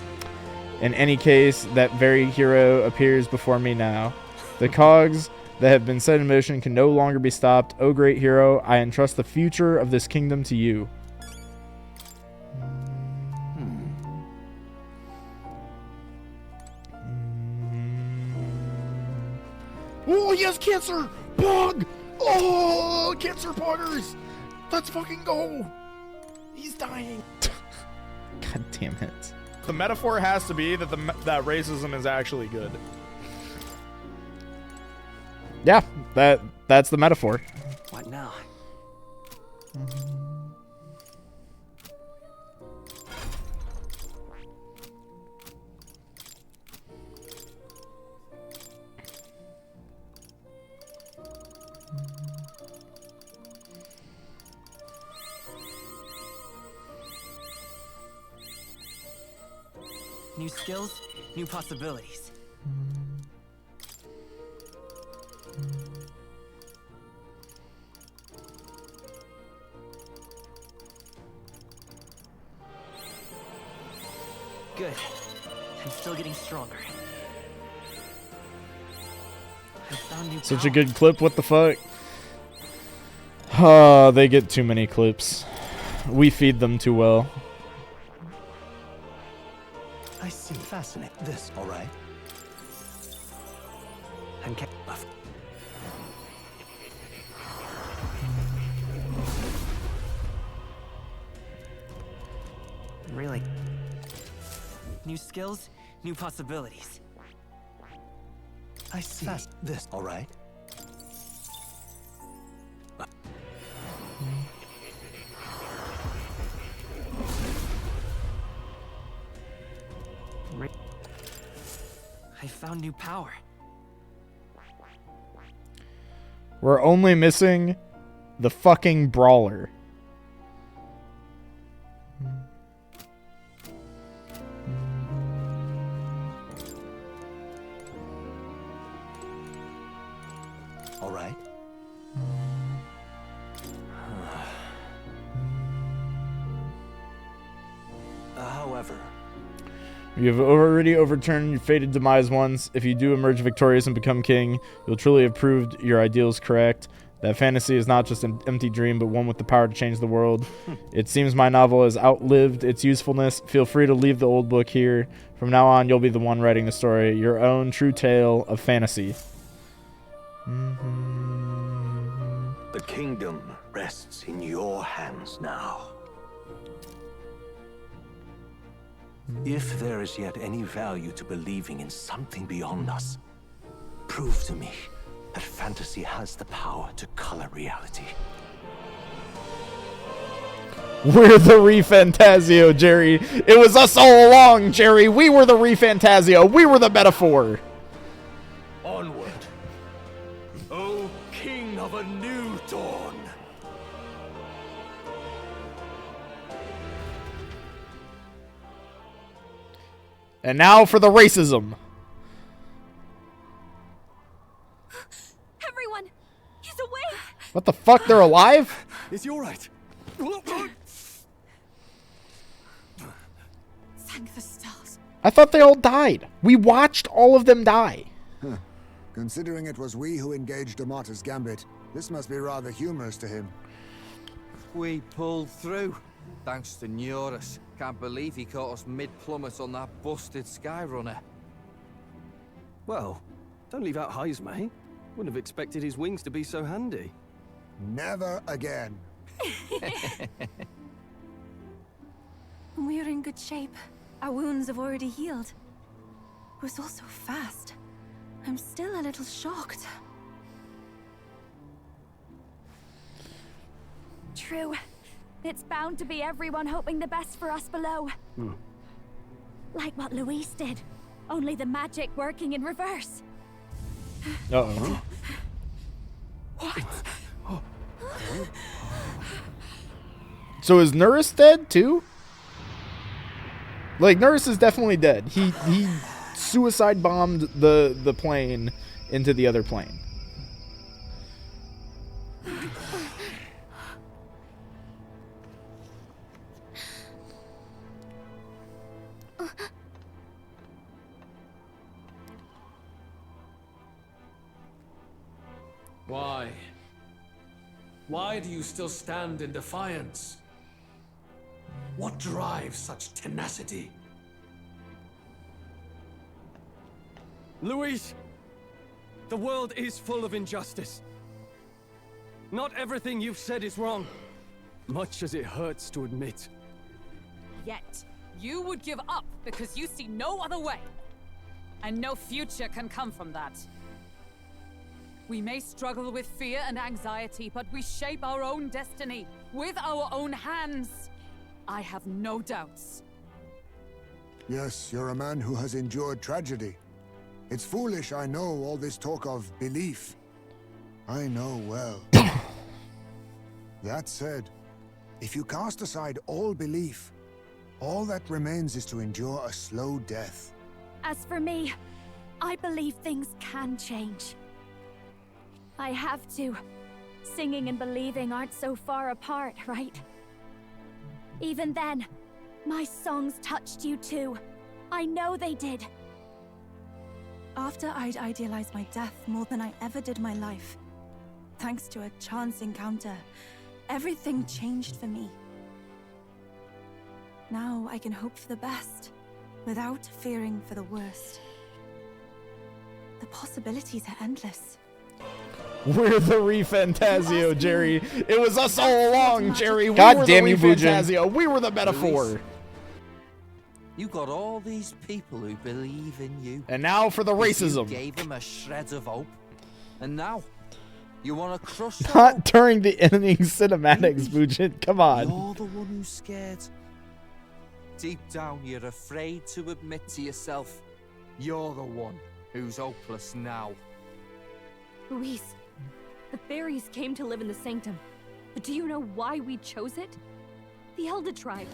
A: In any case, that very hero appears before me now. The cogs that have been set in motion can no longer be stopped. O great hero, I entrust the future of this kingdom to you.
Q: Oh, he has cancer! Pog! Oh, cancer poggers! Let's fucking go! He's dying.
A: God damn it.
Q: The metaphor has to be that that racism is actually good.
A: Yeah, that's the metaphor.
P: What now? New skills, new possibilities. Good. I'm still getting stronger. I found new
A: Such a
P: power.
A: good clip, what the fuck? They get too many clips. We feed them too well.
L: I see. Fascinating. This, all right?
P: And really. New skills, new possibilities.
L: I see. This, all right?
P: I found new power.
A: We're only missing the fucking brawler.
L: forever.
A: You have already overturned your fated demise once. If you do emerge victorious and become king, you'll truly have proved your ideals correct. That fantasy is not just an empty dream, but one with the power to change the world. It seems my novel has outlived its usefulness. Feel free to leave the old book here. From now on, you'll be the one writing the story. Your own true tale of fantasy.
L: The kingdom rests in your hands now. If there is yet any value to believing in something beyond us, prove to me that fantasy has the power to color reality.
A: We're the Refantasio, Jerry. It was us all along, Jerry. We were the Refantasio. We were the metaphor.
L: Onward, O king of a new dawn.
A: And now for the racism.
M: Everyone, he's awake.
A: What the fuck? They're alive?
B: Is he all right?
I: Thank the stars.
A: I thought they all died. We watched all of them die.
G: Huh. Considering it was we who engaged Amata's gambit, this must be rather humorous to him.
P: We pulled through, thanks to Neurus. Can't believe he caught us mid-plummet on that busted Skyrunner.
B: Well, don't leave out highs, mate. Wouldn't have expected his wings to be so handy.
G: Never again.
J: We're in good shape. Our wounds have already healed. It was all so fast. I'm still a little shocked.
M: True. It's bound to be everyone hoping the best for us below. Like what Luis did. Only the magic working in reverse.
A: Uh-oh.
M: What?
A: So is Nurse dead too? Like, Nurse is definitely dead. He suicide bombed the plane into the other plane.
O: Why? Why do you still stand in defiance? What drives such tenacity?
B: Luis! The world is full of injustice. Not everything you've said is wrong, much as it hurts to admit.
I: Yet, you would give up because you see no other way. And no future can come from that. We may struggle with fear and anxiety, but we shape our own destiny with our own hands. I have no doubts.
G: Yes, you're a man who has endured tragedy. It's foolish, I know, all this talk of belief. I know well. That said, if you cast aside all belief, all that remains is to endure a slow death.
M: As for me, I believe things can change. I have to. Singing and believing aren't so far apart, right? Even then, my songs touched you too. I know they did.
J: After I'd idealized my death more than I ever did my life, thanks to a chance encounter, everything changed for me. Now I can hope for the best, without fearing for the worst. The possibilities are endless.
A: We're the Refantasio, Jerry. It was us all along, Jerry.
E: God damn you,
A: we were the
E: Bujin.
A: Refantasio. We were the metaphor.
P: Luis, you got all these people who believe in you.
A: And now for the racism.
P: You gave them a shred of hope. And now, you want to crush them?
A: Not during the ending cinematics, Bujin. Come on.
P: You're the one who's scared. Deep down, you're afraid to admit to yourself, you're the one who's hopeless now.
M: Luis, the fairies came to live in the Sanctum. But do you know why we chose it? The Elder Tribe.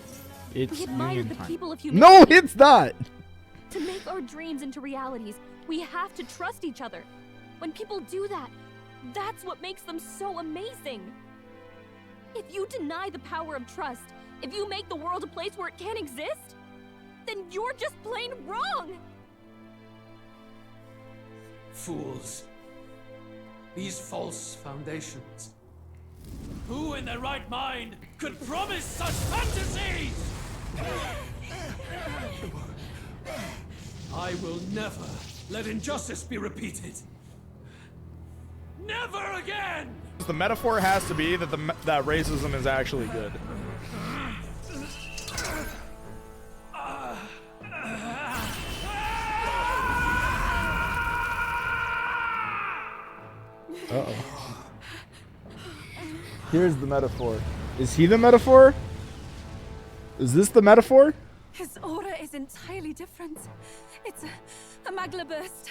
A: It's
M: we admired
A: union
M: the
A: time.
M: people of humanity.
A: No, it's not.
M: To make our dreams into realities, we have to trust each other. When people do that, that's what makes them so amazing. If you deny the power of trust, if you make the world a place where it can't exist, then you're just plain wrong!
O: Fools. These false foundations. Who in their right mind could promise such fantasies? I will never let injustice be repeated. Never again!
A: The metaphor has to be that that racism is actually good. Uh-oh. Here's the metaphor. Is he the metaphor? Is this the metaphor?
H: His aura is entirely different. It's a magla burst.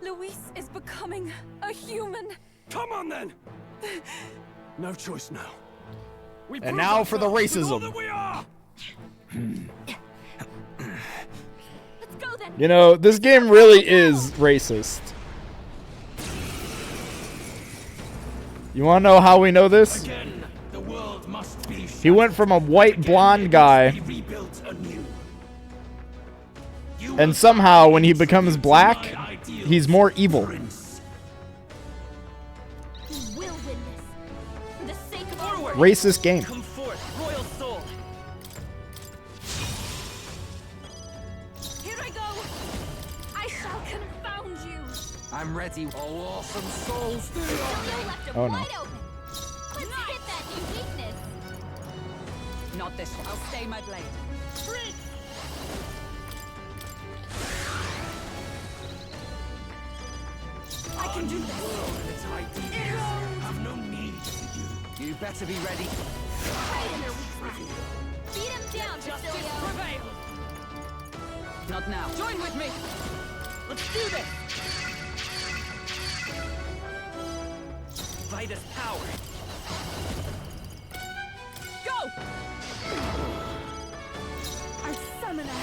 H: Luis is becoming a human.
B: Come on then! No choice now.
A: And now for the racism.
M: Let's go then.
A: You know, this game really is racist. You want to know how we know this?
O: Again, the world must be
A: He went from a white blonde guy, and somehow when he becomes black, he's more evil.
M: We will win this. For the sake of our work.
A: Racist game.
D: Come forth, royal soul.
H: Here I go. I shall confound you.
P: I'm ready. Oh, awesome souls.
M: Left him
A: Oh, no.
M: wide open. Let's hit that new weakness.
I: Not this one. I'll stay my blade.
H: I can do this.
O: Have no need for you.
P: You better be ready.
M: Beat him down,
I: Justice
M: Basilio.
I: prevail. Not now. Join with me. Let's do this.
D: Vitus power.
I: Go!
H: Our summoner.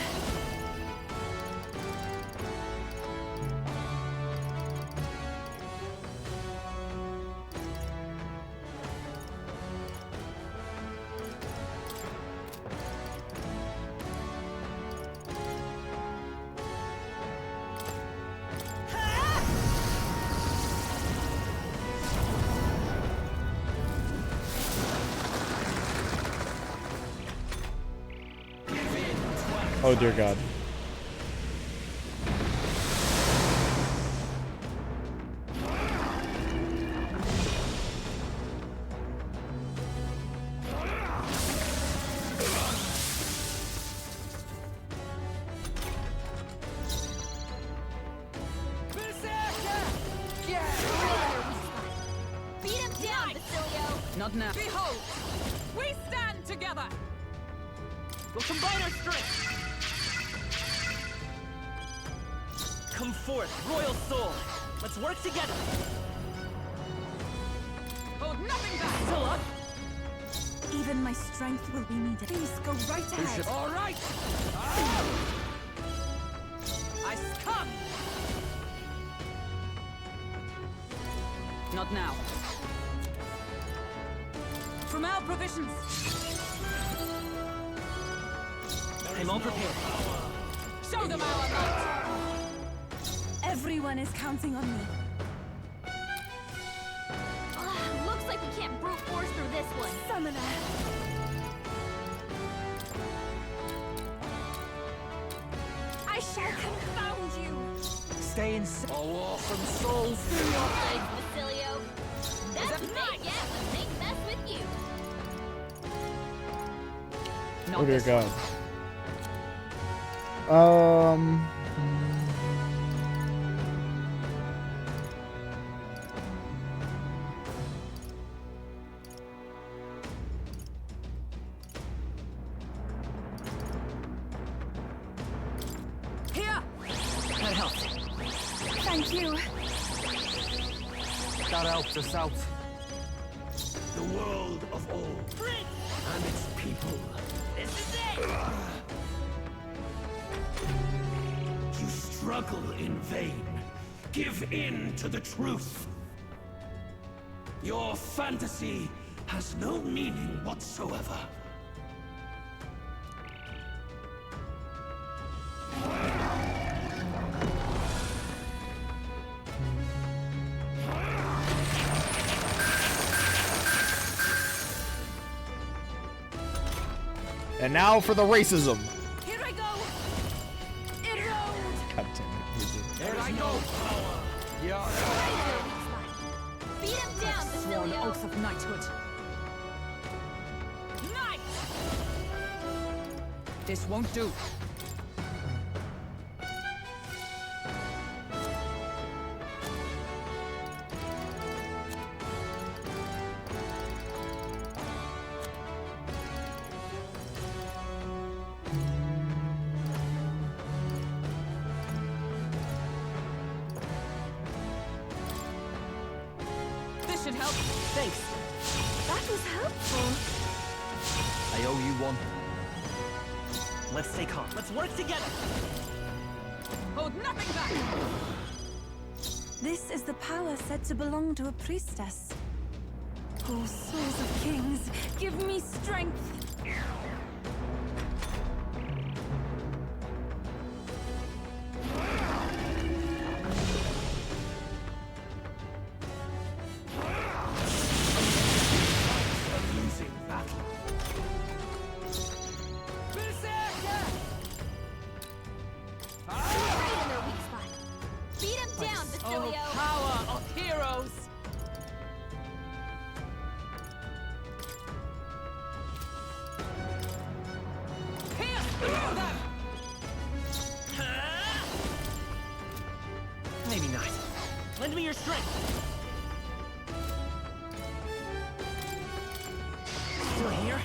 A: Oh dear God.
M: Beat him down, Basilio.
I: Not now. Behold, we stand together.
D: We'll combine our strength. Come forth, royal soul. Let's work together.
I: Hold nothing back.
D: Still up.
J: Even my strength will be needed. Please go right ahead.
I: All right. I come. Not now. From our provisions.
D: I'm all prepared.
I: Show them our might.
J: Everyone is counting on me.
M: Looks like we can't brute force through this one.
J: Summoner.
H: I shall confound you.
P: Stay in. Oh, awesome souls.
M: Thanks, Basilio. That's not yet when things mess with you.
A: Oh dear God.
I: Here.
P: That helped.
J: Thank you.
P: That helped us out.
O: The world of all. And its people.
D: This is it.
O: You struggle in vain. Give in to the truth. Your fantasy has no meaning whatsoever.
Q: And now for the racism.
M: Here I go.
Q: God damn it.
P: Here I go.
M: Beat him down,
I: Sworn
M: Basilio.
I: oath of knighthood. Knight! This won't do. This should help. Thanks.
M: That was helpful.
D: I owe you one. Let's stay calm. Let's work together.
I: Hold nothing back.
J: This is the power said to belong to a priestess. Oh, souls of kings, give me strength.
M: Beat him down, Basilio.
I: Oh, power of heroes. Pierce through them.
D: Maybe not. Lend me your strength. Still here?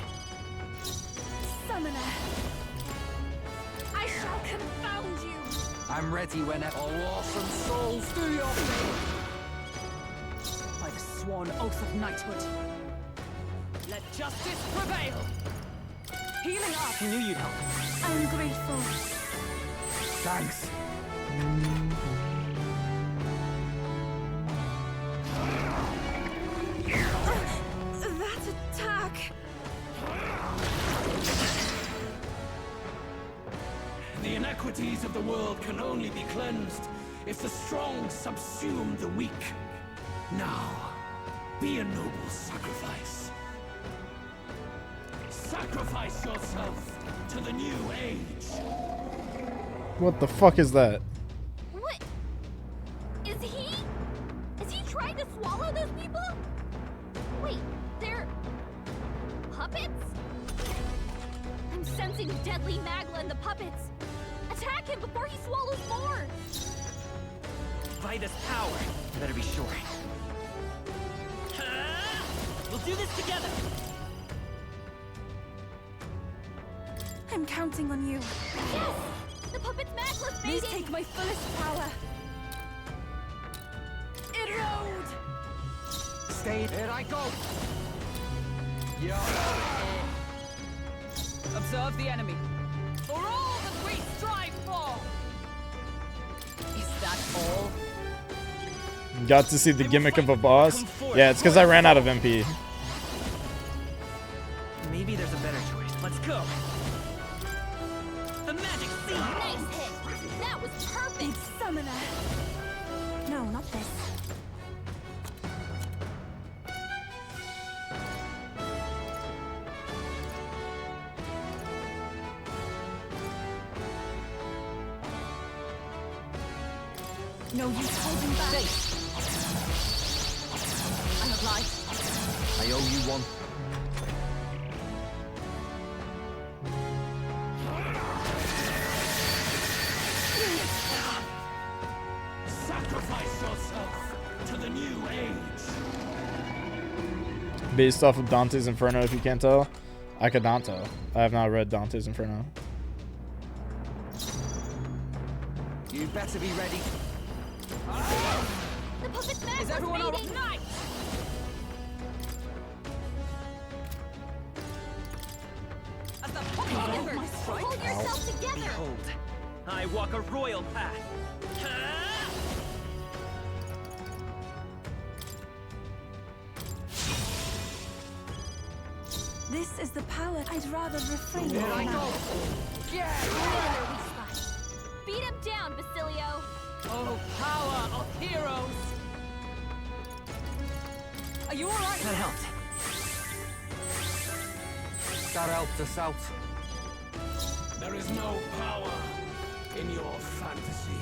J: Summoner, I shall confound you.
P: I'm ready whenever.
I: All awesome souls, do your thing. By the sworn oath of knighthood. Let justice prevail. Healing up.
D: I knew you'd help.
J: I'm grateful.
P: Thanks.
J: That attack.
R: The inequities of the world can only be cleansed if the strong subsume the weak. Now, be a noble sacrifice. Sacrifice yourself to the new age.
A: What the fuck is that?
M: What? Is he trying to swallow those people? Wait, they're puppets? I'm sensing deadly Magla in the puppets. Attack him before he swallows more.
D: By this power, you better be sure. We'll do this together.
J: I'm counting on you.
M: Yes! The puppet's Magla's
J: Please
M: fading.
J: take my fullest power. Erode!
P: Stay. Here I go.
I: Observe the enemy. For all that we strive for. Is that all?
A: Got to see the gimmick of a boss? Yeah, it's because I ran out of MP.
D: Maybe there's a better choice. Let's go. The magic seed.
M: Nice hit. That was perfect.
J: Summoner. No, not this.
M: No use holding back. I'm obliged.
P: I owe you one.
R: Sacrifice yourself to the new age.
A: Based off of Dante's Inferno, if you can't tell. Akadanto. I have not read Dante's Inferno.
P: You better be ready.
M: The puppet's Magla's
I: Is everyone out of
M: fading.
I: night? As the puppet
M: Remember,
I: my strike.
M: hold yourself together.
D: Behold, I walk a royal path.
J: This is the power I'd rather refrain
P: Here I
J: from.
P: go.
M: Beat him down, Basilio.
I: Oh, power of heroes. Are you alright?
D: That helped.
P: That helped us out.
R: There is no power in your fantasy.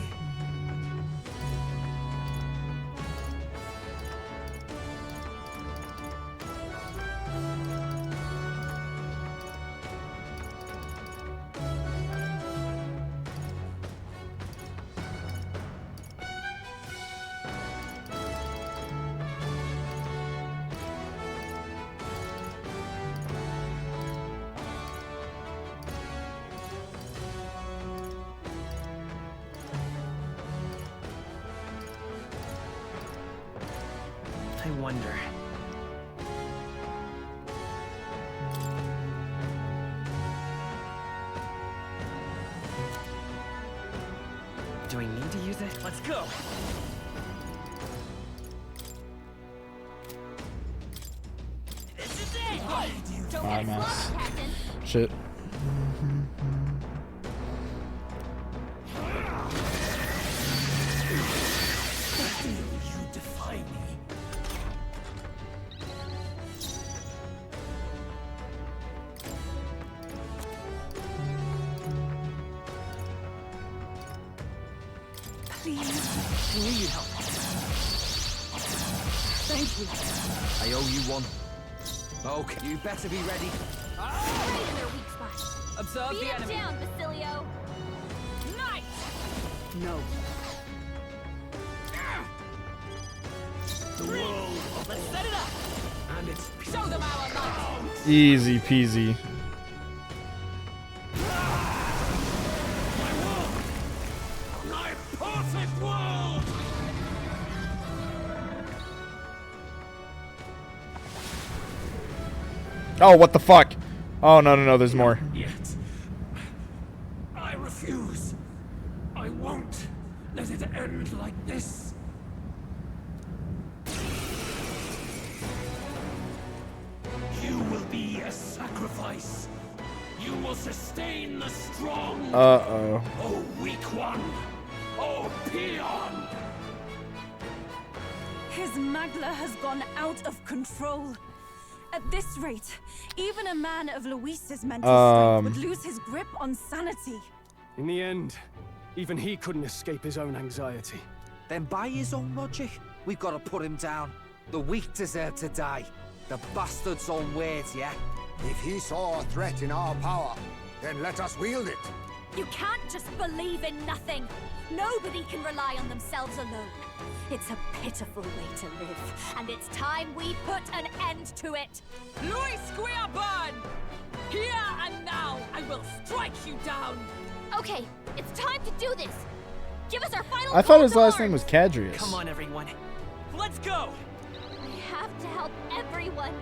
D: I wonder. Do I need to use it? Let's go! This is it! Don't get
A: Mass.
D: sloppy, Captain!
A: Shit.
R: You defy me.
H: Please.
D: I knew you'd help.
H: Thank you.
P: I owe you one. Okay, you better be ready.
M: Right in their weak spot.
I: Observe
M: Beat
I: the
M: him
I: enemy.
M: down, Basilio.
I: Nice! No.
R: The world of
I: Let's set it up!
R: and its
I: Show them our might!
A: Easy peasy.
R: my perfect world!
A: Oh, what the fuck? Oh, no, no, no, there's more.
R: Yet. I refuse. I won't let it end like this. You will be a sacrifice. You will sustain the strong.
A: Uh-oh.
R: Oh, weak one. Oh, peon.
J: His Magla has gone out of control. At this rate, even a man of Luis's mental strength would lose his grip on sanity.
B: In the end, even he couldn't escape his own anxiety.
P: Then by his own logic, we've got to put him down. The weak deserve to die. The bastard's own words, yeah?
G: If he saw a threat in our power, then let us wield it.
M: You can't just believe in nothing. Nobody can rely on themselves alone. It's a pitiful way to live, and it's time we put an end to it.
I: Luis Squeaburn! Here and now, I will strike you down!
C: Okay, it's time to do this. Give us our final
A: I thought
C: call
A: his
C: to
A: last
C: arms.
A: name was Cadrius.
D: Come on, everyone. Let's go!
C: I have to help everyone.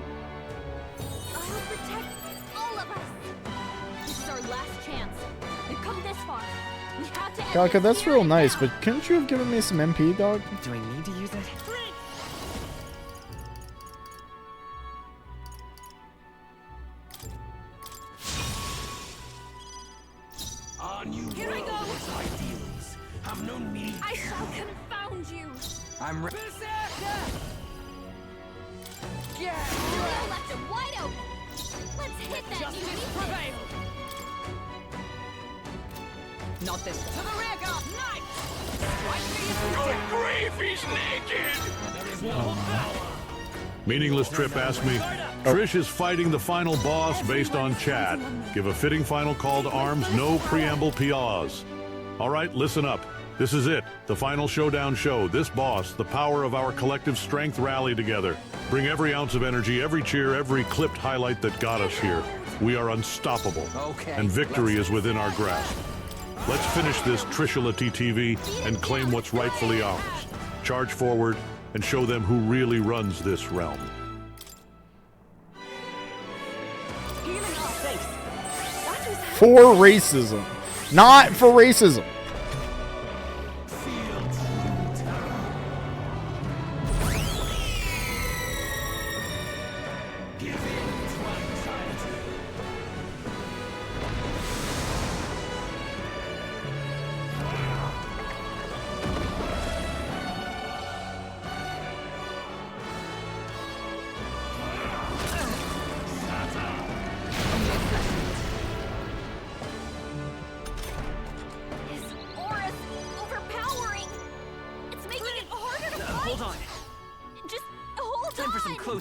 C: I'll protect all of us. This is our last chance. We've come this far. We have to end
A: Galka,
C: this
A: that's
C: here
A: real
C: and
A: nice,
C: now.
A: but couldn't you have given me some MP, dog?
D: Do I need to use it?
R: Our new
M: Here I
R: world
M: go.
R: with its ideals have no need.
M: I shall confound you.
P: I'm ready.
C: Yeah. You left him wide open. Let's hit that
I: Justice
C: new
I: prevail! Not this time. To the rear guard! Knight! Strike me if you
R: Good grief, he's naked! There is no power.
F: Meaningless Trip asked me, Trish is fighting the final boss based on chat. Give a fitting final call to arms, no preamble PRs. All right, listen up. This is it, the final showdown show. This boss, the power of our collective strength rally together. Bring every ounce of energy, every cheer, every clipped highlight that got us here. We are unstoppable,
P: Okay,
F: and victory is within our grasp. Let's finish this Trishulati TV and claim what's rightfully ours. Charge forward and show them who really runs this realm.
A: For racism. Not for racism.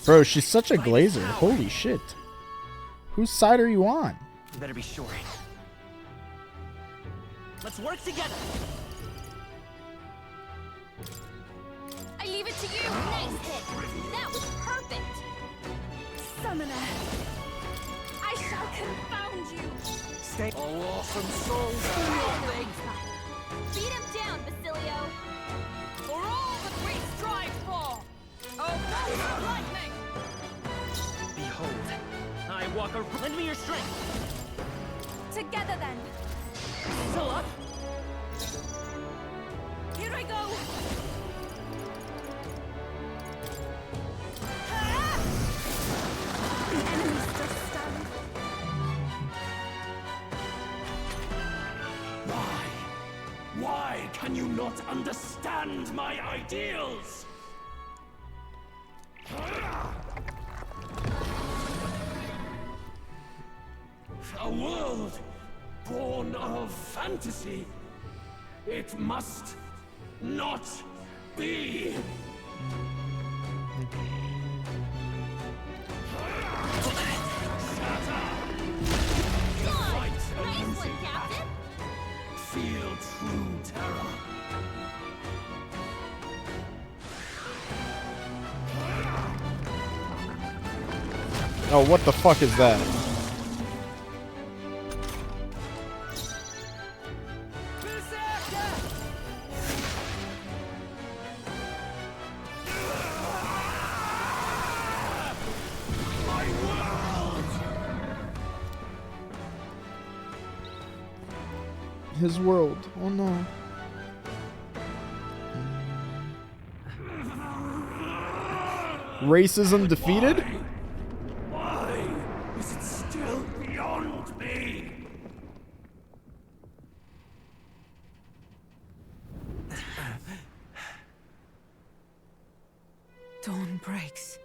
A: Bro, she's such a glazer. Holy shit. Whose side are you on?
D: You better be sure. Let's work together.
C: I leave it to you. Nice hit. That was perfect.
H: Summoner, I shall confound you.
R: Stay. Oh, awesome souls.
C: Beat him down, Basilio.
I: For all that we strive for. Oh, bolt of lightning.
D: Behold, I walk a... Lend me your strength.
H: Together then.
I: Scylla.
H: Here I go. The enemy still stand.
R: Why can you not understand my ideals? A world born of fantasy. It must not be.
C: Nice one, Captain.
R: Feel true terror.
A: Oh, what the fuck is that? His world. Oh no. Racism defeated?
R: Why is it still beyond me?
I: Dawn breaks.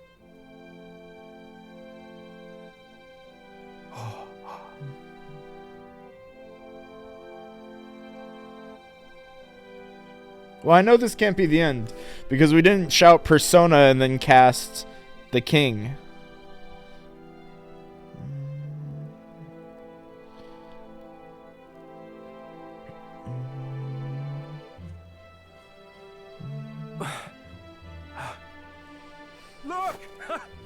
A: Well, I know this can't be the end because we didn't shout Persona and then cast the king.
S: Look!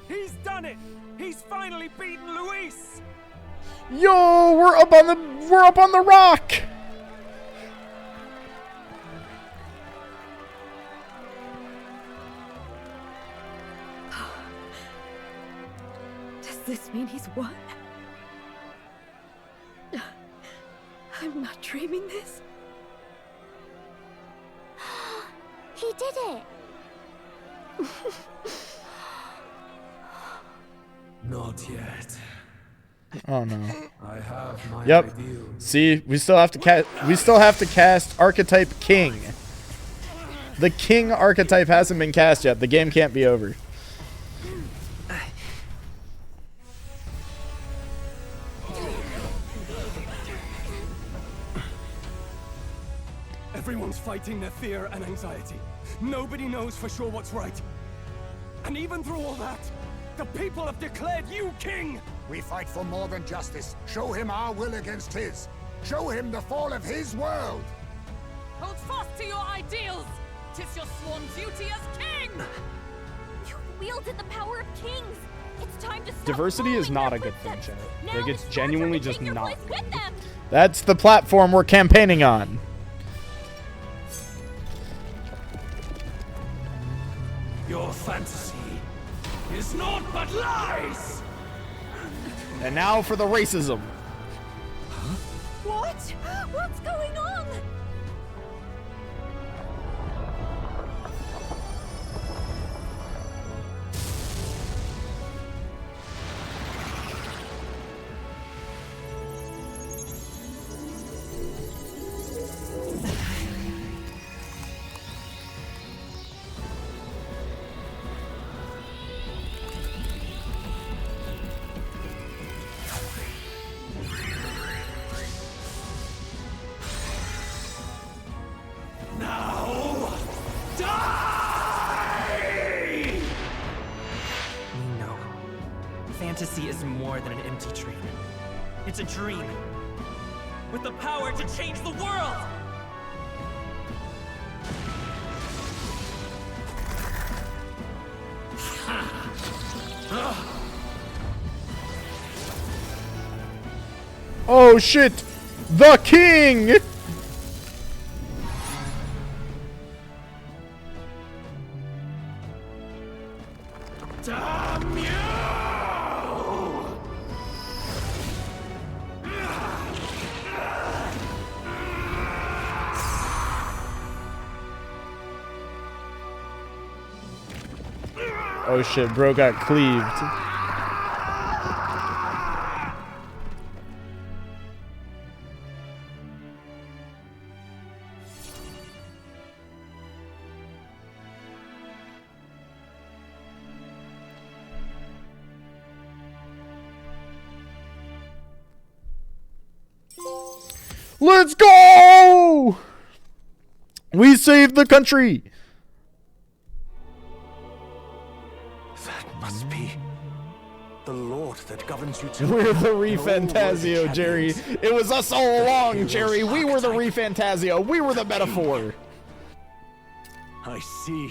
S: He's done it! He's finally beaten Luis!
A: Yo, we're up on the rock.
H: Does this mean he's won? I'm not dreaming this.
C: He did it.
R: Not yet.
A: Oh no.
R: I have my
A: Yep.
R: ideals.
A: See, we still have to cast archetype king. The king archetype hasn't been cast yet. The game can't be over.
B: Everyone's fighting their fear and anxiety. Nobody knows for sure what's right. And even through all that, the people have declared you king!
G: We fight for more than justice. Show him our will against his. Show him the fall of his world.
I: Hold fast to your ideals! 'Tis your sworn duty as king!
C: You wielded the power of kings. It's time to stop
Q: Diversity is
C: following
Q: not
C: their
Q: a good thing,
C: footsteps.
Q: Chet.
C: Now
Q: Like, it's
C: your
Q: genuinely
C: turn to
Q: just
C: take your
Q: not.
C: place with them.
A: That's the platform we're campaigning on.
R: Your fantasy is naught but lies!
A: And now for the racism.
H: What? What's going on?
D: Lucy is more than an empty dream. It's a dream with the power to change the world!
A: Oh shit! The king!
R: Damn you!
A: Oh shit, bro got cleaved. Let's go! We saved the country!
L: That must be the Lord that governs you too.
A: We're the Refantasio, Jerry. It was us all along, Jerry. We were the Refantasio. We were the metaphor.
L: I see.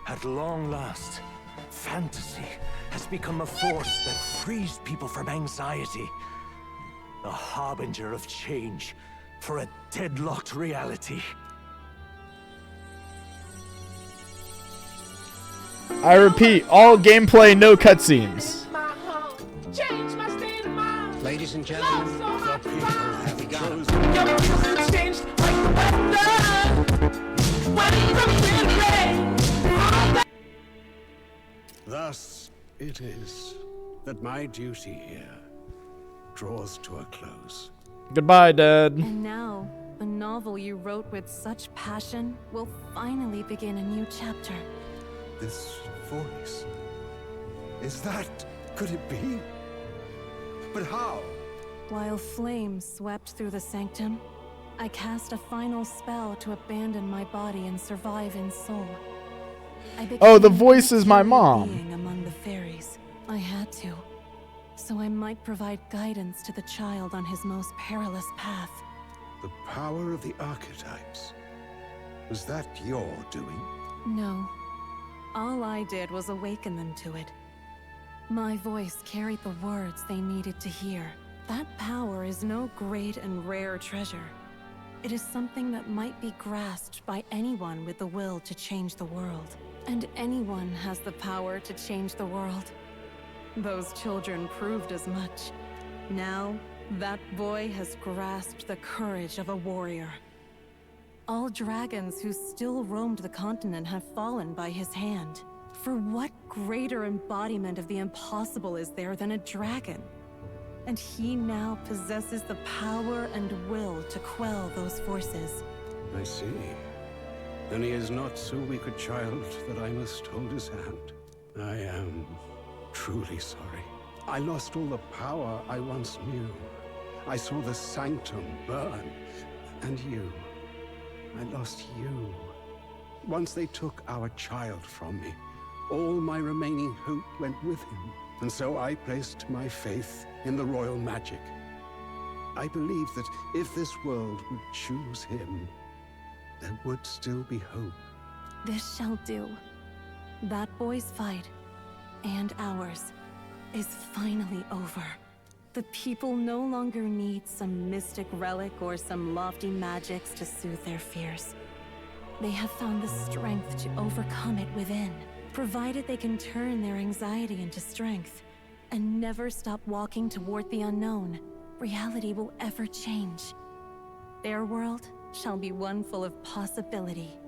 L: At long last, fantasy has become a force that frees people from anxiety. A harbinger of change for a deadlocked reality.
A: I repeat, all gameplay, no cutscenes.
R: Ladies and gentlemen, the people have begun. Thus it is that my duty here draws to a close.
A: Goodbye, Dad.
H: And now, a novel you wrote with such passion will finally begin a new chapter.
G: This voice. Is that... could it be? But how?
H: While flames swept through the sanctum, I cast a final spell to abandon my body and survive in soul.
A: Oh, the voice is my mom.
H: Being among the fairies. I had to, so I might provide guidance to the child on his most perilous path.
R: The power of the archetypes. Was that your doing?
H: No. All I did was awaken them to it. My voice carried the words they needed to hear. That power is no great and rare treasure. It is something that might be grasped by anyone with the will to change the world. And anyone has the power to change the world. Those children proved as much. Now, that boy has grasped the courage of a warrior. All dragons who still roamed the continent have fallen by his hand. For what greater embodiment of the impossible is there than a dragon? And he now possesses the power and will to quell those forces.
R: I see. Then he is not so weak a child that I must hold his hand. I am truly sorry. I lost all the power I once knew. I saw the sanctum burn. And you. I lost you. Once they took our child from me, all my remaining hope went with him. And so I placed my faith in the royal magic. I believe that if this world would choose him, there would still be hope.
H: This shall do. That boy's fight, and ours, is finally over. The people no longer need some mystic relic or some lofty magics to soothe their fears. They have found the strength to overcome it within, provided they can turn their anxiety into strength and never stop walking toward the unknown. Reality will ever change. Their world shall be one full of possibility.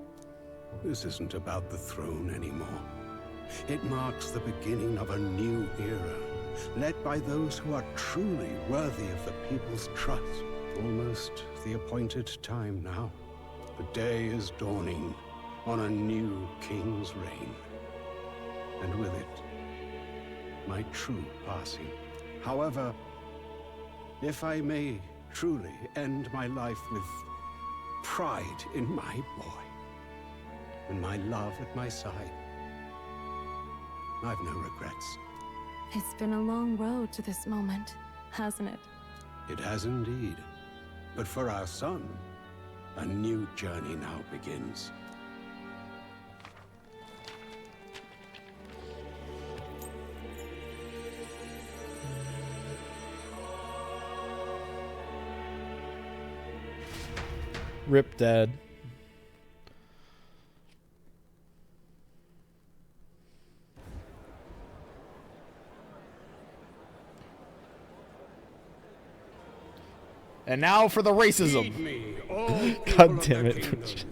R: This isn't about the throne anymore. It marks the beginning of a new era, led by those who are truly worthy of the people's trust. Almost the appointed time now. The day is dawning on a new king's reign. And with it, my true passing. However, if I may truly end my life with pride in my boy, and my love at my side, I've no regrets.
H: It's been a long road to this moment, hasn't it?
R: It has indeed. But for our son, a new journey now begins.
A: Rip Dad. And now for the racism.
R: Heed me, all
A: God
R: people
A: damn
R: of the
A: it.
R: kingdom.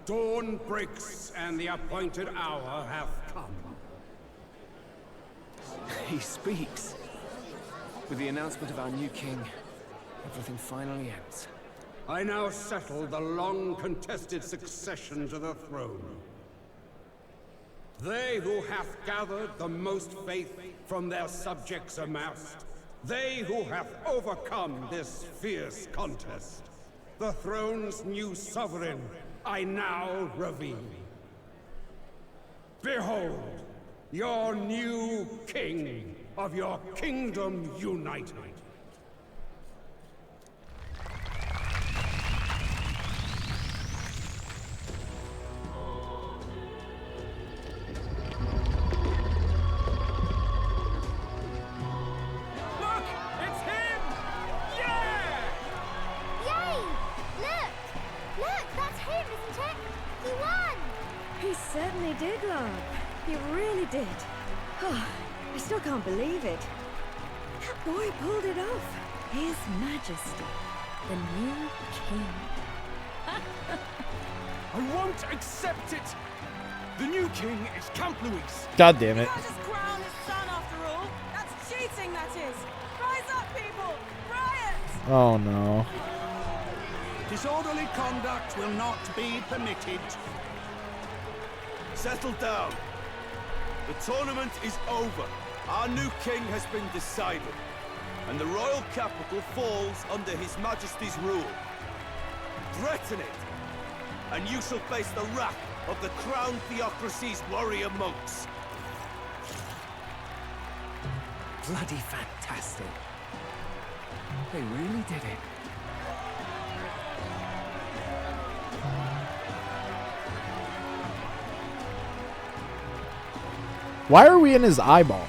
R: Dawn breaks and the appointed hour hath come.
E: He speaks. With the announcement of our new king, everything finally ends.
R: I now settle the long contested succession to the throne. They who hath gathered the most faith from their subjects amassed, they who have overcome this fierce contest, the throne's new sovereign, I now reveal. Behold, your new king of your kingdom united.
S: Look! It's him! Yeah!
C: Yay! Look! Look, that's him, isn't it? He won!
H: He certainly did, love. He really did. Oh, I still can't believe it. That boy pulled it off. His Majesty, the new king.
S: I won't accept it! The new king is Camp Luis.
A: God damn it.
J: Can't just crown his son after all. That's cheating, that is. Rise up, people! Riot!
A: Oh no.
R: Disorderly conduct will not be permitted.
T: Settle down. The tournament is over. Our new king has been decided, and the royal capital falls under His Majesty's rule. Threaten it, and you shall face the wrath of the crowned theocracy's warrior monks.
E: Bloody fantastic. They really did it.
A: Why are we in his eyeball?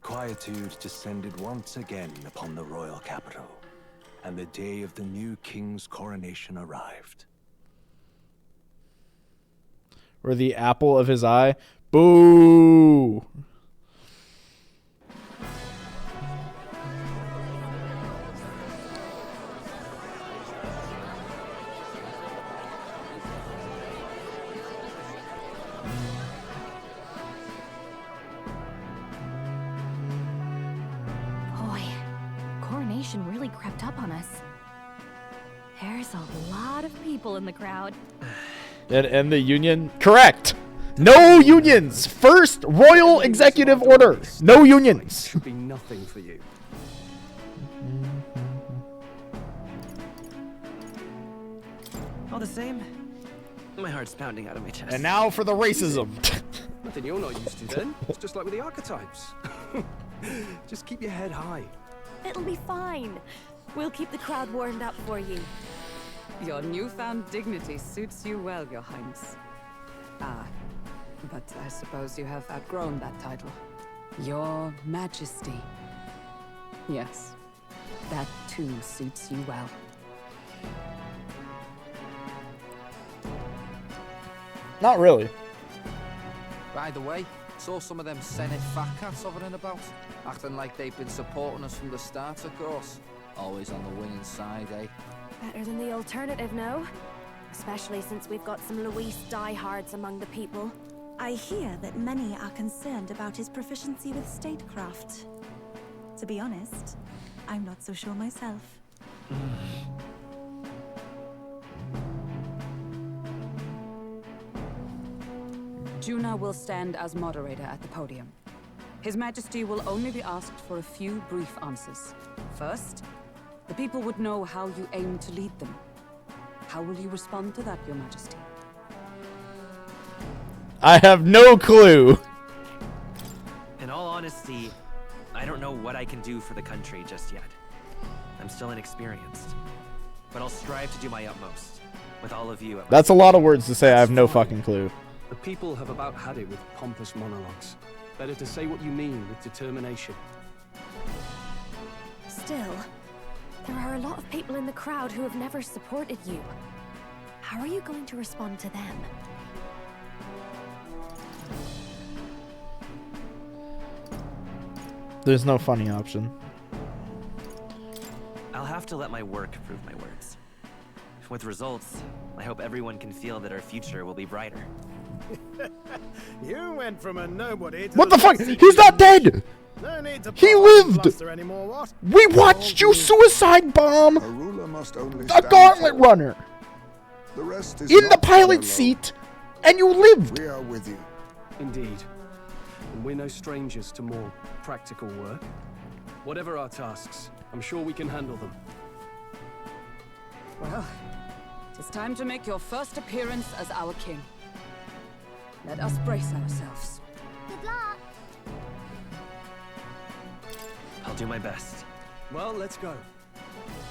L: Quietude descended once again upon the royal capital, and the day of the new king's coronation arrived.
A: Or the apple of his eye? Boo!
M: Boy, coronation really crept up on us. There's a lot of people in the crowd.
A: And the union? Correct! No unions! First royal executive order! No unions!
P: Should be nothing for you. All the same, my heart's pounding out of my chest.
A: And now for the racism.
B: Nothing you're not used to then. It's just like with the archetypes. Just keep your head high.
H: It'll be fine. We'll keep the crowd warmed up for you.
I: Your newfound dignity suits you well, Your Highness. Ah, but I suppose you have outgrown that title. Your Majesty. Yes, that too suits you well.
A: Not really.
P: By the way, saw some of them Senate fat cats hovering about, acting like they've been supporting us from the start, of course. Always on the winning side, eh?
H: Better than the alternative, no? Especially since we've got some Luis diehards among the people.
J: I hear that many are concerned about his proficiency with statecraft. To be honest, I'm not so sure myself.
I: Juna will stand as moderator at the podium. His Majesty will only be asked for a few brief answers. First, the people would know how you aim to lead them. How will you respond to that, Your Majesty?
A: I have no clue.
D: In all honesty, I don't know what I can do for the country just yet. I'm still inexperienced. But I'll strive to do my utmost, with all of you at my
A: That's a lot of words to say. I have no fucking clue.
B: The people have about had it with pompous monologues. Better to say what you mean with determination.
H: Still, there are a lot of people in the crowd who have never supported you. How are you going to respond to them?
A: There's no funny option.
D: I'll have to let my work prove my words. With results, I hope everyone can feel that our future will be brighter.
K: You went from a nobody to
A: What the fuck? He's not dead!
K: No need to
A: He lived!
K: anymore, what?
A: We watched you suicide bomb
G: A ruler must only
A: a
G: stand
A: gauntlet
G: tall.
A: runner
G: The rest is
A: in the
G: not
A: pilot
G: alone.
A: seat, and you lived.
G: We are with you.
B: Indeed. And we're no strangers to more practical work. Whatever our tasks, I'm sure we can handle them.
I: Well, it is time to make your first appearance as our king. Let us brace ourselves.
C: Good luck.
D: I'll do my best.
B: Well, let's go.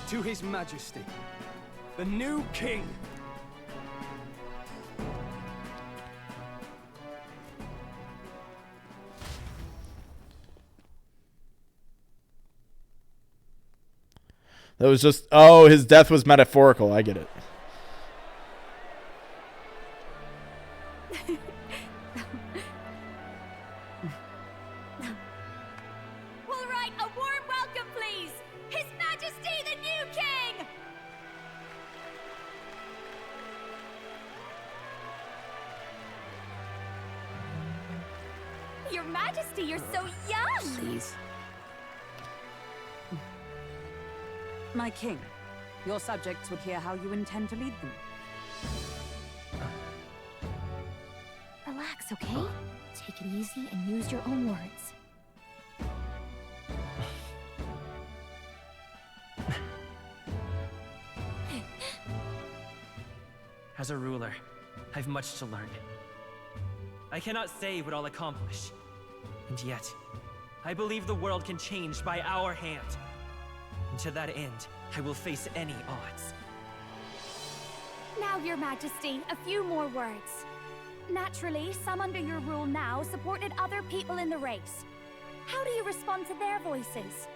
B: To His Majesty, the new king.
A: That was just, oh, his death was metaphorical. I get it.
C: All right, a warm welcome, please. His Majesty, the new king. Your Majesty, you're so young.
I: Please. My king, your subjects would hear how you intend to lead them.
C: Relax, okay? Take it easy and use your own words.
D: As a ruler, I've much to learn. I cannot say what I'll accomplish. And yet, I believe the world can change by our hand. And to that end, I will face any odds.
C: Now, Your Majesty, a few more words. Naturally, some under your rule now supported other people in the race. How do you respond to their voices?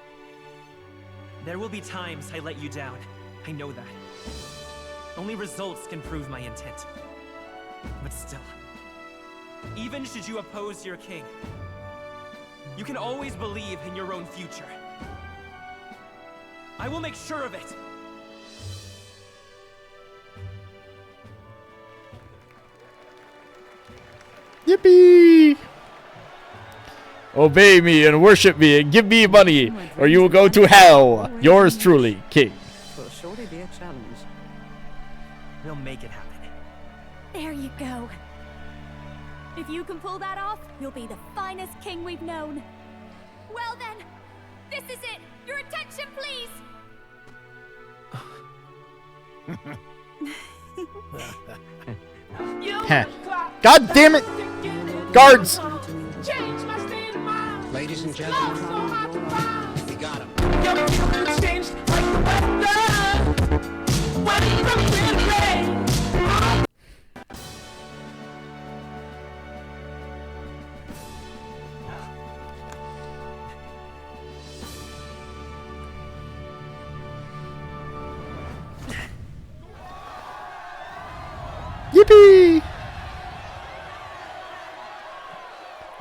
D: There will be times I let you down. I know that. Only results can prove my intent. But still, even should you oppose your king, you can always believe in your own future. I will make sure of it.
A: Yippee! Obey me and worship me and give me money, or you will go to hell. Yours truly, King.
I: Will surely be a challenge.
D: We'll make it happen.
C: There you go. If you can pull that off, you'll be the finest king we've known. Well then, this is it. Your attention, please.
A: Heh. God damn it! Guards!
U: Ladies and gentlemen, we got him.
A: Yippee!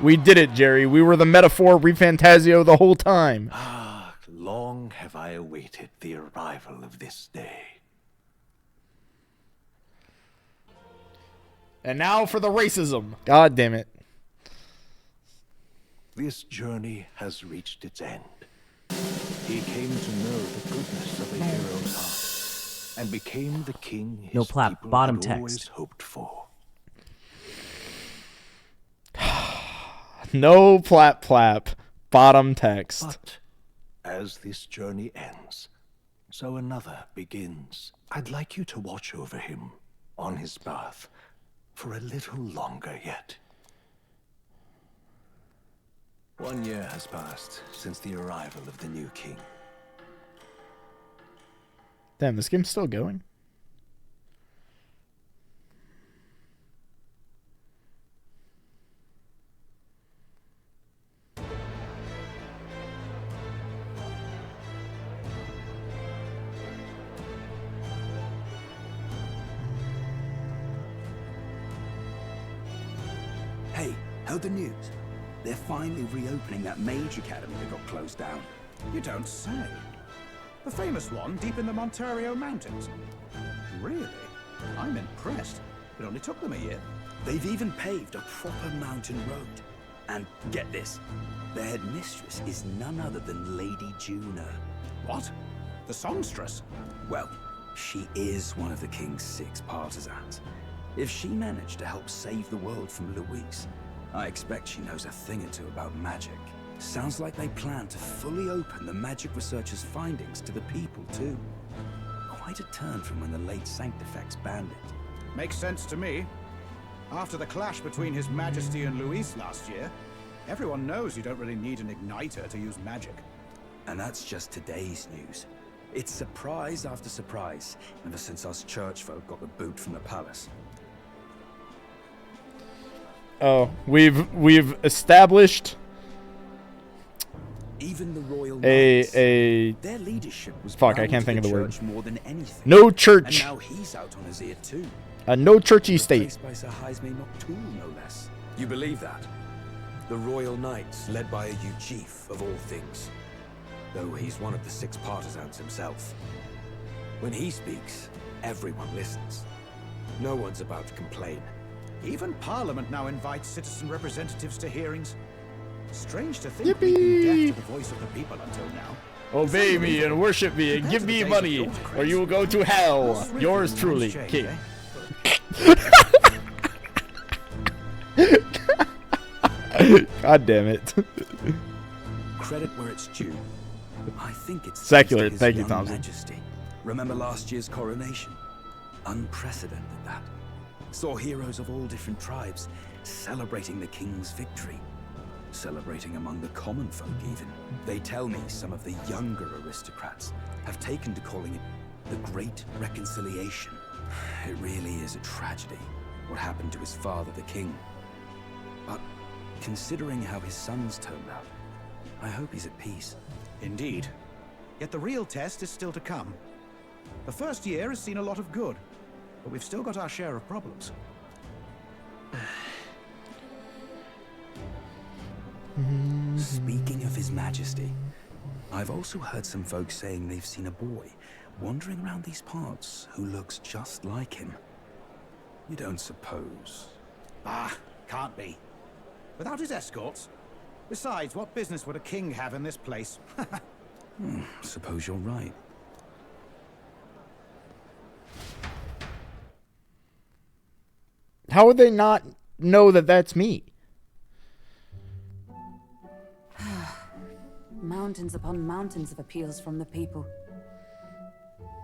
A: We did it, Jerry. We were the metaphor Refantazio the whole time.
L: Ah, long have I awaited the arrival of this day.
A: And now for the racism. God damn it.
L: This journey has reached its end. He came to know the goodness of a hero's heart, and became the king his
V: No plap,
L: people
V: bottom
L: had
V: text.
L: always hoped for.
A: No plap plap. Bottom text.
L: But as this journey ends, so another begins. I'd like you to watch over him on his path for a little longer yet. 1 year has passed since the arrival of the new king.
A: Damn, this game's still going.
N: Hey, heard the news? They're finally reopening that mage academy that got closed down.
V: You don't say. The famous one deep in the Montario Mountains. Really? I'm impressed. It only took them a year.
N: They've even paved a proper mountain road. And get this, their headmistress is none other than Lady Juna.
V: What? The songstress?
N: Well, she is one of the king's 6 partisans. If she managed to help save the world from Luis, I expect she knows a thing or two about magic. Sounds like they plan to fully open the magic researcher's findings to the people, too. Quite a turn from when the late Sanctifex banned it.
V: Makes sense to me. After the clash between His Majesty and Luis last year, everyone knows you don't really need an igniter to use magic.
N: And that's just today's news. It's surprise after surprise, ever since us church folk got the boot from the palace.
A: Oh, we've established
N: even the royal
A: a
N: their leadership was
A: fuck, I can't think of the word.
N: More than anything.
A: No church.
N: And now he's out on his ear too.
A: A no churchy state.
N: Replaced by Sir Jaime Noctul, no less. You believe that? The royal knights, led by a chief of all things. Though he's one of the 6 partisans himself. When he speaks, everyone listens. No one's about to complain.
V: Even Parliament now invites citizen representatives to hearings. Strange to think we've been deaf to the voice of the people until now.
A: Obey me and worship me and give me money, or you will go to hell. Yours truly, King. God damn it.
N: Credit where it's due. I think it's
A: secular.
N: His
A: Thank you,
N: young
A: Thompson.
N: Majesty. Remember last year's coronation? Unprecedented, that. Saw heroes of all different tribes celebrating the king's victory. Celebrating among the common folk, even. They tell me some of the younger aristocrats have taken to calling it the Great Reconciliation. It really is a tragedy, what happened to his father, the king. But considering how his sons turned out, I hope he's at peace.
V: Indeed. Yet the real test is still to come. The first year has seen a lot of good, but we've still got our share of problems.
N: Speaking of His Majesty, I've also heard some folks saying they've seen a boy wandering around these parts who looks just like him. You don't suppose?
V: Ah, can't be. Without his escorts? Besides, what business would a king have in this place?
N: Suppose you're right.
A: How would they not know that that's me?
I: Mountains upon mountains of appeals from the people.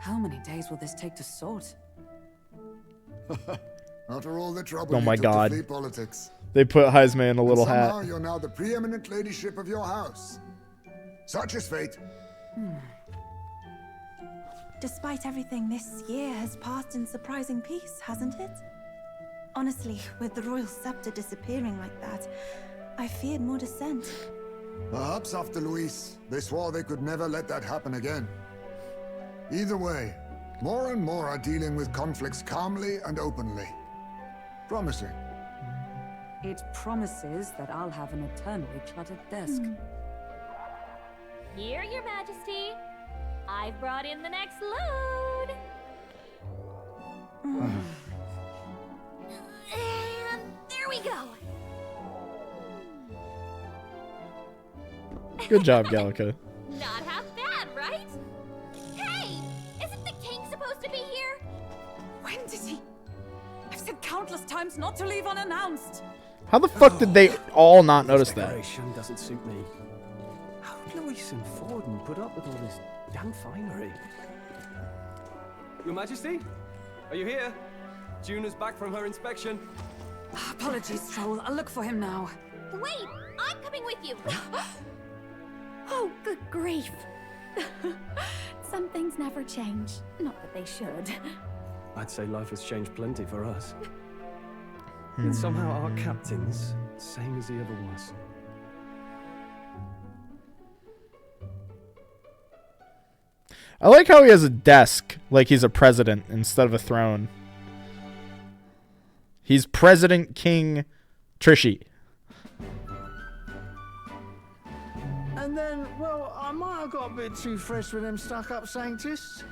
I: How many days will this take to sort?
G: After all the trouble
A: Oh my
G: you took
A: God.
G: to flee politics.
A: They put Heisman in a little hat.
G: Somehow you're now the preeminent ladyship of your house. Such is fate.
J: Despite everything, this year has passed in surprising peace, hasn't it? Honestly, with the royal scepter disappearing like that, I feared more dissent.
G: Perhaps after Luis, they swore they could never let that happen again. Either way, more and more are dealing with conflicts calmly and openly. Promising.
I: It promises that I'll have an eternally cluttered desk.
C: Here, Your Majesty. I've brought in the next load. And there we go.
A: Good job, Gallica.
C: Not half bad, right? Hey! Isn't the king supposed to be here?
I: When did he? I've said countless times not to leave unannounced.
A: How the fuck did they all not notice that?
B: Decoration doesn't suit me. How did Luis and Forden put up with all this damn finery? Your Majesty? Are you here? Juna's back from her inspection.
I: Apologies, Troll. I'll look for him now.
C: Wait! I'm coming with you. Oh, good grief. Some things never change. Not that they should.
B: I'd say life has changed plenty for us. And somehow our captain's same as he ever was.
A: I like how he has a desk like he's a president instead of a throne. He's President King Trishy.
F: And then, well, I might have got a bit too fresh with them stuck-up sanctists.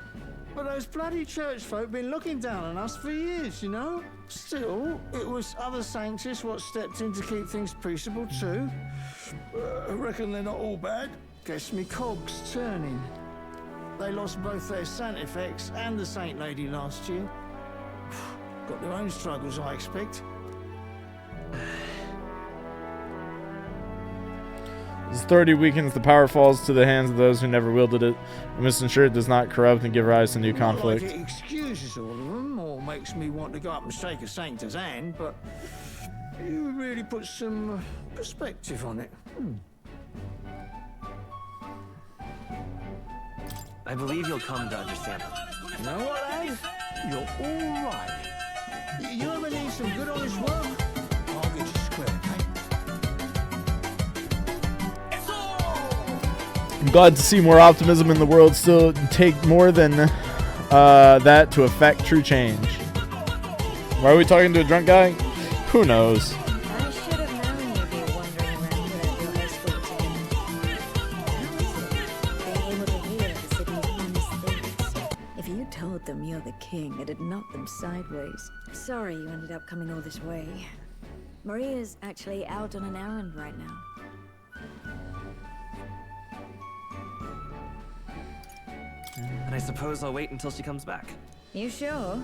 F: But those bloody church folk been looking down on us for years, you know? Still, it was other sanctists what stepped in to keep things peaceable too. I reckon they're not all bad. Guess me cogs turning. They lost both their Santifex and the Saint Lady last year. Got their own struggles, I expect.
A: As authority weakens, the power falls to the hands of those who never wielded it. We must ensure it does not corrupt and give rise to new conflict.
F: Not like it excuses all of them, or makes me want to go up and shake a saint's hand, but you really put some perspective on it.
D: I believe you'll come to understand them.
F: You know what, lad? You're all right. You ever need some good honest work? I'll get you square, okay?
A: I'm glad to see more optimism in the world. Still take more than that to affect true change. Why are we talking to a drunk guy? Who knows?
J: I should have known you'd be wandering around without your escort today. Being able to hear the city's honest things. If you told them you're the king, it'd knock them sideways. Sorry you ended up coming all this way. Maria's actually out on an errand right now.
D: And I suppose I'll wait until she comes back.
J: You sure?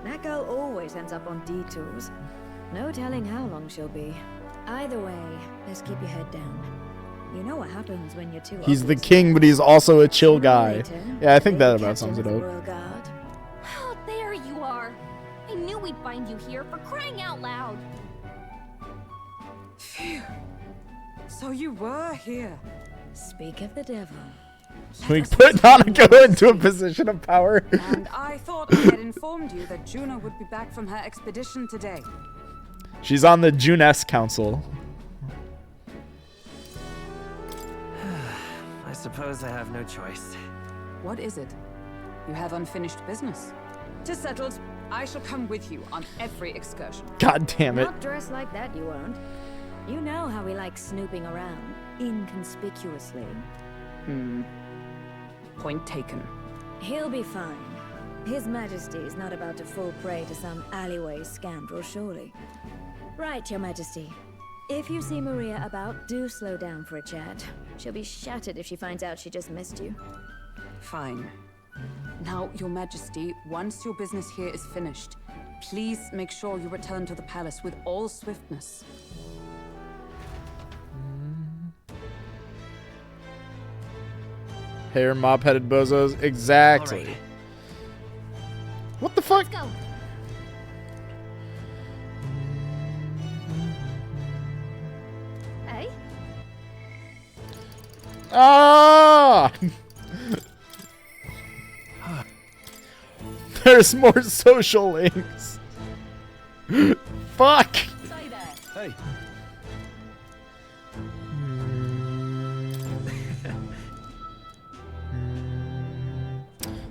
J: That girl always ends up on detours. No telling how long she'll be. Either way, let's keep your head down. You know what happens when you're too
A: He's the
J: obvious.
A: king, but he's also a chill guy.
J: Later,
A: Yeah, I think
J: they
A: that about
J: catch
A: sums
J: him
A: it
J: with the
A: up.
J: Royal Guard.
C: Oh, there you are. I knew we'd find you here for crying out loud.
I: Phew. So you were here.
J: Speak of the devil.
A: We put Nanako into a position of power.
I: And I thought I had informed you that Juno would be back from her expedition today.
A: She's on the Junes Council.
D: I suppose I have no choice.
I: What is it? You have unfinished business. 'Tis settled. I shall come with you on every excursion.
A: God damn it.
J: Not dressed like that, you won't. You know how we like snooping around, inconspicuously.
I: Point taken.
J: He'll be fine. His Majesty's not about to fall prey to some alleyway scoundrel, surely. Right, Your Majesty. If you see Maria about, do slow down for a chat. She'll be shattered if she finds out she just missed you.
I: Fine. Now, Your Majesty, once your business here is finished, please make sure you return to the palace with all swiftness.
A: Hair mop-headed bozos. Exactly.
D: Alright.
A: What the fuck?
C: Let's go. Hey?
A: Ah! There's more social links. Fuck!
I: Stay there.
B: Hey.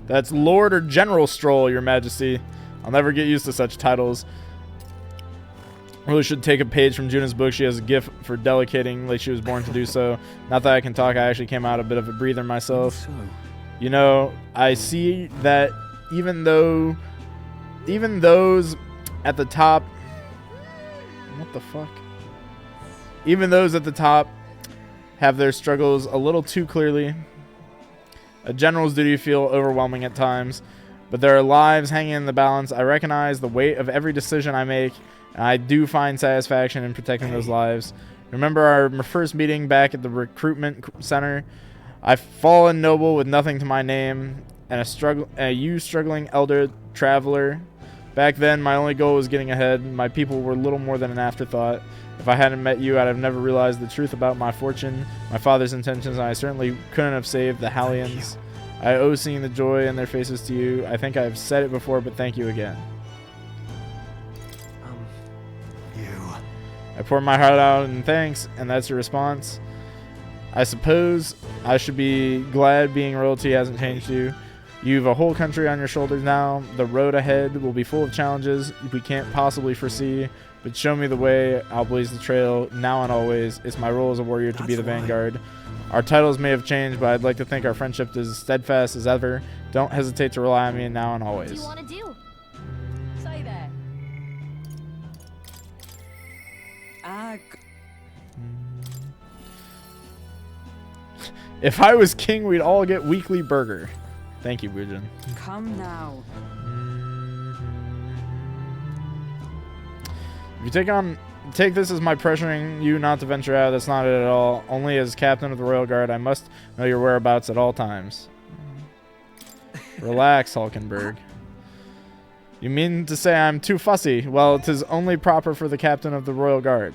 A: That's Lord or General Stroll, Your Majesty. I'll never get used to such titles. Really should take a page from Juna's book. She has a gift for delicating like she was born to do so. Not that I can talk, I actually came out a bit of a breather myself.
B: So,
A: You know, I see that even those at the top... What the fuck? Even those at the top have their struggles a little too clearly. A general's duty feel overwhelming at times, but there are lives hanging in the balance. I recognize the weight of every decision I make, and I do find satisfaction in protecting those lives. Remember our first meeting back at the recruitment center? I've fallen noble with nothing to my name, and a struggling elder traveler. Back then, my only goal was getting ahead. My people were little more than an afterthought. If I hadn't met you, I'd have never realized the truth about my fortune, my father's intentions, and I certainly couldn't have saved the Hallians. I owe seeing the joy in their faces to you. I think I've said it before, but thank you again. I pour my heart out in thanks, and that's your response. I suppose I should be glad being royalty hasn't changed you. You've a whole country on your shoulders now. The road ahead will be full of challenges we can't possibly foresee, but show me the way. I'll blaze the trail now and always. It's my role as a warrior to be the vanguard. Our titles may have changed, but I'd like to think our friendship is as steadfast as ever. Don't hesitate to rely on me now and always.
M: What do you want to do? Say that.
A: If I was king, we'd all get weekly burger. Thank you, Bujin.
I: Come now.
A: If you take this as my pressuring you not to venture out, that's not it at all. Only as captain of the Royal Guard, I must know your whereabouts at all times. Relax, Hulkenberg. You mean to say I'm too fussy? Well, 'tis only proper for the captain of the Royal Guard.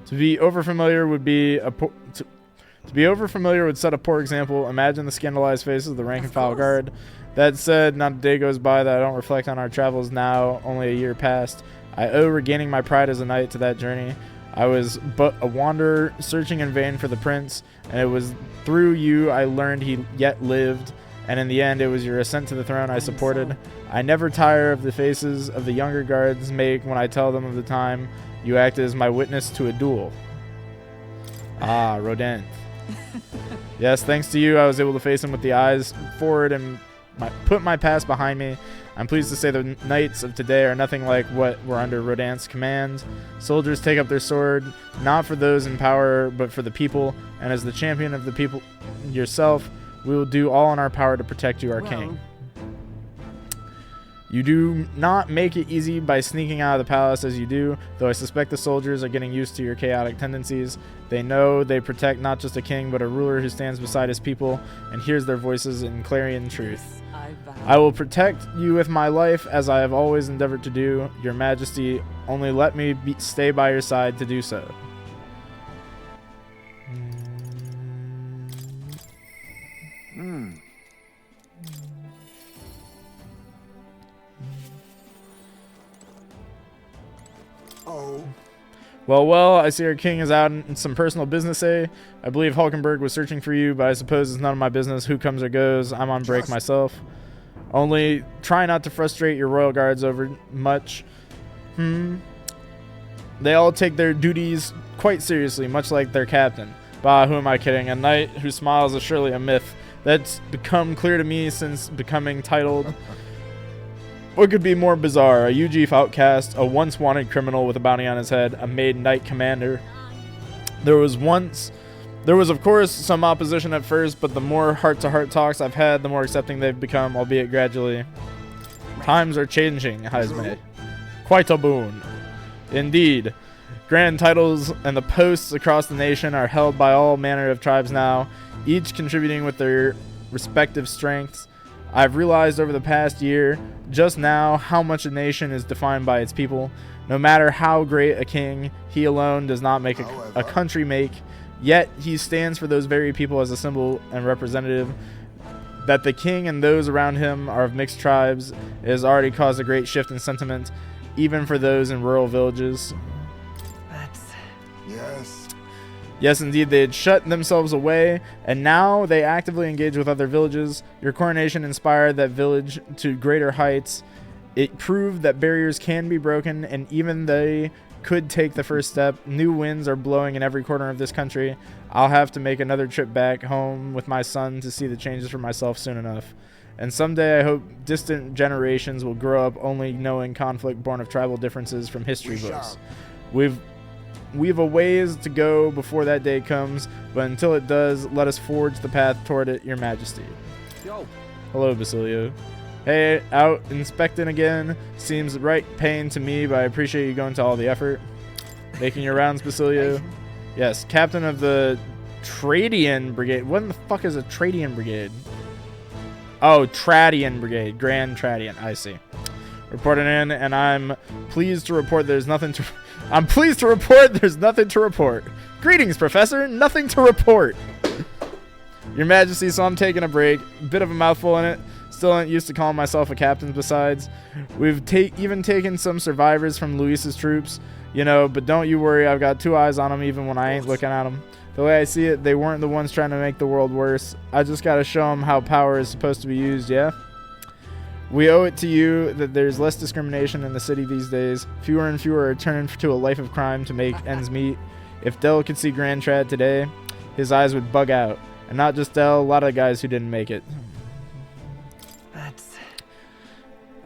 A: To be overfamiliar would be to be overfamiliar would set a poor example. Imagine the scandalized faces of the rank and file guard. That said, not a day goes by that I don't reflect on our travels now, only a year past. I owe regaining my pride as a knight to that journey. I was but a wanderer, searching in vain for the prince, and it was through you I learned he yet lived, and in the end it was your ascent to the throne I supported. I never tire of the faces of the younger guards make when I tell them of the time you acted as my witness to a duel. Ah, Rodin. Yes, thanks to you, I was able to face him with the eyes forward and put my past behind me. I'm pleased to say the knights of today are nothing like what were under Rodin's command. Soldiers take up their sword, not for those in power, but for the people, and as the champion of the people yourself, we will do all in our power to protect you, our king. You do not make it easy by sneaking out of the palace as you do, though I suspect the soldiers are getting used to your chaotic tendencies. They know they protect not just a king, but a ruler who stands beside his people and hears their voices in clarion truth. I will protect you with my life, as I have always endeavored to do. Your Majesty, only let me stay by your side to do so. Well, I see our king is out in some personal business, eh? I believe Hulkenberg was searching for you, but I suppose it's none of my business who comes or goes. I'm on break myself. Only try not to frustrate your royal guards over much. They all take their duties quite seriously, much like their captain. Bah, who am I kidding? A knight who smiles is surely a myth. That's become clear to me since becoming titled. What could be more bizarre? A UG outcast, a once wanted criminal with a bounty on his head, a made knight commander. There was of course some opposition at first, but the more heart-to-heart talks I've had, the more accepting they've become, albeit gradually. Times are changing, Haisme. Quite a boon. Indeed. Grand titles and the posts across the nation are held by all manner of tribes now, each contributing with their respective strengths. I've realized over the past year, just now, how much a nation is defined by its people. No matter how great a king, he alone does not make a country make. Yet he stands for those very people as a symbol and representative. That the king and those around him are of mixed tribes has already caused a great shift in sentiment, even for those in rural villages. Yes, indeed, they had shut themselves away, and now they actively engage with other villages. Your coronation inspired that village to greater heights. It proved that barriers can be broken, and even they could take the first step. New winds are blowing in every corner of this country. I'll have to make another trip back home with my son to see the changes for myself soon enough. And someday I hope distant generations will grow up only knowing conflict born of tribal differences from history books. We've a ways to go before that day comes, but until it does, let us forge the path toward it, Your Majesty.
P: Yo.
A: Hello, Basilio. Hey, out inspecting again. Seems right pain to me, but I appreciate you going to all the effort. Making your rounds, Basilio. Yes, captain of the Tradian Brigade. What in the fuck is a Tradian Brigade? Oh, Tradian Brigade. Grand Tradian. I see. Reporting in, and I'm pleased to report there's nothing to I'm pleased to report there's nothing to report. Greetings, Professor. Nothing to report. Your Majesty, so I'm taking a break. Bit of a mouthful in it. Still ain't used to calling myself a captain besides. We've even taken some survivors from Luis's troops, you know, but don't you worry, I've got 2 eyes on them even when I ain't looking at them. The way I see it, they weren't the ones trying to make the world worse. I just gotta show them how power is supposed to be used, yeah? We owe it to you that there's less discrimination in the city these days. Fewer and fewer are turning to a life of crime to make ends meet. If Del could see Grand Trad today, his eyes would bug out. And not just Del, a lot of guys who didn't make it.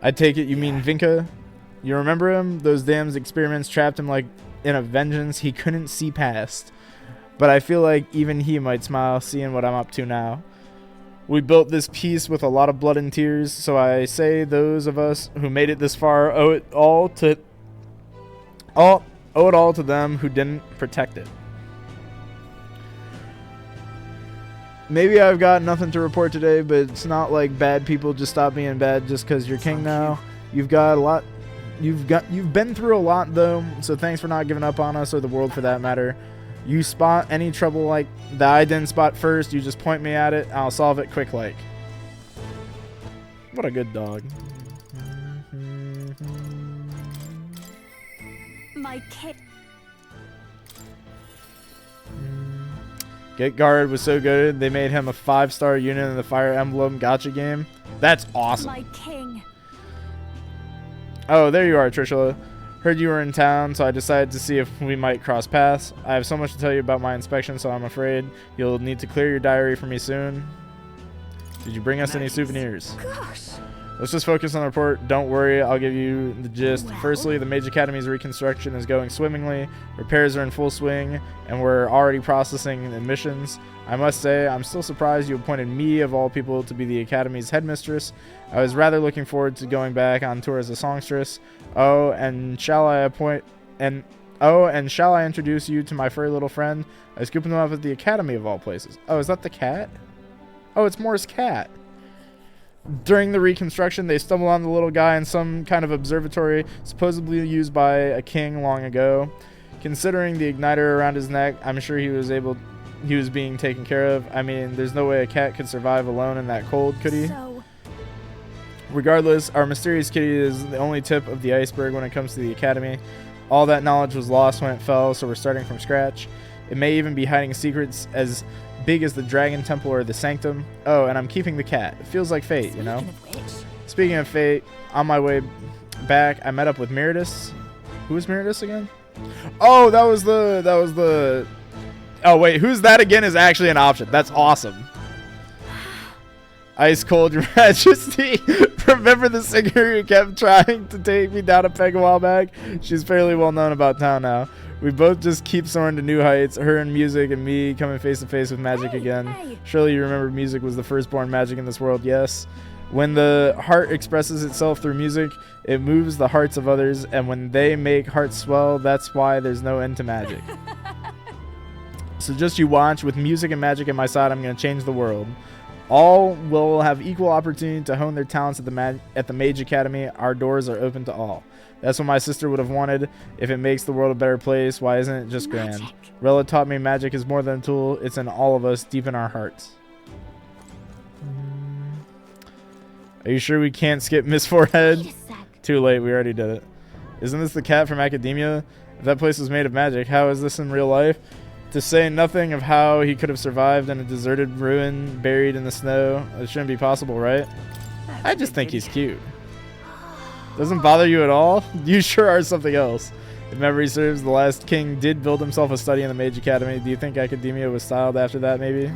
A: I take it you mean Vinka? You remember him? Those damn experiments trapped him like in a vengeance he couldn't see past. But I feel like even he might smile seeing what I'm up to now. We built this piece with a lot of blood and tears, so I say those of us who made it this far owe it all to them who didn't protect it. Maybe I've got nothing to report today, but it's not like bad people just stop being bad just because you're king now. You've got a lot. You've been through a lot though, so thanks for not giving up on us or the world for that matter. You spot any trouble like that I didn't spot first, you just point me at it, and I'll solve it quick like. What a good dog.
C: My kid.
A: Get Guard was so good, they made him a 5-star unit in the Fire Emblem Gacha game. That's awesome.
C: My king.
A: Oh, there you are, Trishula. Heard you were in town, so I decided to see if we might cross paths. I have so much to tell you about my inspection, so I'm afraid you'll need to clear your diary for me soon. Did you bring us any souvenirs?
C: Gosh.
A: Let's just focus on the report. Don't worry, I'll give you the gist. Well. Firstly, the Mage Academy's reconstruction is going swimmingly. Repairs are in full swing, and we're already processing admissions. I must say, I'm still surprised you appointed me, of all people, to be the Academy's headmistress. I was rather looking forward to going back on tour as a songstress. And shall I introduce you to my furry little friend? I scooped him up at the Academy of all places. Oh, is that the cat? Oh, it's Moore's cat. During the reconstruction, they stumbled on the little guy in some kind of observatory supposedly used by a king long ago. Considering the igniter around his neck, I'm sure he was being taken care of. I mean, there's no way a cat could survive alone in that cold, could he? Regardless, our mysterious kitty is the only tip of the iceberg when it comes to the Academy. All that knowledge was lost when it fell, so we're starting from scratch. It may even be hiding secrets as big as the Dragon Temple or the Sanctum. Oh, and I'm keeping the cat. It feels like fate, you know? Speaking of fate, on my way back, I met up with Meredith. Who was Meredith again? Oh, that was the... Oh, wait, who's that again is actually an option. That's awesome. Ice Cold, Your Majesty. Remember the singer who kept trying to take me down a peg a while back? She's fairly well known about town now. We both just keep soaring to new heights, her in music and me coming face to face with magic again. Surely you remember music was the firstborn magic in this world, yes? When the heart expresses itself through music, it moves the hearts of others, and when they make hearts swell, that's why there's no end to magic. So just you watch, with music and magic at my side, I'm going to change the world. All will have equal opportunity to hone their talents at the Mage Academy. Our doors are open to all. That's what my sister would have wanted. If it makes the world a better place, why isn't it just grand? Rella taught me magic is more than a tool. It's in all of us, deep in our hearts. Are you sure we can't skip Miss Forehead? Too late, we already did it. Isn't this the cat from Academia? If that place was made of magic, how is this in real life? To say nothing of how he could have survived in a deserted ruin buried in the snow. It shouldn't be possible, right? I just think he's cute. Doesn't bother you at all? You sure are something else. If memory serves, the last king did build himself a study in the Mage Academy. Do you think Academia was styled after that, maybe?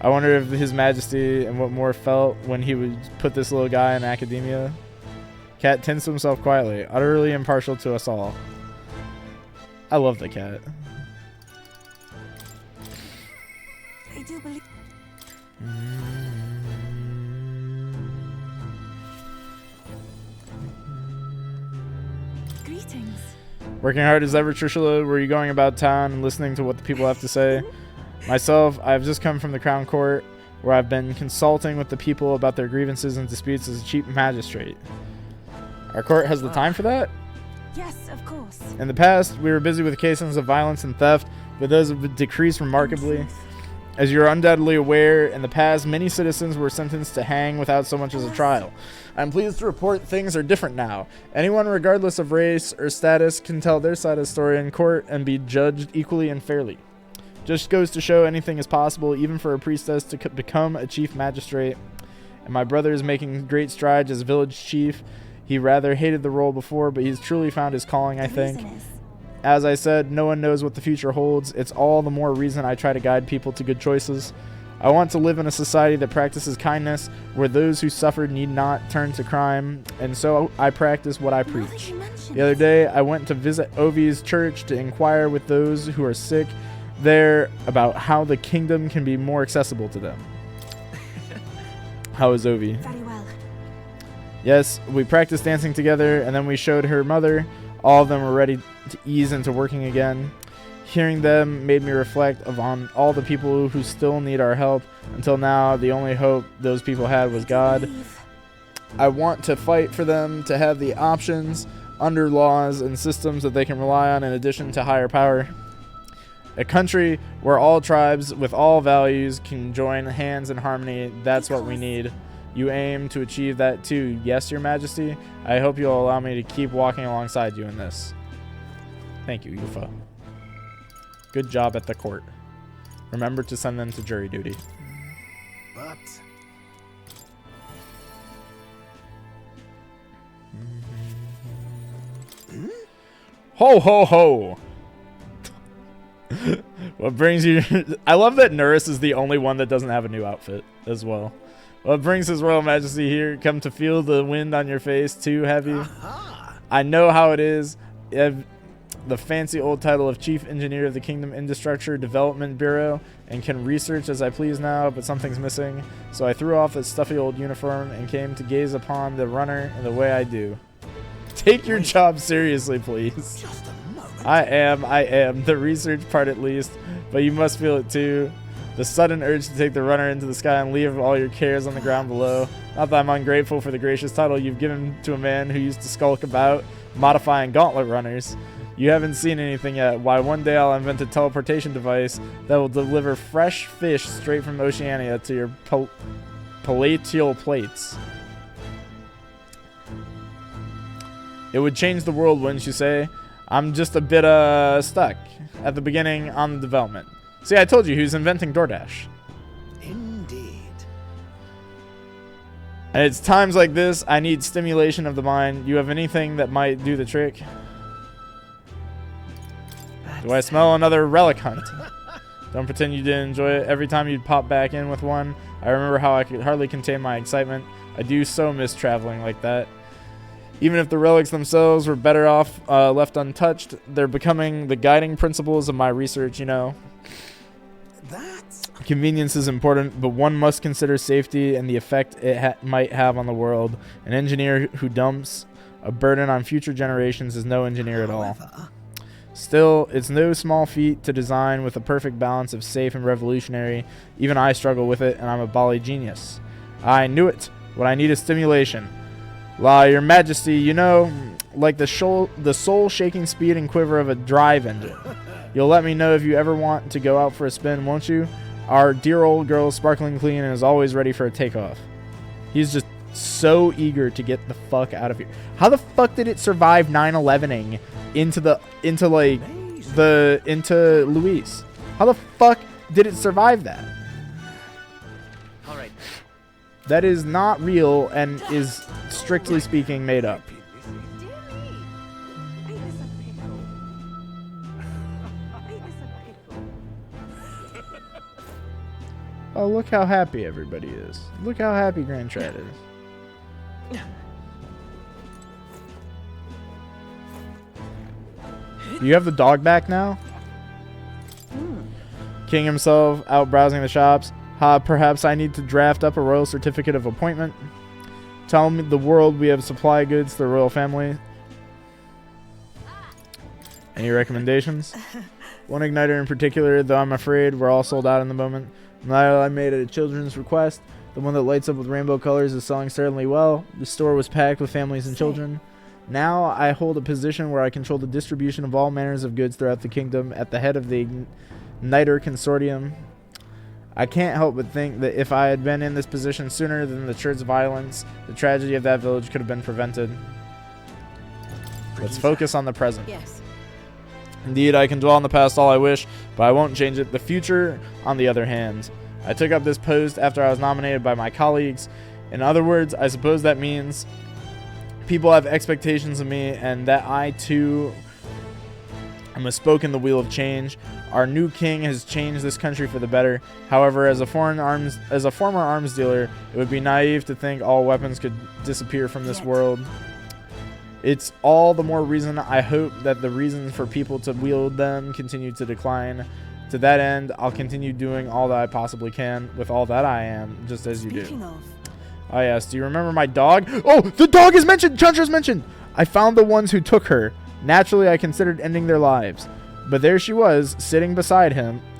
A: I wonder if His Majesty and what Moore felt when he would put this little guy in Academia. Cat tends to himself quietly, utterly impartial to us all. I love the cat.
J: I do believe... Greetings.
A: Working hard as ever, Trishula. Were you going about town and listening to what the people have to say? Myself, I've just come from the Crown Court, where I've been consulting with the people about their grievances and disputes as a chief magistrate. Our court has the time for that?
J: Yes, of course.
A: In the past, we were busy with cases of violence and theft, but those have decreased remarkably. As you're undoubtedly aware, in the past, many citizens were sentenced to hang without so much as a trial. I'm pleased to report things are different now. Anyone, regardless of race or status, can tell their side of the story in court and be judged equally and fairly. Just goes to show anything is possible, even for a priestess to become a chief magistrate. And my brother is making great strides as village chief. He rather hated the role before, but he's truly found his calling, I think. As I said, no one knows what the future holds. It's all the more reason I try to guide people to good choices. I want to live in a society that practices kindness, where those who suffer need not turn to crime, and so I practice what I preach. The other day, I went to visit Ovi's church to inquire with those who are sick there about how the kingdom can be more accessible to them. How is Ovi?
J: Very well.
A: Yes, we practiced dancing together, and then we showed her mother. All of them were ready to ease into working again. Hearing them made me reflect on all the people who still need our help. Until now, the only hope those people had was God. I want to fight for them to have the options under laws and systems that they can rely on in addition to higher power. A country where all tribes with all values can join hands in harmony, that's what we need. You aim to achieve that too, yes, Your Majesty? I hope you'll allow me to keep walking alongside you in this. Thank you, Yufa. Good job at the court. Remember to send them to jury duty.
K: But...
A: Ho, ho, ho! What brings you... I love that Nurse is the only one that doesn't have a new outfit as well. What brings His Royal Majesty here? Come to feel the wind on your face too, have you? I know how it is. You have the fancy old title of Chief Engineer of the Kingdom Infrastructure Development Bureau and can research as I please now, but something's missing. So I threw off that stuffy old uniform and came to gaze upon the runner in the way I do. Take your job seriously, please. I am. The research part at least, but you must feel it too. The sudden urge to take the runner into the sky and leave all your cares on the ground below. Not that I'm ungrateful for the gracious title you've given to a man who used to skulk about, modifying gauntlet runners. You haven't seen anything yet. Why, one day I'll invent a teleportation device that will deliver fresh fish straight from Oceania to your palatial plates. It would change the world, wouldn't you say? I'm just a bit stuck at the beginning on the development. See, I told you he was inventing DoorDash.
K: Indeed.
A: And it's times like this I need stimulation of the mind. You have anything that might do the trick? Do I smell another relic hunt? Don't pretend you didn't enjoy it. Every time you'd pop back in with one, I remember how I could hardly contain my excitement. I do so miss traveling like that. Even if the relics themselves were better off left untouched, they're becoming the guiding principles of my research, you know. Convenience is important, but one must consider safety and the effect it might have on the world. An engineer who dumps a burden on future generations is no engineer at all. Still, it's no small feat to design with a perfect balance of safe and revolutionary. Even I struggle with it, and I'm a Bali genius. I knew it. What I need is stimulation. La, Your Majesty, you know, like the soul-shaking speed and quiver of a drive engine. You'll let me know if you ever want to go out for a spin, won't you? Our dear old girl is sparkling clean and is always ready for a takeoff. He's just so eager to get the fuck out of here. How the fuck did it survive 9/11ing into Luis? How the fuck did it survive that?
D: All right.
A: That is not real and is, strictly speaking, made up. Oh, look how happy everybody is. Look how happy Grand Trad is. You have the dog back now? King himself out browsing the shops. Perhaps I need to draft up a royal certificate of appointment. Tell me the world we have supply goods to the royal family. Any recommendations? One igniter in particular, though I'm afraid we're all sold out in the moment. I made a children's request. The one that lights up with rainbow colors is selling certainly well. The store was packed with families and children. Now I hold a position where I control the distribution of all manners of goods throughout the kingdom at the head of the Igniter Consortium. I can't help but think that if I had been in this position sooner than the Church's violence, the tragedy of that village could have been prevented. Let's focus on the present.
J: Yes.
A: Indeed, I can dwell on the past all I wish, but I won't change it. The future, on the other hand. I took up this post after I was nominated by my colleagues. In other words, I suppose that means people have expectations of me, and that I, too, am a spoke in the wheel of change. Our new king has changed this country for the better. However, as a former arms dealer, it would be naive to think all weapons could disappear from this world. It's all the more reason I hope that the reasons for people to wield them continue to decline. To that end, I'll continue doing all that I possibly can with all that I am, just as you do. Oh yes, do you remember my dog? Oh, the dog is mentioned! Chandra's mentioned! I found the ones who took her. Naturally, I considered ending their lives. But there she was, sitting beside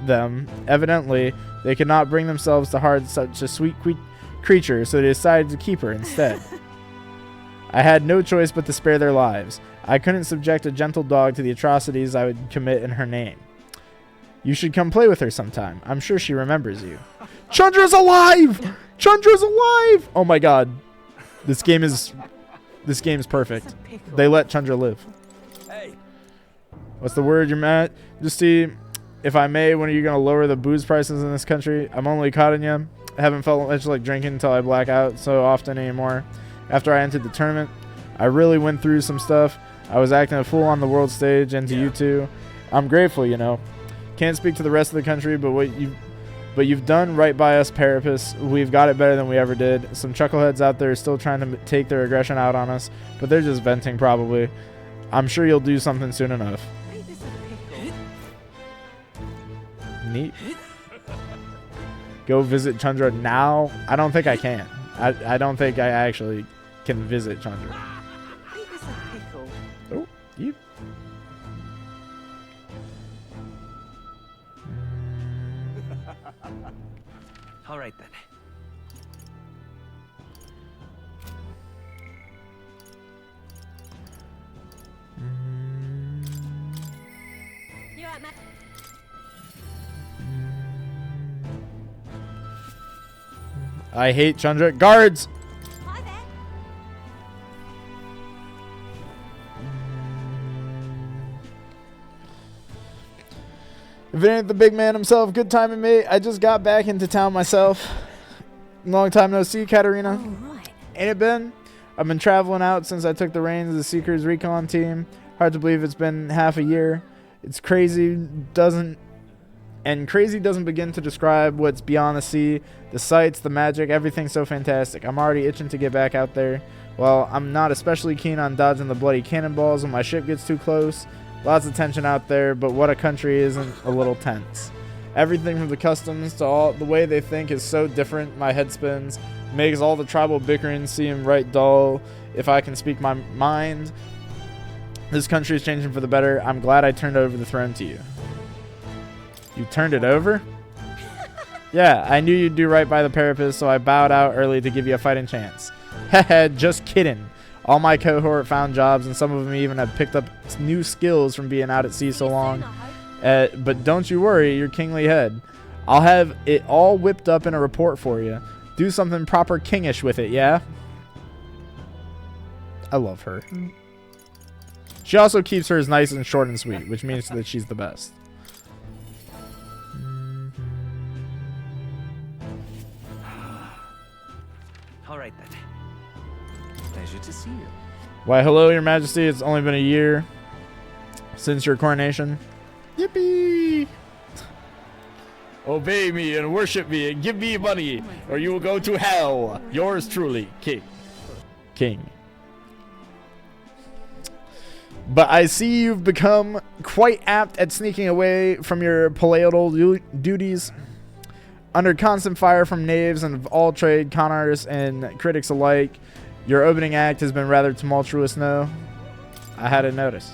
A: them. Evidently, they could not bring themselves to harm such a sweet creature, so they decided to keep her instead. I had no choice but to spare their lives. I couldn't subject a gentle dog to the atrocities I would commit in her name. You should come play with her sometime. I'm sure she remembers you. Chandra's alive! Chandra's alive! Oh my god. This game is perfect. They let Chandra live. What's the word, your Matt? Just see, if I may, when are you going to lower the booze prices in this country? I'm only caught in you. I haven't felt much like drinking until I black out so often anymore. After I entered the tournament, I really went through some stuff. I was acting a fool on the world stage, and to you two. I'm grateful, you know. Can't speak to the rest of the country, but you've done right by us, Parapus. We've got it better than we ever did. Some chuckleheads out there are still trying to take their aggression out on us, but they're just venting probably. I'm sure you'll do something soon enough. Neat. Go visit Chandra now? I don't think I can. I don't think I actually can visit Chandra. Oh, you.
D: All right then.
M: You're at Matt.
A: I hate Chandra. Guards!
M: Hi there.
A: If it ain't the big man himself, good timing, mate. I just got back into town myself. Long time no see, Katarina. Ain't it been? I've been traveling out since I took the reins of the Seekers Recon team. Hard to believe it's been half a year. It's crazy doesn't begin to describe what's beyond the sea. The sights, the magic, everything's so fantastic. I'm already itching to get back out there. Well, I'm not especially keen on dodging the bloody cannonballs when my ship gets too close. Lots of tension out there, but what a country isn't a little tense. Everything from the customs to all the way they think is so different. My head spins. Makes all the tribal bickering seem right dull. If I can speak my mind, this country is changing for the better. I'm glad I turned over the throne to you. You turned it over? Yeah, I knew you'd do right by the Parapus, so I bowed out early to give you a fighting chance. Heh, just kidding. All my cohort found jobs, and some of them even have picked up new skills from being out at sea so long. But don't you worry, your kingly head. I'll have it all whipped up in a report for you. Do something proper kingish with it, yeah? I love her. She also keeps hers nice and short and sweet, which means that she's the best.
D: All right then.
E: Pleasure to see you.
A: Why, hello, your majesty. It's only been a year since your coronation. Yippee! Obey me and worship me and give me money, or you will go to hell. Yours truly, King. But I see you've become quite apt at sneaking away from your palatal duties. Under constant fire from knaves and of all trade, con artists and critics alike, your opening act has been rather tumultuous, no? I hadn't noticed.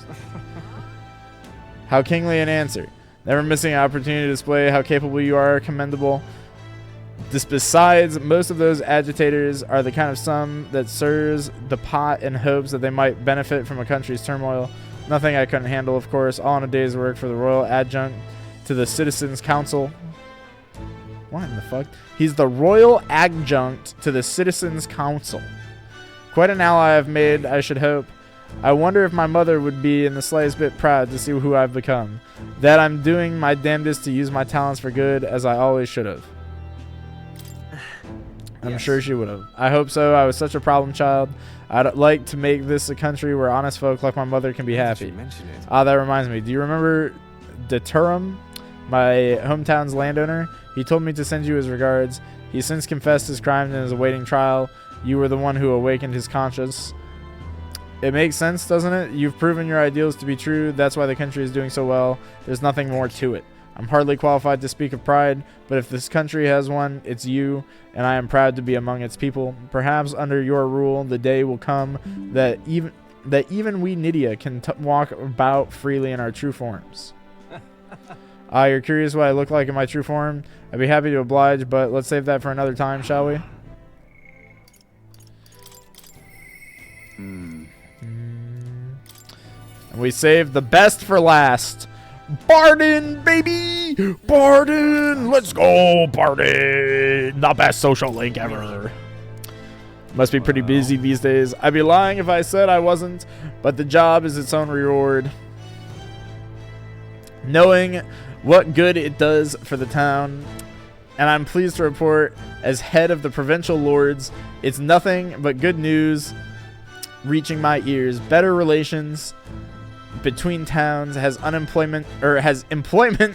A: How kingly an answer. Never missing an opportunity to display how capable you are, commendable. Besides, most of those agitators are the kind of sum that stirs the pot in hopes that they might benefit from a country's turmoil. Nothing I couldn't handle, of course, all in a day's work for the royal adjunct to the Citizens' Council. What in the fuck? He's the royal adjunct to the Citizens' Council. Quite an ally I've made, I should hope. I wonder if my mother would be in the slightest bit proud to see who I've become. That I'm doing my damnedest to use my talents for good, as I always should have. I'm sure she would have. I hope so. I was such a problem child. I'd like to make this a country where honest folk like my mother can be happy. Ah, that reminds me. Do you remember Deturum, my hometown's landowner? He told me to send you his regards. He since confessed his crimes and is awaiting trial. You were the one who awakened his conscience. It makes sense, doesn't it? You've proven your ideals to be true. That's why the country is doing so well. There's nothing more to it. I'm hardly qualified to speak of pride, but if this country has one, it's you, and I am proud to be among its people. Perhaps under your rule, the day will come that even we Nydia can walk about freely in our true forms. You're curious what I look like in my true form? I'd be happy to oblige, but let's save that for another time, shall we? And we saved the best for last. Barden, baby! Barden! Let's go, Barden! The best social link ever. Must be pretty busy these days. I'd be lying if I said I wasn't, but the job is its own reward. Knowing what good it does for the town, and I'm pleased to report, as head of the provincial lords, it's nothing but good news reaching my ears. Better relations between towns, has employment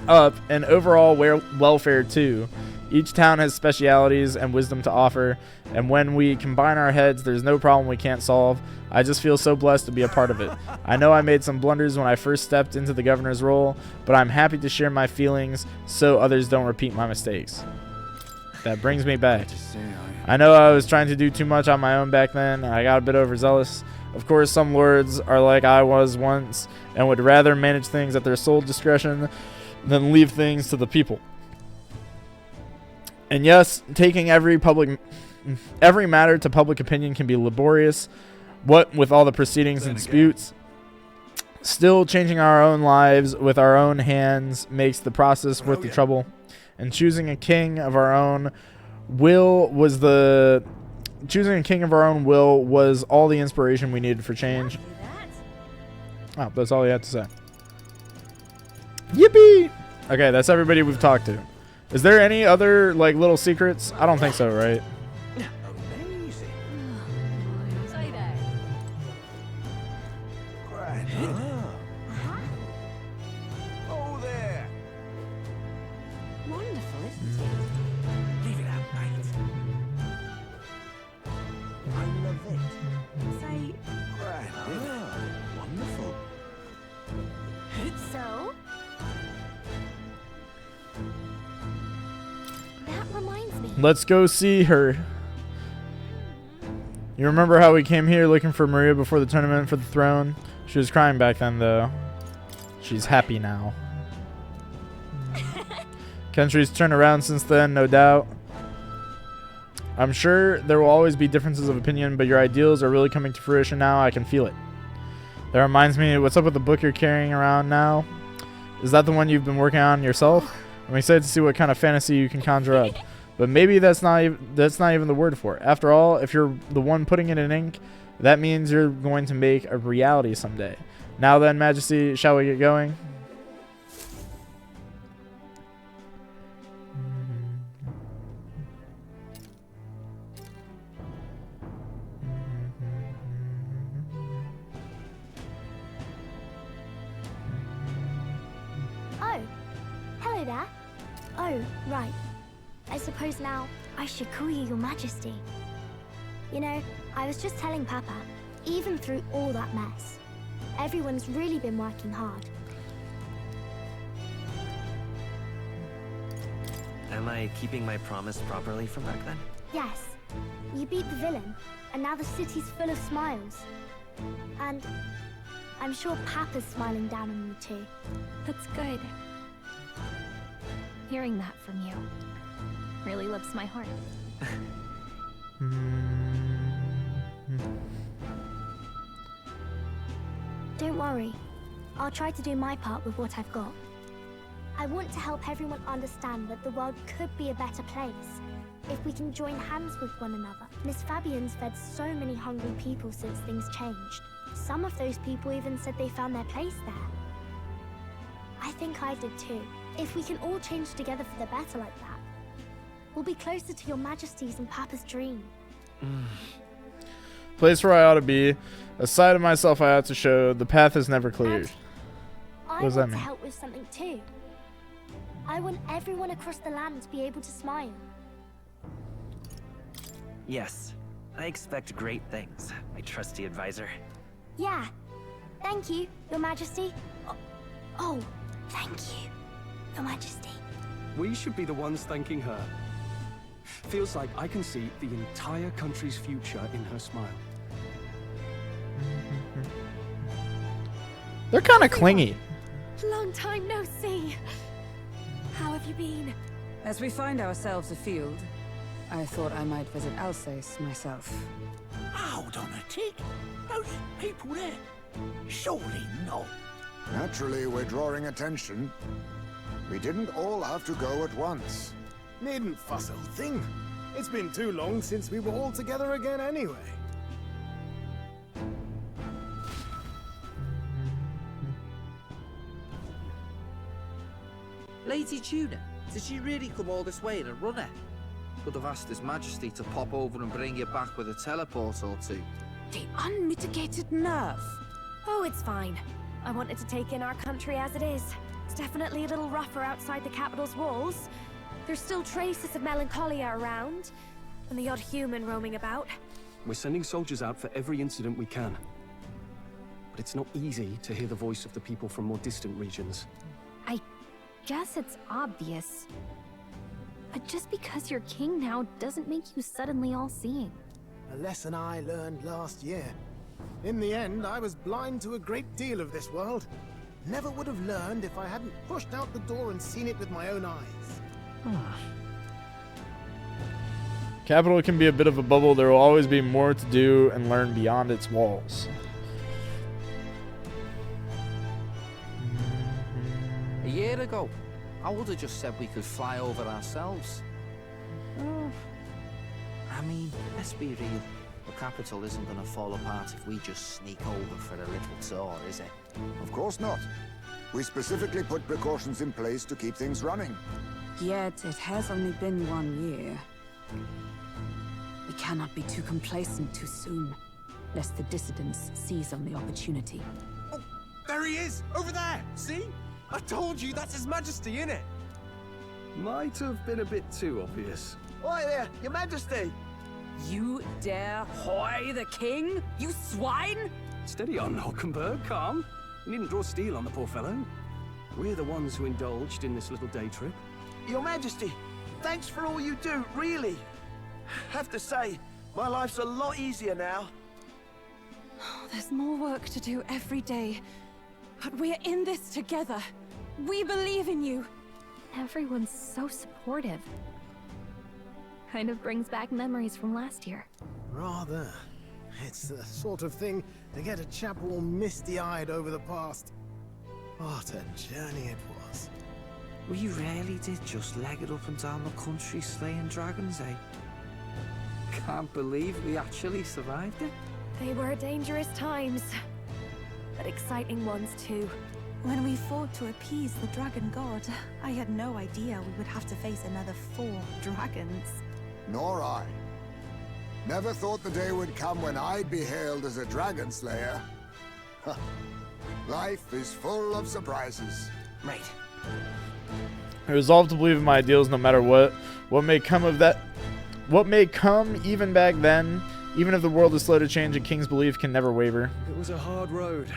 A: up, and overall welfare too. Each town has specialities and wisdom to offer, and when we combine our heads, there's no problem we can't solve. I just feel so blessed to be a part of it. I know I made some blunders when I first stepped into the governor's role, but I'm happy to share my feelings so others don't repeat my mistakes. That brings me back. I know I was trying to do too much on my own back then, and I got a bit overzealous. Of course, some lords are like I was once and would rather manage things at their sole discretion than leave things to the people. And yes, taking every matter to public opinion can be laborious. What with all the proceedings and disputes, still changing our own lives with our own hands makes the process worth the trouble. And choosing a king of our own will was all the inspiration we needed for change. Oh, that's all you have to say. Yippee! Okay, that's everybody we've talked to. Is there any other like little secrets? I don't think so, right?
E: Oh there.
H: Wonderful, isn't it?
E: Leave it out, mate. I love it.
H: Say,
E: Wonderful.
C: So? That reminds me.
A: Let's go see her. You remember how we came here looking for Maria before the tournament for the throne? She was crying back then, though. She's happy now. Country's turned around since then, no doubt. I'm sure there will always be differences of opinion, but your ideals are really coming to fruition now. I can feel it. That reminds me, what's up with the book you're carrying around now? Is that the one you've been working on yourself? I'm excited to see what kind of fantasy you can conjure up. But maybe that's not even the word for it. After all, if you're the one putting it in ink, that means you're going to make a reality someday. Now then, Majesty, shall we get going?
C: Oh, hello there. Oh, right. I suppose now I should call you Your Majesty. You know, I was just telling Papa, even through all that mess, everyone's really been working hard.
D: Am I keeping my promise properly from back then?
C: Yes, you beat the villain, and now the city's full of smiles. And I'm sure Papa's smiling down on you too.
H: that's good. Hearing that from you.
M: really lifts my heart.
O: Don't worry. I'll try to do my part with what I've got. I want to help everyone understand that the world could be a better place if we can join hands with one another. Miss Fabian's fed so many hungry people since things changed. Some of those people even said they found their place there. I think I did too. If we can all change together for the better like that, we'll be closer to your Majesty's and Papa's dream.
A: Place where I ought to be. A side of myself I ought to show. The path is never cleared.
O: I
A: What does that
O: want to
A: mean?
O: help with something too. I want everyone across the land to be able to smile.
Q: Yes, I expect great things, my trusty advisor.
O: Yeah. Thank you, Your Majesty. Oh, thank you, Your Majesty.
B: We should be the ones thanking her. Feels like I can see the entire country's future in her smile.
A: They're kind of clingy.
H: Long time no see. How have you been?
I: As we find ourselves afield, I thought I might visit Alsace myself.
F: Hold on a tick. Those people there? Surely not.
G: Naturally, we're drawing attention. We didn't all have to go at once.
K: Needn't fuss, old thing. It's been too long since we were all together again anyway.
P: Lady Tuna, did she really come all this way in a runner? Could have asked His Majesty to pop over and bring you back with a teleport or two.
H: The unmitigated nerve. Oh, it's fine. I wanted to take in our country as it is. It's definitely a little rougher outside the capital's walls. There's still traces of melancholia around, and the odd human roaming about.
B: We're sending soldiers out for every incident we can. But it's not easy to hear the voice of the people from more distant regions.
M: I guess it's obvious. But just because you're king now doesn't make you suddenly all-seeing.
K: A lesson I learned last year. In the end, I was blind to a great deal of this world. Never would have learned if I hadn't pushed out the door and seen it with my own eyes.
A: Capital can be a bit of a bubble. There will always be more to do and learn beyond its walls.
P: A year ago, I would have just said we could fly over ourselves. I mean, let's be real. The capital isn't going to fall apart if we just sneak over for a little tour, is it?
G: Of course not. We specifically put precautions in place to keep things running.
I: Yet it has only been 1 year. We cannot be too complacent too soon, lest the dissidents seize on the opportunity.
S: Oh, there he is! Over there! See? I told you, that's His Majesty, innit?
B: Might have been a bit too obvious.
W: Oi there, Your Majesty!
I: You dare hoy the king? You swine!
B: Steady on, Hockenberg, calm. You needn't draw steel on the poor fellow. We're the ones who indulged in this little day trip.
W: Your Majesty, thanks for all you do, really. Have to say, my life's a lot easier now.
H: There's more work to do every day. But we're in this together. We believe in you.
M: Everyone's so supportive. Kind of brings back memories from last year.
K: Rather. It's the sort of thing to get a chap all misty-eyed over the past. What a journey it was.
P: We really did just leg it up and down the country slaying dragons, eh? Can't believe we actually survived it.
H: They were dangerous times. But exciting ones too.
J: When we fought to appease the dragon god, I had no idea we would have to face another 4 dragons.
G: Nor I. Never thought the day would come when I'd be hailed as a dragon slayer. Life is full of surprises.
Q: Right.
A: I resolve to believe in my ideals no matter what. What may come of that. What may come even back then. Even if the world is slow to change, a king's belief can never waver.
B: It was a hard road.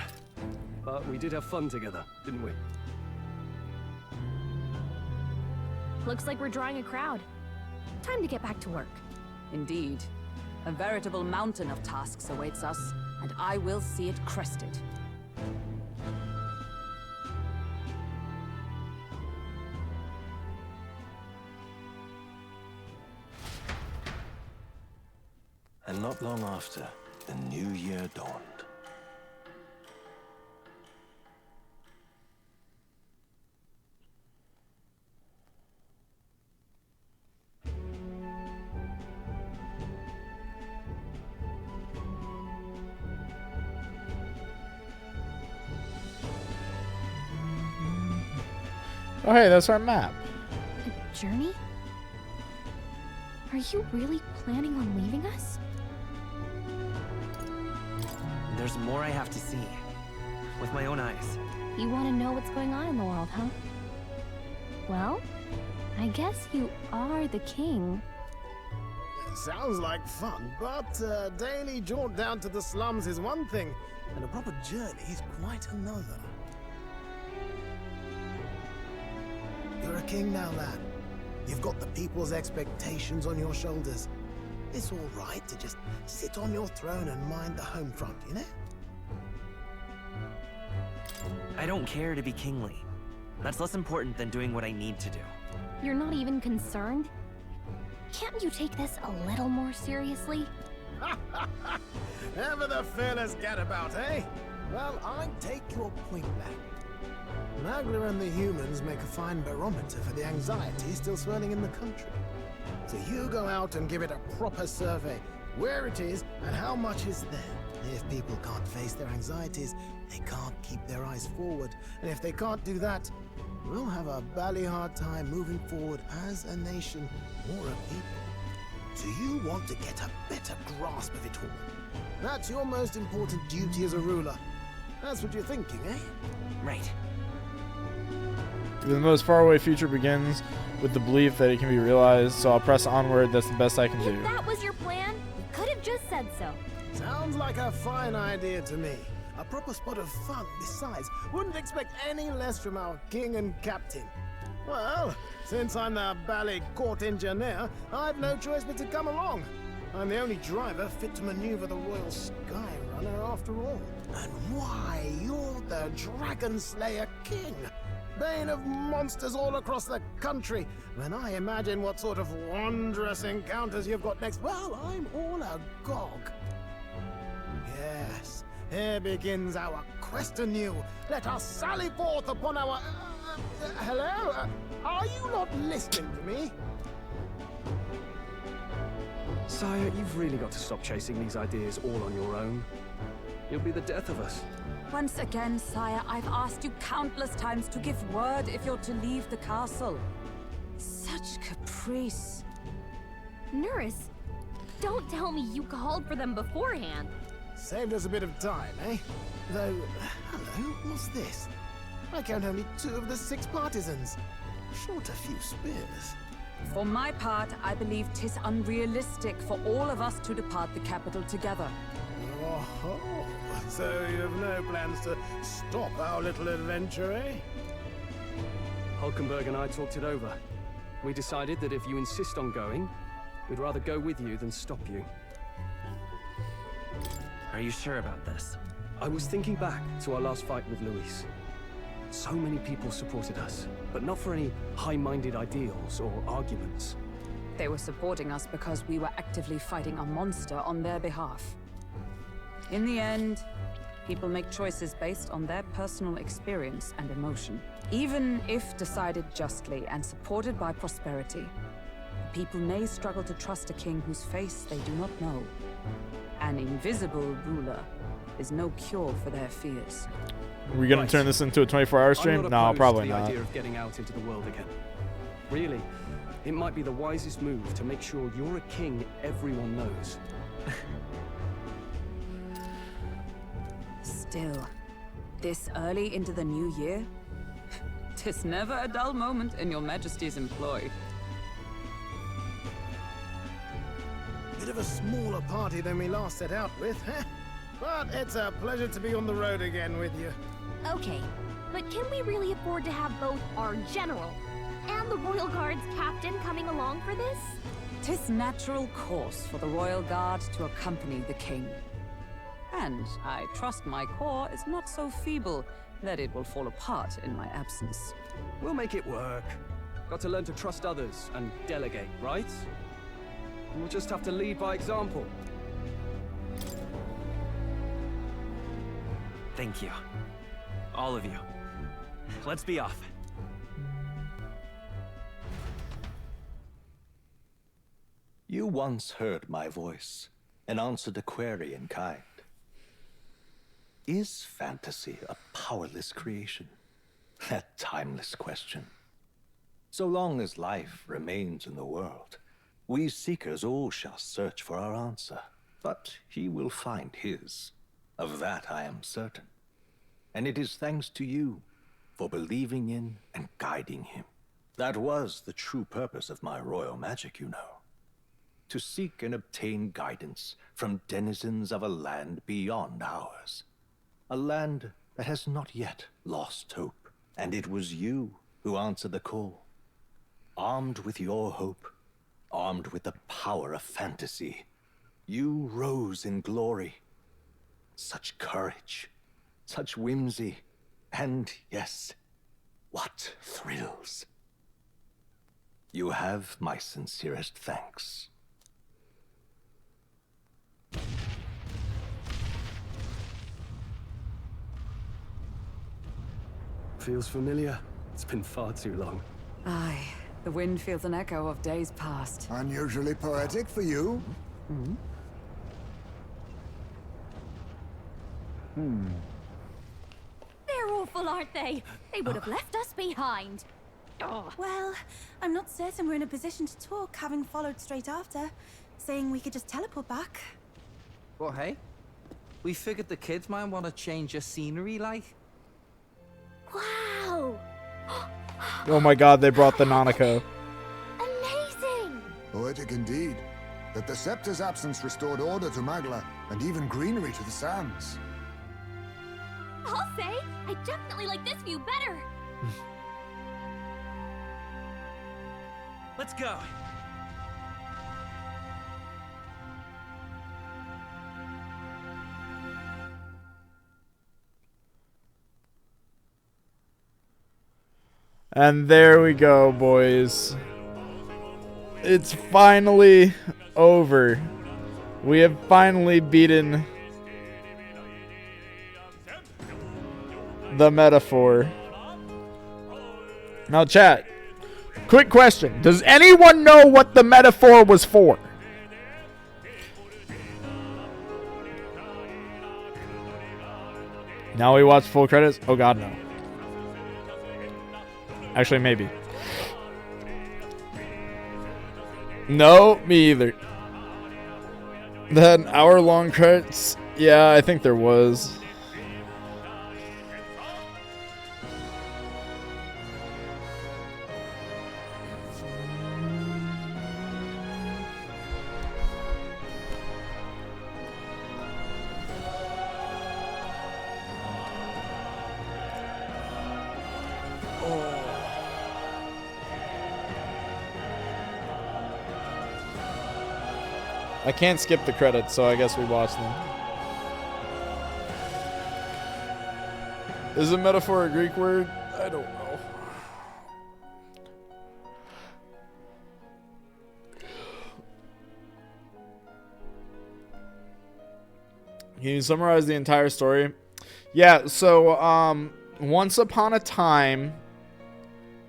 B: But we did have fun together, didn't we?
M: Looks like we're drawing a crowd. Time to get back to work.
I: Indeed. A veritable mountain of tasks awaits us, and I will see it crested.
L: And not long after, the new year dawned.
A: Oh, hey, that's our map.
M: A journey? Are you really planning on leaving us?
Q: There's more I have to see. With my own eyes.
M: You want to know what's going on in the world, huh? Well, I guess you are the king.
K: Sounds like fun, but a daily jaunt down to the slums is one thing, and a proper journey is quite another. You're a king now, lad. You've got the people's expectations on your shoulders. It's all right to just sit on your throne and mind the home front, you know?
Q: I don't care to be kingly. That's less important than doing what I need to do.
M: You're not even concerned? Can't you take this a little more seriously?
K: Ever the fearless gadabout, eh? Well, I take your point back. Magla and the humans make a fine barometer for the anxiety still swirling in the country. So you go out and give it a proper survey, where it is and how much is there. If people can't face their anxieties, they can't keep their eyes forward. And if they can't do that, we'll have a bally hard time moving forward as a nation or a people. So you want to get a better grasp of it all. That's your most important duty as a ruler. That's what you're thinking, eh?
Q: Right.
A: The most faraway future begins with the belief that it can be realized, so I'll press onward. That's the best I can do.
M: If that was your plan, you could have just said so.
K: Sounds like a fine idea to me. A proper spot of fun, besides. Wouldn't expect any less from our king and captain. Well, since I'm the bally court engineer, I've no choice but to come along. I'm the only driver fit to maneuver the Royal Skyrunner after all. And why, you're the Dragon Slayer King. Bane of monsters all across the country. When I imagine what sort of wondrous encounters you've got next, well, I'm all agog. Yes, here begins our quest anew. Let us sally forth upon our... hello? Are you not listening to me?
B: Sire, you've really got to stop chasing these ideas all on your own. You'll be the death of us.
I: Once again, sire, I've asked you countless times to give word if you're to leave the castle. Such caprice.
M: Nurse, don't tell me you called for them beforehand.
K: Saved us a bit of time, eh? Though, hello, what's this? I count only 2 of the 6 partisans. Short a few spears.
I: For my part, I believe 'tis unrealistic for all of us to depart the capital together.
K: Oh, so you have no plans to stop our little adventure, eh?
B: Hulkenberg and I talked it over. We decided that if you insist on going, we'd rather go with you than stop you.
Q: Are you sure about this?
B: I was thinking back to our last fight with Luis. So many people supported us, but not for any high-minded ideals or arguments.
I: They were supporting us because we were actively fighting a monster on their behalf. In the end, people make choices based on their personal experience and emotion. Even if decided justly and supported by prosperity, people may struggle to trust a king whose face they do not know. An invisible ruler is no cure for their fears.
A: Are we gonna turn this into a 24-hour stream? No, probably
B: not.
A: not.
B: The idea of getting out into the world again. Really, it might be the wisest move to make sure you're a king everyone knows.
I: Still, this early into the new year? 'Tis never a dull moment in your Majesty's employ.
K: Bit of a smaller party than we last set out with, huh? But it's a pleasure to be on the road again with you.
C: Okay, but can we really afford to have both our general and the Royal Guard's captain coming along for this?
I: 'Tis natural course for the Royal Guard to accompany the king. And I trust my corps is not so feeble that it will fall apart in my absence.
B: We'll make it work. Got to learn to trust others and delegate, right? We'll just have to lead by example.
Q: Thank you. All of you. Let's be off.
L: You once heard my voice and answered a query in kind. Is fantasy a powerless creation? A timeless question. So long as life remains in the world, we seekers all shall search for our answer. But he will find his. Of that I am certain. And it is thanks to you for believing in and guiding him. That was the true purpose of my royal magic, you know. To seek and obtain guidance from denizens of a land beyond ours. A land that has not yet lost hope. And it was you who answered the call. Armed with your hope, armed with the power of fantasy, you rose in glory. Such courage, such whimsy, and yes, what thrills. You have my sincerest thanks.
B: Feels familiar. It's been far too long.
I: Aye, the wind feels an echo of days past.
G: Unusually poetic for you.
C: They're awful, aren't they? They would have left us behind. Oh.
J: Well, I'm not certain we're in a position to talk, having followed straight after, saying we could just teleport back.
P: Well, hey, we figured the kids might want to change your scenery, like.
C: Wow!
A: Oh my god, they brought the Nanako.
C: Amazing!
G: Poetic indeed. That the scepter's absence restored order to Magla, and even greenery to the sands.
C: I'll say, I definitely like this view better.
Q: Let's go.
A: And there we go, boys. It's finally over. We have finally beaten the metaphor. Now, chat. Quick question. Does anyone know what the metaphor was for? Now we watch full credits? Oh god, no. Actually, maybe. No, me either. That hour-long credits? Yeah, I think there was. I can't skip the credits, so I guess we watch them. Is a metaphor a Greek word? I don't know. Can you summarize the entire story? Yeah, so once upon a time,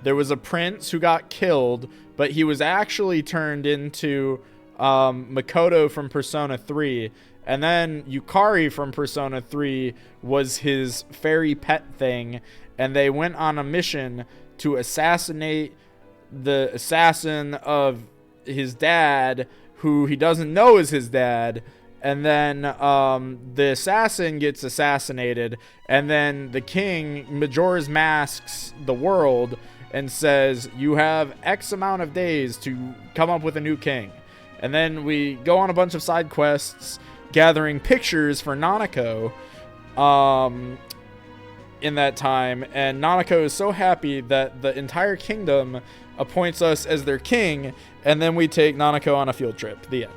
A: there was a prince who got killed, but he was actually turned into Makoto from Persona 3, and then Yukari from Persona 3 was his fairy pet thing, and they went on a mission to assassinate the assassin of his dad, who he doesn't know is his dad, and then the assassin gets assassinated, and then the king, Majora's Masks the world, and says, you have X amount of days to come up with a new king. And then we go on a bunch of side quests, gathering pictures for Nanako in that time. And Nanako is so happy that the entire kingdom appoints us as their king. And then we take Nanako on a field trip. The end.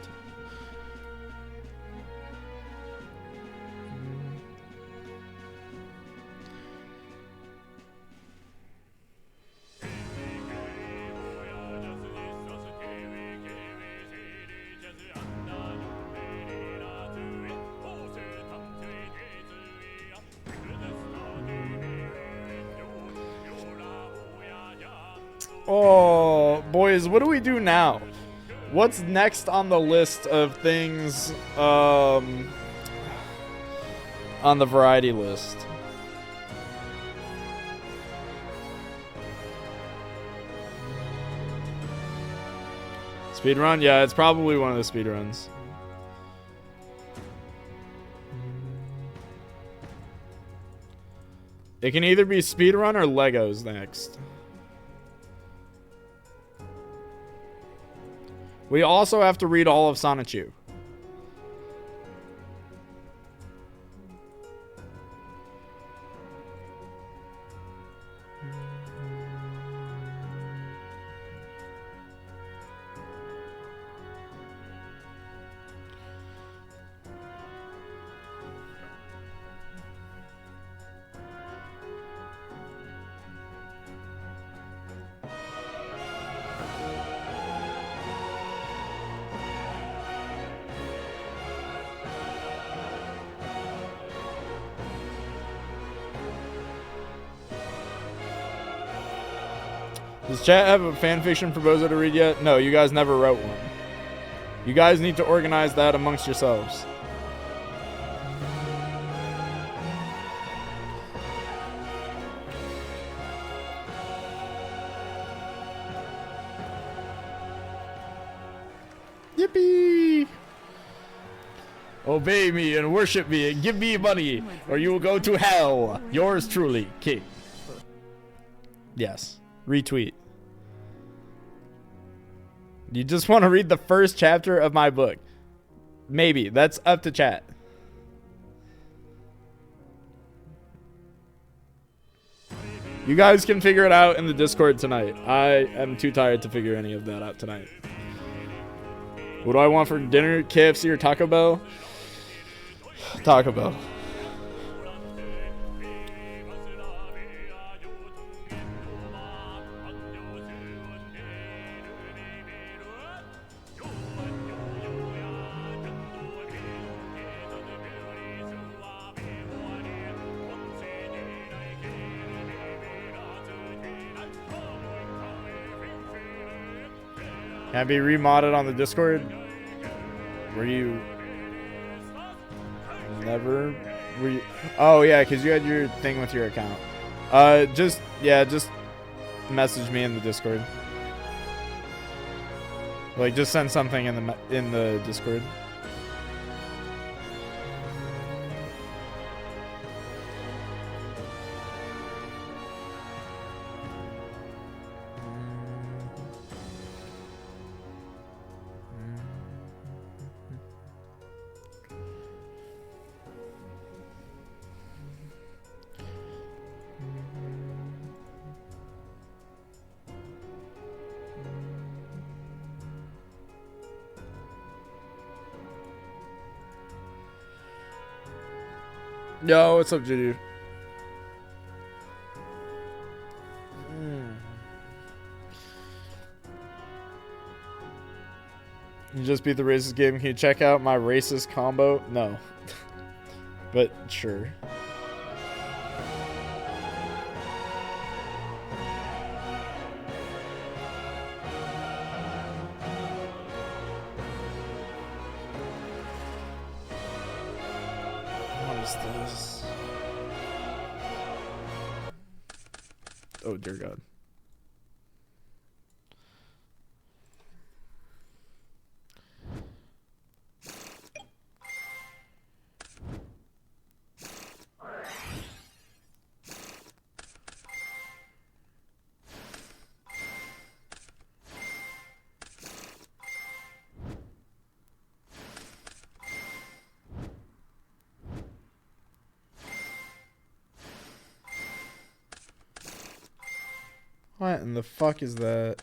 A: Oh, boys, what do we do now? What's next on the list of things on the variety list? Speedrun? Yeah, it's probably one of the speedruns. It can either be speedrun or Legos next. We also have to read all of Sonichu. Does chat have a fanfiction for Bozo to read yet? No, you guys never wrote one. You guys need to organize that amongst yourselves. Yippee! Obey me and worship me and give me money, or you will go to hell. Yours truly, King. Yes. Retweet. You just want to read the first chapter of my book. Maybe. That's up to chat. You guys can figure it out in the Discord tonight. I am too tired to figure any of that out tonight. What do I want for dinner? KFC or Taco Bell? Taco Bell. Can it be remodded on the Discord? Were you never? Were you? Oh yeah, because you had your thing with your account. Just message me in the Discord. Like, just send something in the Discord. Yo, what's up, Judy? You just beat the racist game. Can you check out my racist combo? No. But sure. What is this? Oh, dear God. What in the fuck is that?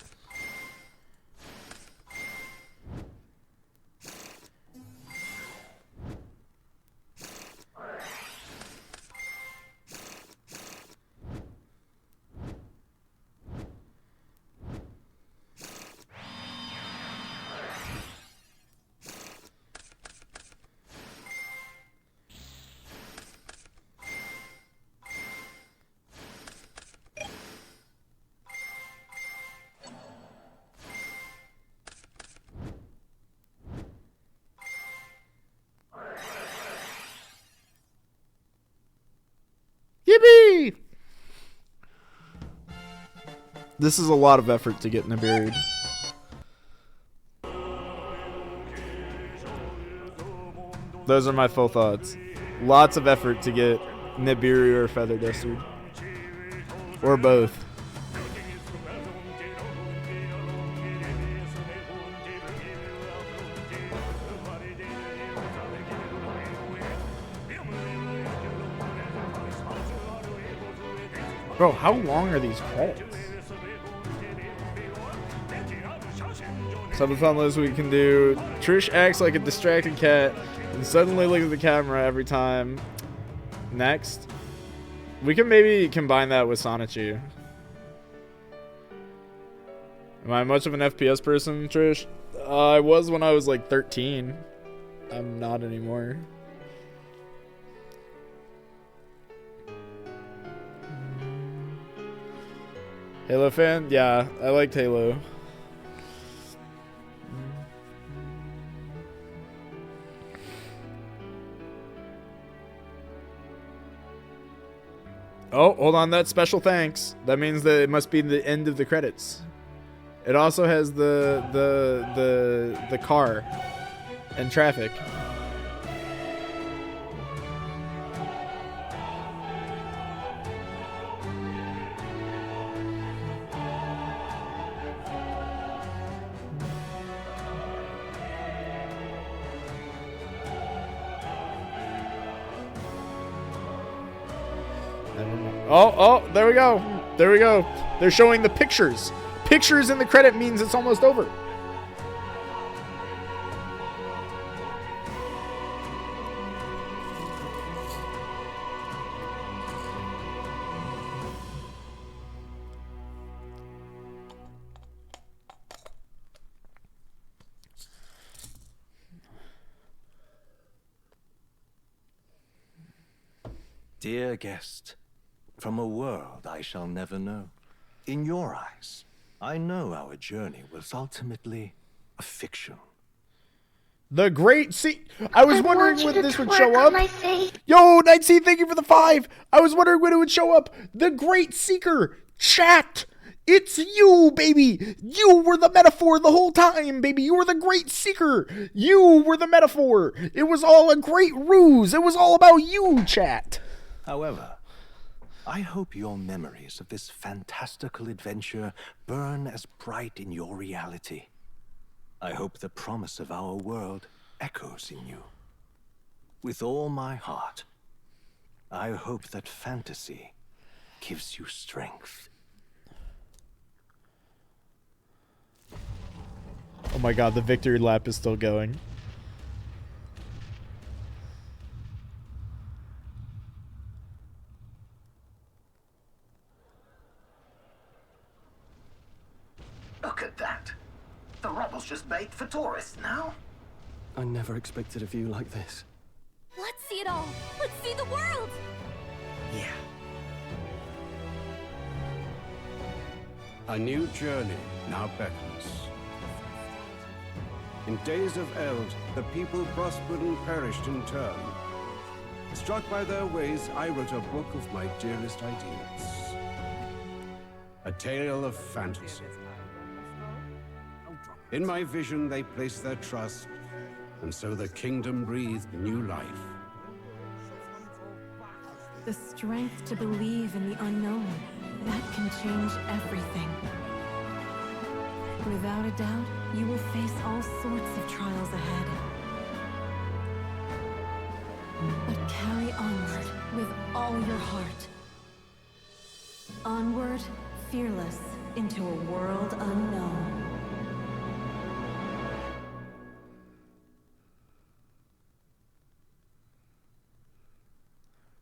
A: This is a lot of effort to get buried. Those are my full thoughts. Lots of effort to get Nibiru or Feather Duster. Or both. Bro, how long are these credits? So the fun list we can do. Trish acts like a distracted cat and suddenly looks at the camera every time. Next. We can maybe combine that with Sonichu. Am I much of an FPS person, Trish? I was when I was like 13. I'm not anymore. Halo fan? Yeah, I liked Halo. Oh, hold on, that's special thanks. That means that it must be the end of the credits. It also has the car and traffic. Oh, there we go. There we go. They're showing the pictures. Pictures in the credit means it's almost over.
L: Dear guest, from a world I shall never know, in your eyes, I know our journey was ultimately a fiction.
A: The Great Sea. I was wondering when this would show up. Yo, Night Sea, thank you for the 5. I was wondering when it would show up. The Great Seeker. Chat. It's you, baby. You were the metaphor the whole time, baby. You were the Great Seeker. You were the metaphor. It was all a great ruse. It was all about you, chat.
L: However, I hope your memories of this fantastical adventure burn as bright in your reality. I hope the promise of our world echoes in you. With all my heart, I hope that fantasy gives you strength.
A: Oh my god, the victory lap is still going.
R: Look at that. The rubble's just bait for tourists now.
B: I never expected a view like this.
M: Let's see it all. Let's see the world.
B: Yeah. A new journey now beckons. In days of eld, the people prospered and perished in turn. Struck by their ways, I wrote a book of my dearest ideals. A tale of fantasy. In my vision, they placed their trust, and so the kingdom breathed new life.
H: The strength to believe in the unknown, that can change everything. Without a doubt, you will face all sorts of trials ahead. But carry onward with all your heart. Onward, fearless, into a world unknown.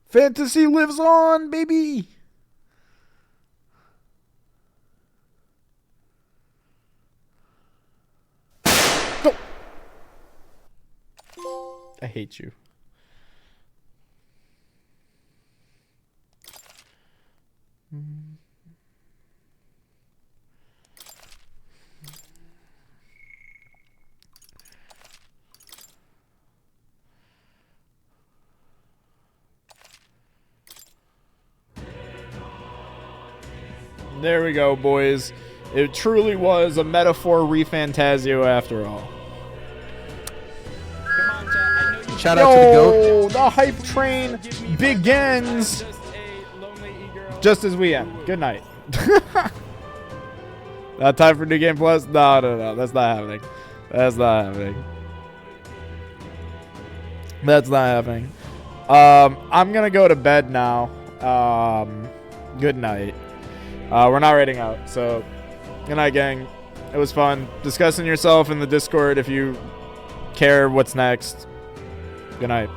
A: Fantasy lives on, baby. Go. I hate you. There we go, boys. It truly was a metaphor refantasio after all.
T: Shout out to the GOAT.
A: The hype train begins just as we end. Good night. Not time for New Game Plus? No. That's not happening. That's not happening. That's not happening. I'm going to go to bed now. Good night. We're not rating out, so good night, gang. It was fun discussing yourself in the Discord if you care what's next. Good night.